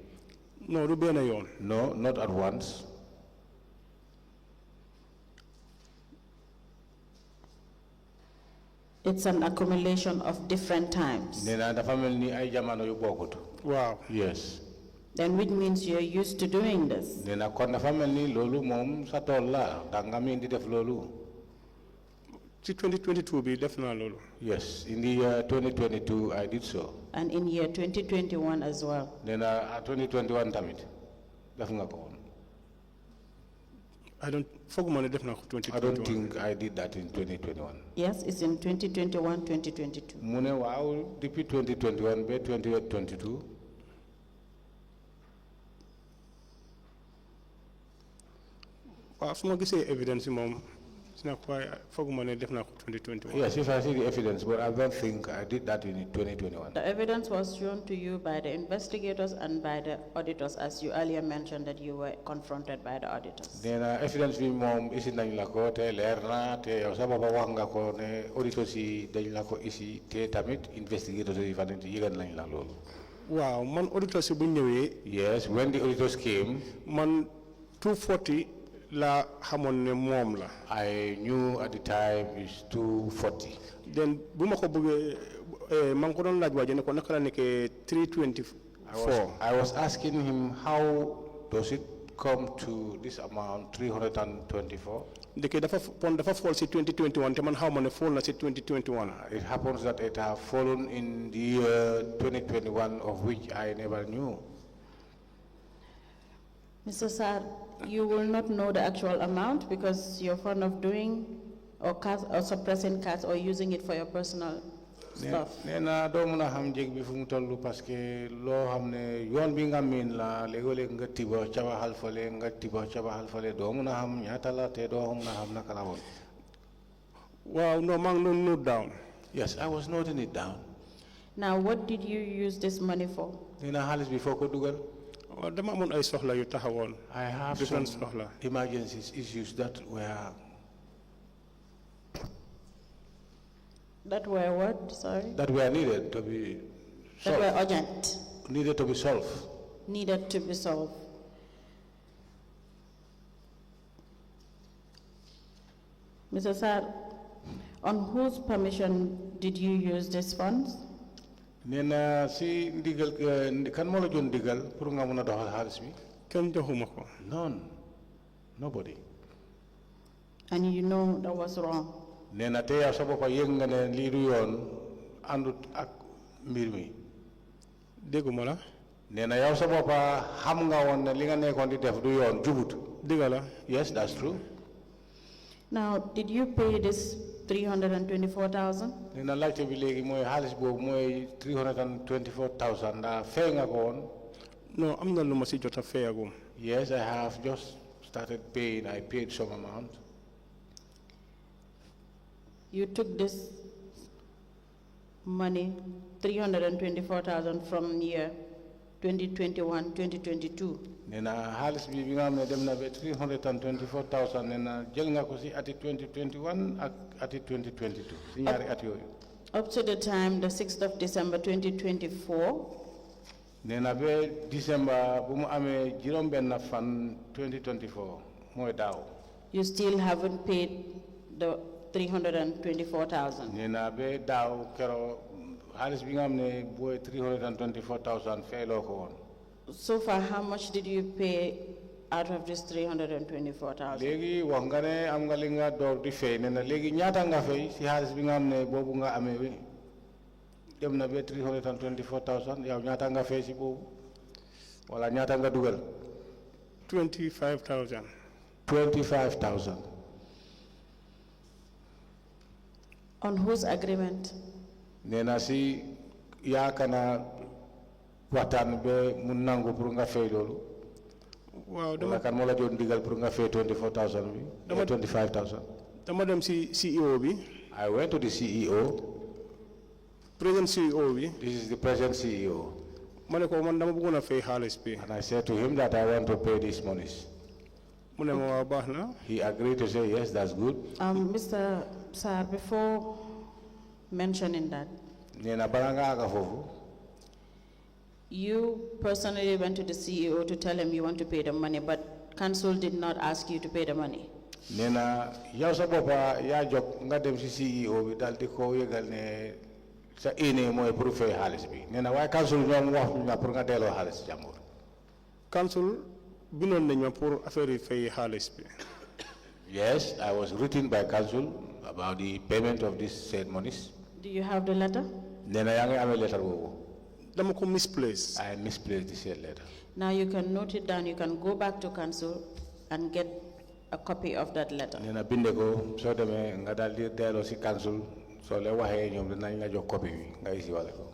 No, du benn yoon. No, not at once. It's an accumulation of different times. Nena dafa mel ni ay jamono yu bokkut. Wow. Yes. Then which means you're used to doing this. Nena kon dafa mel ni loolu moom sa tool la danga miin di def loolu. Ci 2022 bi def naa loolu. Yes, in the year 2022 I did so. And in year 2021 as well. Nena 2021 tamit def nga ko woon. I don't think I did that in 2021. Yes, it's in 2021, 2022. Mune waaw depuis 2021 be 2022. Waaw su ma gisee evidence moom sina ko foguma ne def naa ko 2021. Yes, if I see the evidence, but I don't think I did that in 2021. The evidence was shown to you by the investigators and by the auditors, as you earlier mentioned that you were confronted by the auditors. Then evidence bi mom isi nañ la ko te leer na te yow sa baba wax nga ko ne auditors yi dañ la ko isi te tamit investigators yi fa yëgal nañ la loolu. Wow, man auditors yi bu ñëwee. Yes, when the auditors came, man 240 la xamoon ne moom la. I knew at the time it's 240. Then bu ma ko bëggee man ko doon laaj waaje ne ko naka la nekkee 324. I was asking him how does it come to this amount 324. Ndeke dafa fall si 2021 te man xaw ma ne fall na si 2021. It happens that it have fallen in the year 2021 of which I never knew. Mr. Sarr, you will not know the actual amount because you're fond of doing or suppressing cards or using it for your personal stuff. Nena do mëna xam jég bi fu mu tollu parce que loo xam ne yoon bi nga miin la léeg-léeg nga tiba ca waxal fale nga tiba ca waxal fale doo mëna xam ñaata la te doo mëna xam naka la woon. Wow, no, maa ngi doon note down. Yes, I was noting it down. Now, what did you use this money for? Nena xaalis bi foo ko dugal. Dama amoon ay soxla yu taxawoon. I have different some soxla. emergencies issues that were what? Sorry? That were needed to be solved. That were urgent. Needed to be solved. Needed to be solved. Mr. Sarr, on whose permission did you use these funds? Nena si ndigal kan mo la joon ndigal pour nga mëna doxal xaalis bi. Kenn joxuma ko. None. Nobody. And you know that was wrong. Nena te yow sa boppa yëg nga ne lii du yoon àndut ak mbir mi. Dégguma la. Nena yow sa boppa xam nga woon ne li nga nekkoon di def du yoon jubut. Dëgg la. Yes, that's true. Now, did you pay this 324,000? Nena laajte bi léegi mooy xaalis boobu mooy 324,000 ndax fay nga ko woon. No, am na lu ma si jot a fayagum. Yes, I have just started paying. I paid some amount. You took this money, 324,000 from year 2021, 2022. Nena xaalis bi nga xam ne dem na ba 324,000 nena jël nga ko si ati 2021 ak ati 2022 si ñaari at yooyu. Up to the time, the 6th of December 2024. Nena ba December bu mu amee juróom benn fan 2024 mooy daaw. You still haven't paid the 324,000. Nena ba daaw kero xaalis bi nga xam ne booy 324,000 fayloo ko woon. So far, how much did you pay out of this 324,000? Léegi wax nga ne am nga li nga door di fay nena léegi ñaata nga fay si xaalis bi nga xam ne boobu nga amee wi. dem na be 324,000 yow ñaata nga fay ci boobu wala ñaata nga dugal 25,000. 25,000 On whose agreement? nee na si yaakana waxtaan be mu nangu pour nga fay loolu waaw wala kan moo la joon digal pour nga fay 24,000 bi 25,000 dama dem si CEO bi. I went to the CEO. Present CEO bi. This is the present CEO. ma ne ko man dama bëggoon a fay xaalis bi. And I said to him that I want to pay these monies. mu ne ma waa baax na. He agreed to say yes, that's good. Mr. Sarr, before mentioning that, nee na bala nga aga foofu you personally went to the CEO to tell him you want to pay the money, but council did not ask you to pay the money. nee na yow sa boppa yaa jóg nga dem si CEO bi daal di ko yëgal ne sa ine mooy pour fay xaalis bi nee na waaye council ñoom wax na pour nga delloo xaalis jàmbur. council bindoon nañ ma pour affaire yi fay xaalis bi. Yes, I was written by council about the payment of these said monies. Do you have the letter? nee na yaa ngi amee letter boobu. dama ko misplace. I misplaced the said letter. Now you can note it down. You can go back to council and get a copy of that letter. nee na binde ko soo demee nga daal di delloo si council soo leen waxee ñoom dinañ la jox copie bi nga isi wale ko.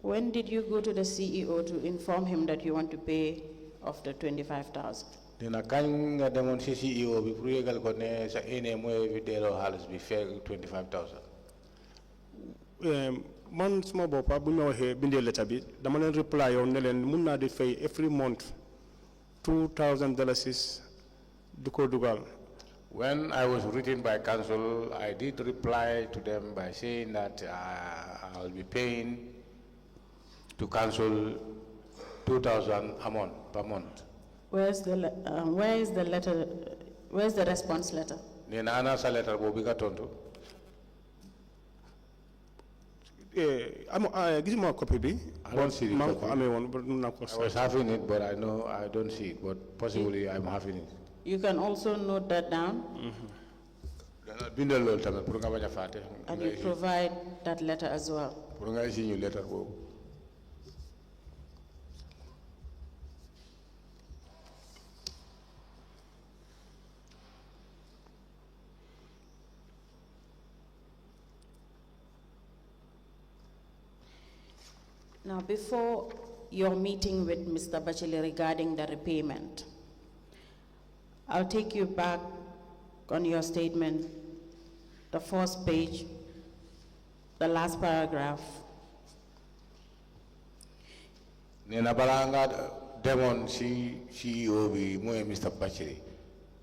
When did you go to the CEO to inform him that you want to pay of the 25,000? Dina kañ nga demoon si CEO bi pour yëgal ko ne sa ene mooy bi delloo xaalis bi fekk 25,000. man suma boppa bu ñu waxee bindee letter bi dama leen reply yoon ne leen mun naa di fay every month $2,000 di ko dugal. When I was written by council, I did reply to them by saying that I'll be paying to council 2,000 a month per month. Where is the letter? Where's the response letter? Nena ana sa letter bo biga tonto. Give me a copy bi. I don't see the copy. I was having it, but I know I don't see it. But possibly I'm having it. You can also note that down. And you provide that letter as well. Now, before your meeting with Mr. Bachele regarding the repayment, I'll take you back on your statement, the first page, the last paragraph. Nena balanga demon si CEO bi moy Mr. Bachele.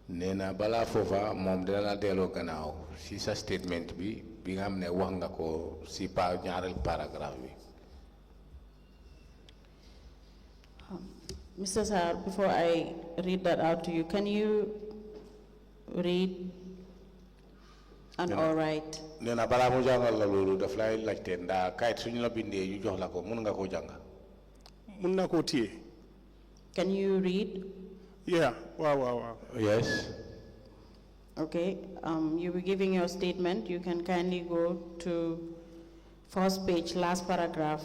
Nena bala fofa mom dana delo gannaaw si sa statement bi nga xamne wax nga ko si ñaarel paragraphe bi. Mr. Sarr, before I read that out to you, can you read and all right? Nena bala mo jangal la lolu daf lay laajte nda kayit suñu la bindé ñu jox la ko mën nga ko jàng. Mën na ko téye. Can you read? Yeah, wow. Yes. Okay, you were giving your statement. You can kindly go to first page, last paragraph.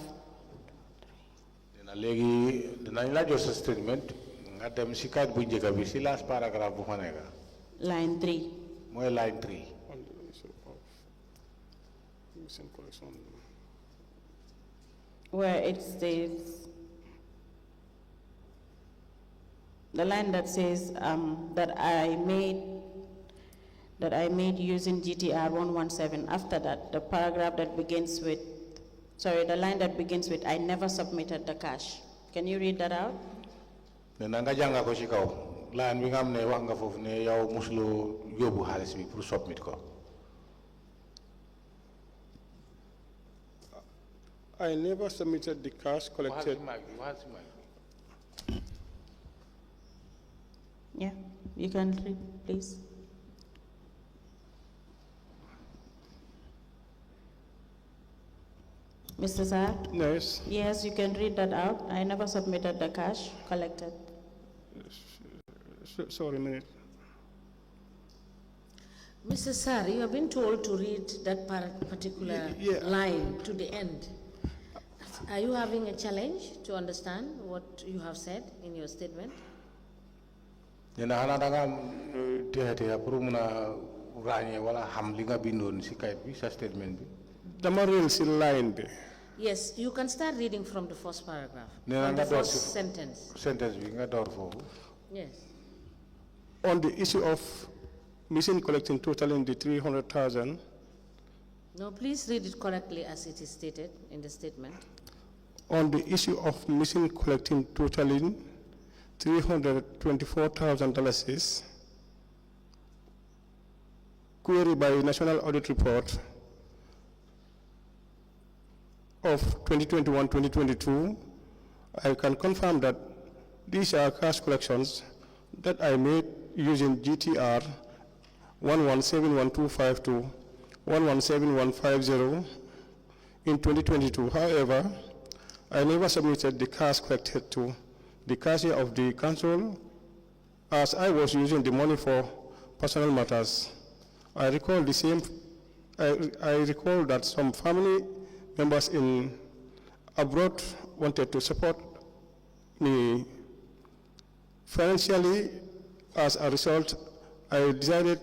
Legi dinañ la jox sa statement nga dem si kayit bu njëkk bi si last paragraph bu fa nekk. Line 3. Mooy line 3. Where it states, the line that says that I made using GTR 117. After that, the paragraph that begins with, the line that begins with, I never submitted the cash. Can you read that out? Nena nga janga ko ci kaw. Line bi nga xam ne wax nga foofu ne yow musuloo yóbbu xaalis bi pour submit ko. I never submitted the cash collected. Yeah. You can read, please. Mr. Sarr? Yes. Yes, you can read that out. I never submitted the cash collected. Sorry, a minute. Mr. Sarr, you have been told to read that particular line to the end. Are you having a challenge to understand what you have said in your statement? Nena hana danga teha puru muna ranye wala hamlinga bindon si kait bi sa statement bi. Damaril si line bi. Yes, you can start reading from the first paragraph. Nena From the nga door first sentence. Sentence bi nga door fofu. Yes. On the issue of missing collecting totaling the 300,000. No, please read it correctly as it is stated in the statement. On the issue of missing collecting totaling $324,000, query by National Audit Report of 2021-2022, I can confirm that these are cash collections that I made using GTR 117152, 117150 in 2022. However, I never submitted the cash collected to the cashier of the council as I was using the money for personal matters. I recall that some family members in abroad wanted to support me financially. As a result, I decided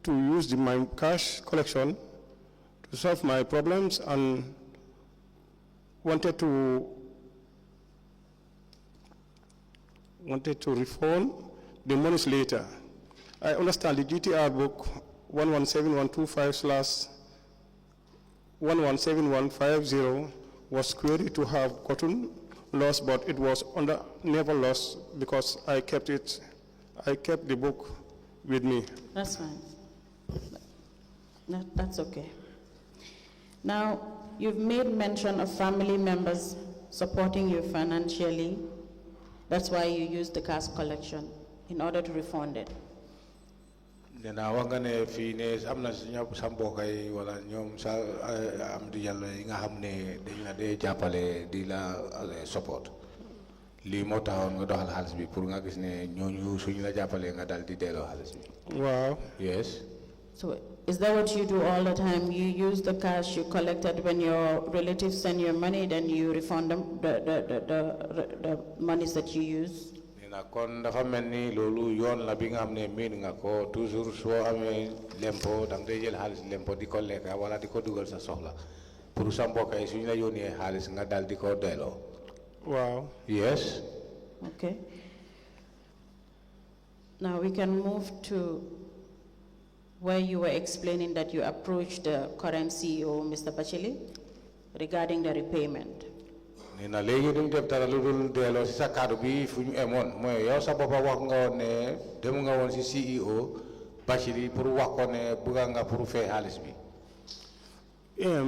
to use my cash collection to solve my problems and wanted to refund the monies later. I understand the GTR book 117125/117150 was queried to have gotten lost, but it was never lost because I kept the book with me. That's fine. That's okay. Now, you've made mention of family members supporting you financially. That's why you used the cash collection in order to refund it. Nena wangane fi ne amna ñop sambokay wala ñom sa am di yalla nga xamne dañ la dé jappalé di la support. Li mo taxone nga doxal xaliss bi pour nga gis ne ñoñu suñu la jappalé nga dal di délo xaliss bi. Wow. Yes. So is that what you do all the time? You use the cash you collected when your relatives send you money, then you refund them the monies that you use? Nena kon dafa melni lolu yoon la bi nga xamne min nga ko toujours so amé lempo dang day jël xaliss lempo di ko lekka wala di ko duggal sa soxla pour sa mbokay suñu la yónnee xaliss nga dal di ko délo. Wow. Yes. Okay. Now we can move to where you were explaining that you approached the current CEO, Mr. Bachili, regarding the repayment. Nina legi dum def dara ludul delo ci sa cadre bi fuñu emone moy yow sa bopa wax nga ne dem nga won ci CEO Bachili pour wax ko ne buga nga pour fay xaliss bi.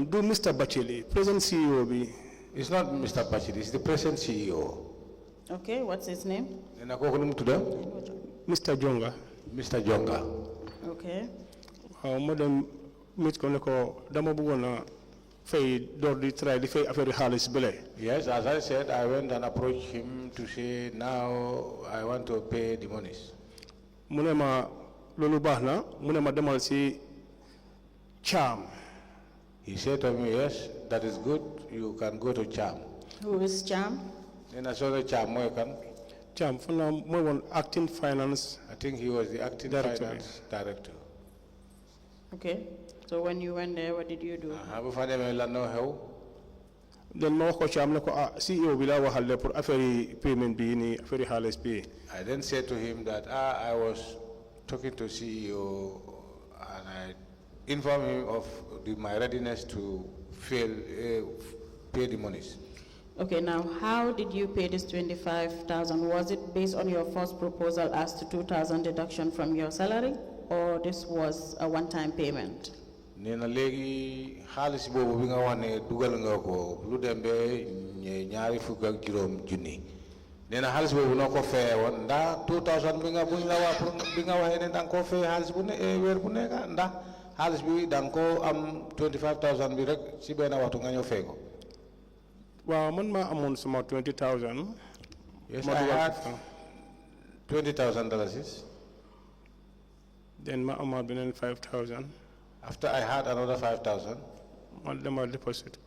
Do Mr. Bachili, present CEO bi? It's not Mr. Bachili, it's the present CEO. Okay, what's his name? Nina ko num tudda? Mr. Jonga. Mr. Jonga. Okay. Madam mit ko ne ko dama bëggona fay door di try di fay affaire xaliss bele. Yes, as I said, I went and approached him to say now I want to pay the monies. Munema lolu baxna munema demal ci Cham. He said to me, yes, that is good, you can go to Cham. Who is Cham? Then I saw the Cham moy kan? Cham fana moy won acting finance. I think he was the acting finance director. Okay. So when you went there, what did you do? Then ma ko Cham ne ko CEO bi la waxal le pour affaire payment bi ni affaire xaliss bi. I then said to him that I was talking to CEO and I informed him of my readiness to pay the monies. Okay, now how did you pay this 25,000? Was it based on your first proposal as to 2,000 deduction from your salary, or this was a one-time payment? Nena legi xaliss bobu bi nga wane dugal nga ko lu dembe ñaari fukk ak juroom junni nena halis bobu noko fe won nda 2000 binga bunga wa binga wa ene dan ko fe halis bu ne wer bu neka nda halis bi dan ko am 25000 bi rek ci bena waxtu nga ñew fe ko waaw man ma amoon sama 20000. Yes, I had $20,000. Then ma amaat benen 5000. After I had another 5,000, ma dama deposit.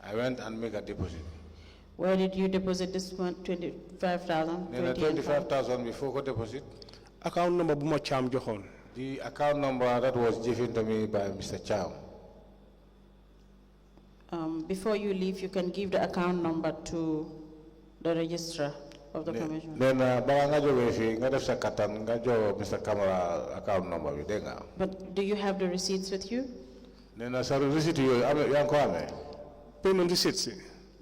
I went and make a deposit. Where did you deposit this one, 25,000? 25,000 before the deposit. Account number bu ma Cham joxoon. The account number that was given to me by Mr. Cham. Before you leave, you can give the account number to the registrar of the commission. Then bala nga jowe fi nga def sa katan nga jo Mr. Kamara account number bi denga. But do you have the receipts with you? Nena sa receipt yo yang ko amé. Payment receipts.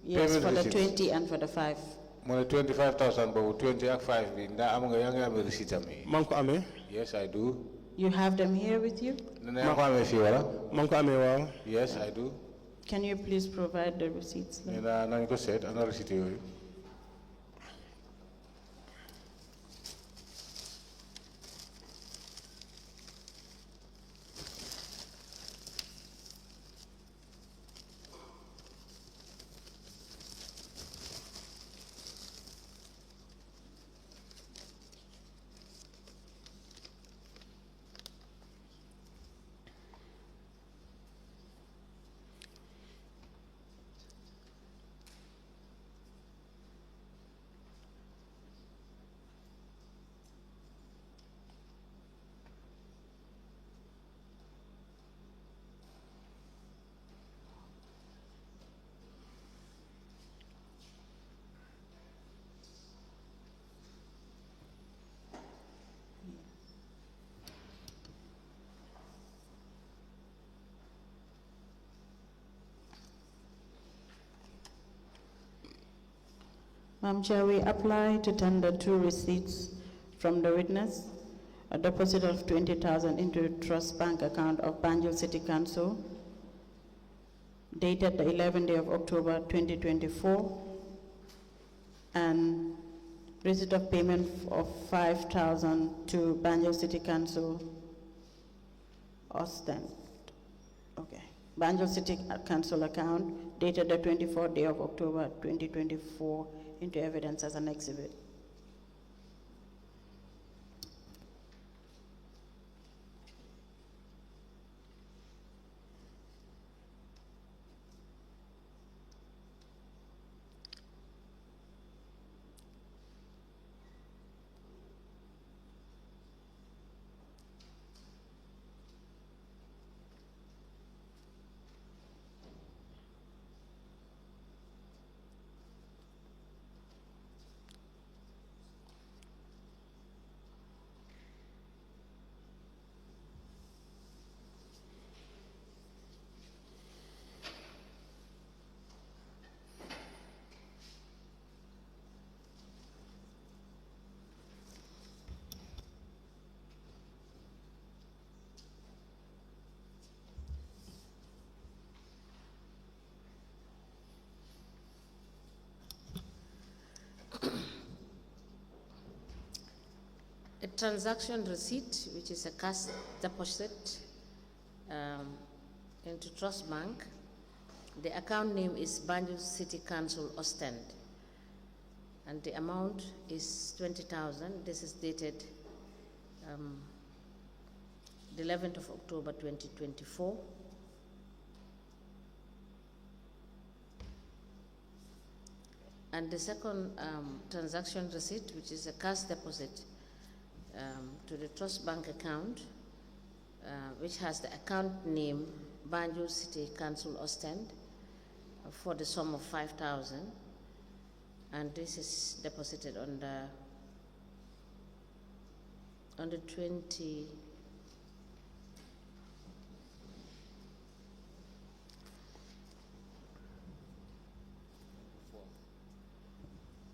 Yes, Payment for the receipts. 20 and for the 5. Mo 25,000 bobu 20 ak 5 bi nda am nga yang am receipt ami. Man ko amé? Yes, I do. You have them here with you? Nena yang ko amé fi wala? Man ko amé waaw. Yes, I do. Can you please provide the receipts? Nena nañ ko set ana receipt yo. Madam Chair, we apply to tender 2 receipts from the witness, a deposit of 20,000 into trust bank account of Banjul City Council, dated the 11th day of October 2024, and receipt of payment of 5,000 to Banjul City Council, Ostend. Okay. Banjul City Council account, dated the 24th day of October 2024, into evidence as an exhibit. A transaction receipt, which is a cash deposit into Trust Bank. The account name is Banjul City Council Ostend, and the amount is 20,000. This is dated the 11th of October 2024. And the second transaction receipt, which is a cash deposit to the Trust Bank account, which has the account name Banjul City Council Ostend, for the sum of 5,000, and this is deposited on the 20.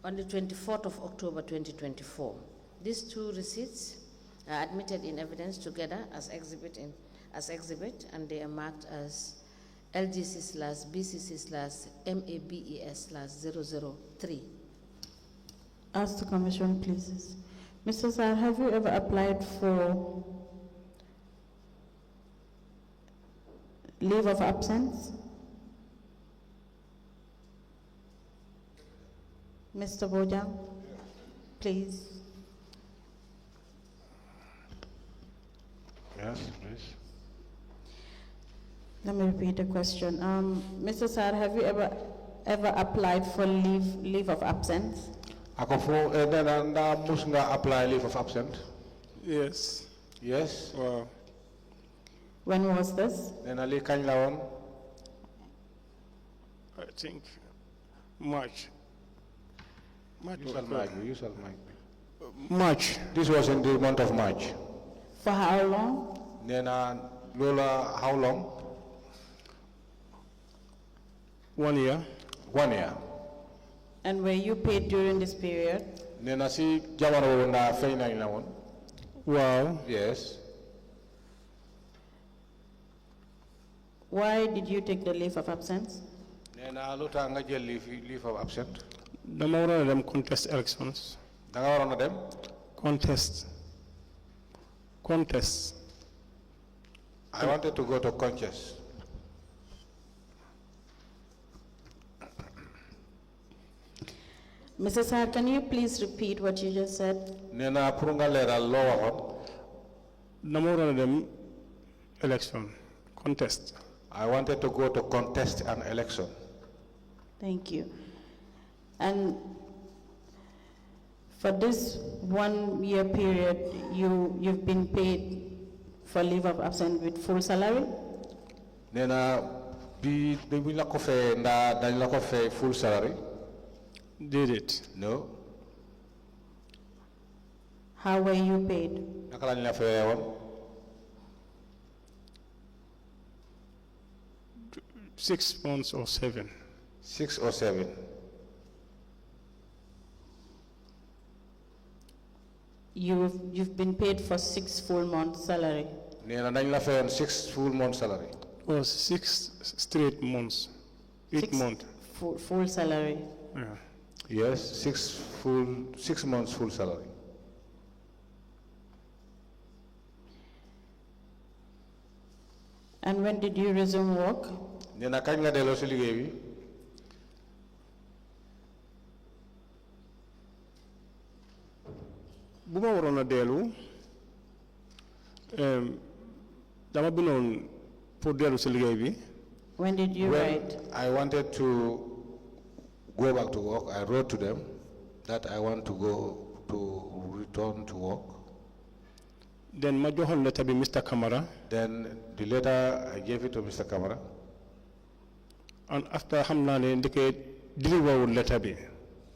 On the 24th of October 2024. These 2 receipts are admitted in evidence together as exhibit, and they are marked as LGC/BCC/MABES/003. Ask the Commission, please. Mr. Sarr, have you ever applied for leave of absence? Mr. Bojang, please. Yes, please. Let me repeat the question. Mr. Sarr, have you ever applied for leave of absence? Ako fo na mus nga apply leave of absence? Yes. Yes. Wow. When was this? Nena li kany la won? I think March. March. This was in the month of March. For how long? Nena Lola, how long? 1 year. 1 year. And were you paid during this period? Nena si jamano na fay na ila won? Wow. Yes. Why did you take the leave of absence? Nena luta nga jël leave of absence. Dama waroon dem contest elections. Da nga waroon dem? Contest. I wanted to go to contest. Mr. Sarr, can you please repeat what you just said? Nena pour nga leral lo waxon. Dama waroon dem election. Contest. I wanted to go to contest an election. Thank you. And for this 1 year period, you've been paid for leave of absence with full salary? Nena bi la ko fay nda dañ la ko fay full salary? Did it? No. How were you paid? Naka lañ la fay won? 6 months or 7. 6 or 7. You've been paid for 6 full months salary. Nena dañ la fay 6 full month salary. Or 6 straight months. 8 months. Full salary. Yeah. Yes, 6 months full salary. And when did you resume work? Nena kañ nga delo ci liggéey bi? bu ma waroon a dellu dama binoon pour dellu si liggéey bi. When did you write? I wanted to go back to work. I wrote to them that I want to return to work. Then ma joxoon letter bi Mr. Camara. Then the letter I gave it to Mr. Camara. And after xam naa ne ndeke deliver wul letter bi.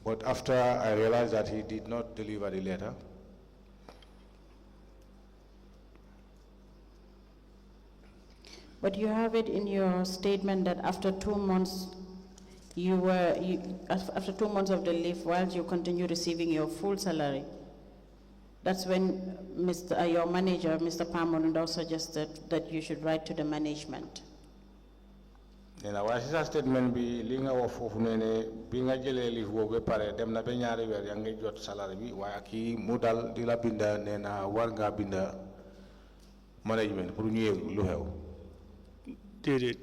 But after I realized that he did not deliver the letter. But you have it in your statement that after 2 months, after 2 months of the leave, while you continue receiving your full salary, that's when your manager, Mr. Pamonundao, suggested that you should write to the management. Nena wa sisa statement bi li nga wax fofu ne bi nga jëlé leave bo be paré dem na be ñaari wër ya nga jot salaire bi waye ki mu dal di la binda nena war nga binda management pour ñu yegg lu xew. Did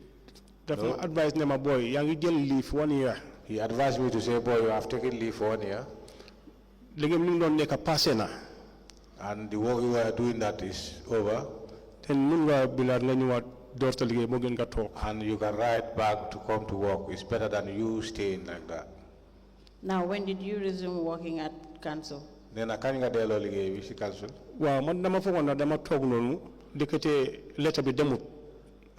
dafa advise ne ma boy yaa ngi jël leave 1 year. He advised me to say, boy, you have taken leave for 1 year. Léegi li doon nekk passé na. And the work you were doing that is over. Then mun nga bilaat nga ñëwaat door ta liggéey moo gën nga toog. And you can ride back to come to work. It's better than you staying like that. Now, when did you resume working at council? Nena kañ nga delloo liggéey bi ci council? Waaw man dama foogoon na dama toog noonu ndekete lettre bi demut.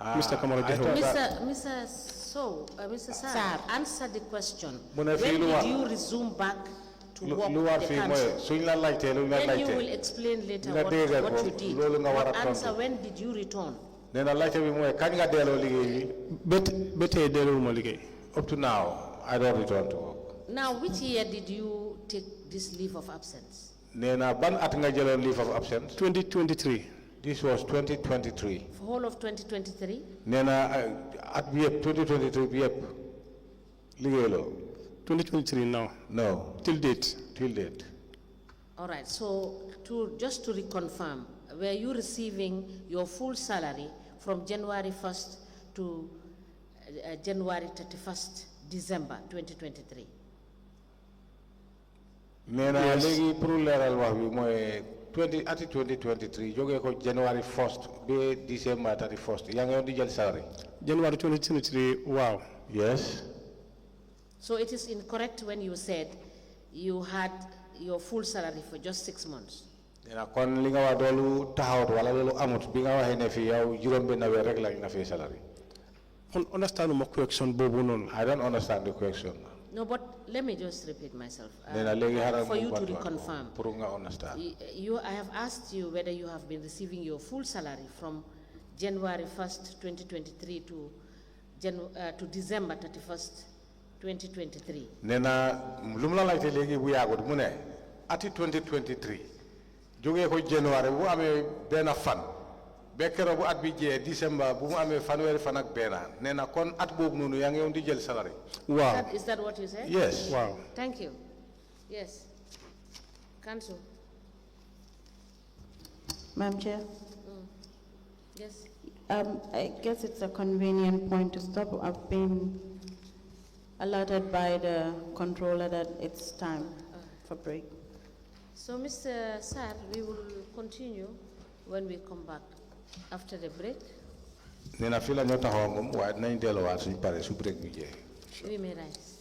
Mr. Kamara Mr. Sowe, Mr. Sarr, answer the question. When did you resume back to work at the council? Then you will explain later what you did. But answer, when did you return? Up to now, I don't return to work. Now, which year did you take this leave of absence? Ban at nga jëloon leave of absence? 2023. This was 2023. For whole of 2023? Nena at 2023 liggéeylo. 2023 now. No. Till date. Till date. All right, so just to reconfirm, were you receiving your full salary from January 1st to January 31st, December 2023? Nena legi pour leral wax bi moy 2023 joge ko January 1st be December 31st ya nga di jël salary. January 2023, wow. Yes. So it is incorrect when you said you had your full salary for just 6 months. Nena kon li nga wax dolu taxawut wala lolu amut bi nga waxe ne fi yow juroom ben weer rek la nga fay salary. Understand my question bobu non. I don't understand the question. No, but let me just repeat myself. For you to reconfirm. Understand. I have asked you whether you have been receiving your full salary from January 1st, 2023 to December 31st, 2023. Nena lumla laite legi bu yagut mu ne ati 2023 joge ko January bu amé ben fan bekero bu at bi je December bu mu amé fanwer fan ak bena nena kon at bobu nonu ya ngi di jël salary. Wow. Is that what you said? Yes. Wow. Thank you. Yes. Council. Madam Chair. Yes. I guess it's a convenient point to stop. I've been alerted by the controller that it's time for break. So, Mr. Sarr, we will continue when we come back after the break. Nena fila nyota hongum wa nañ delo wat suñ paré su break bi je. We may rise.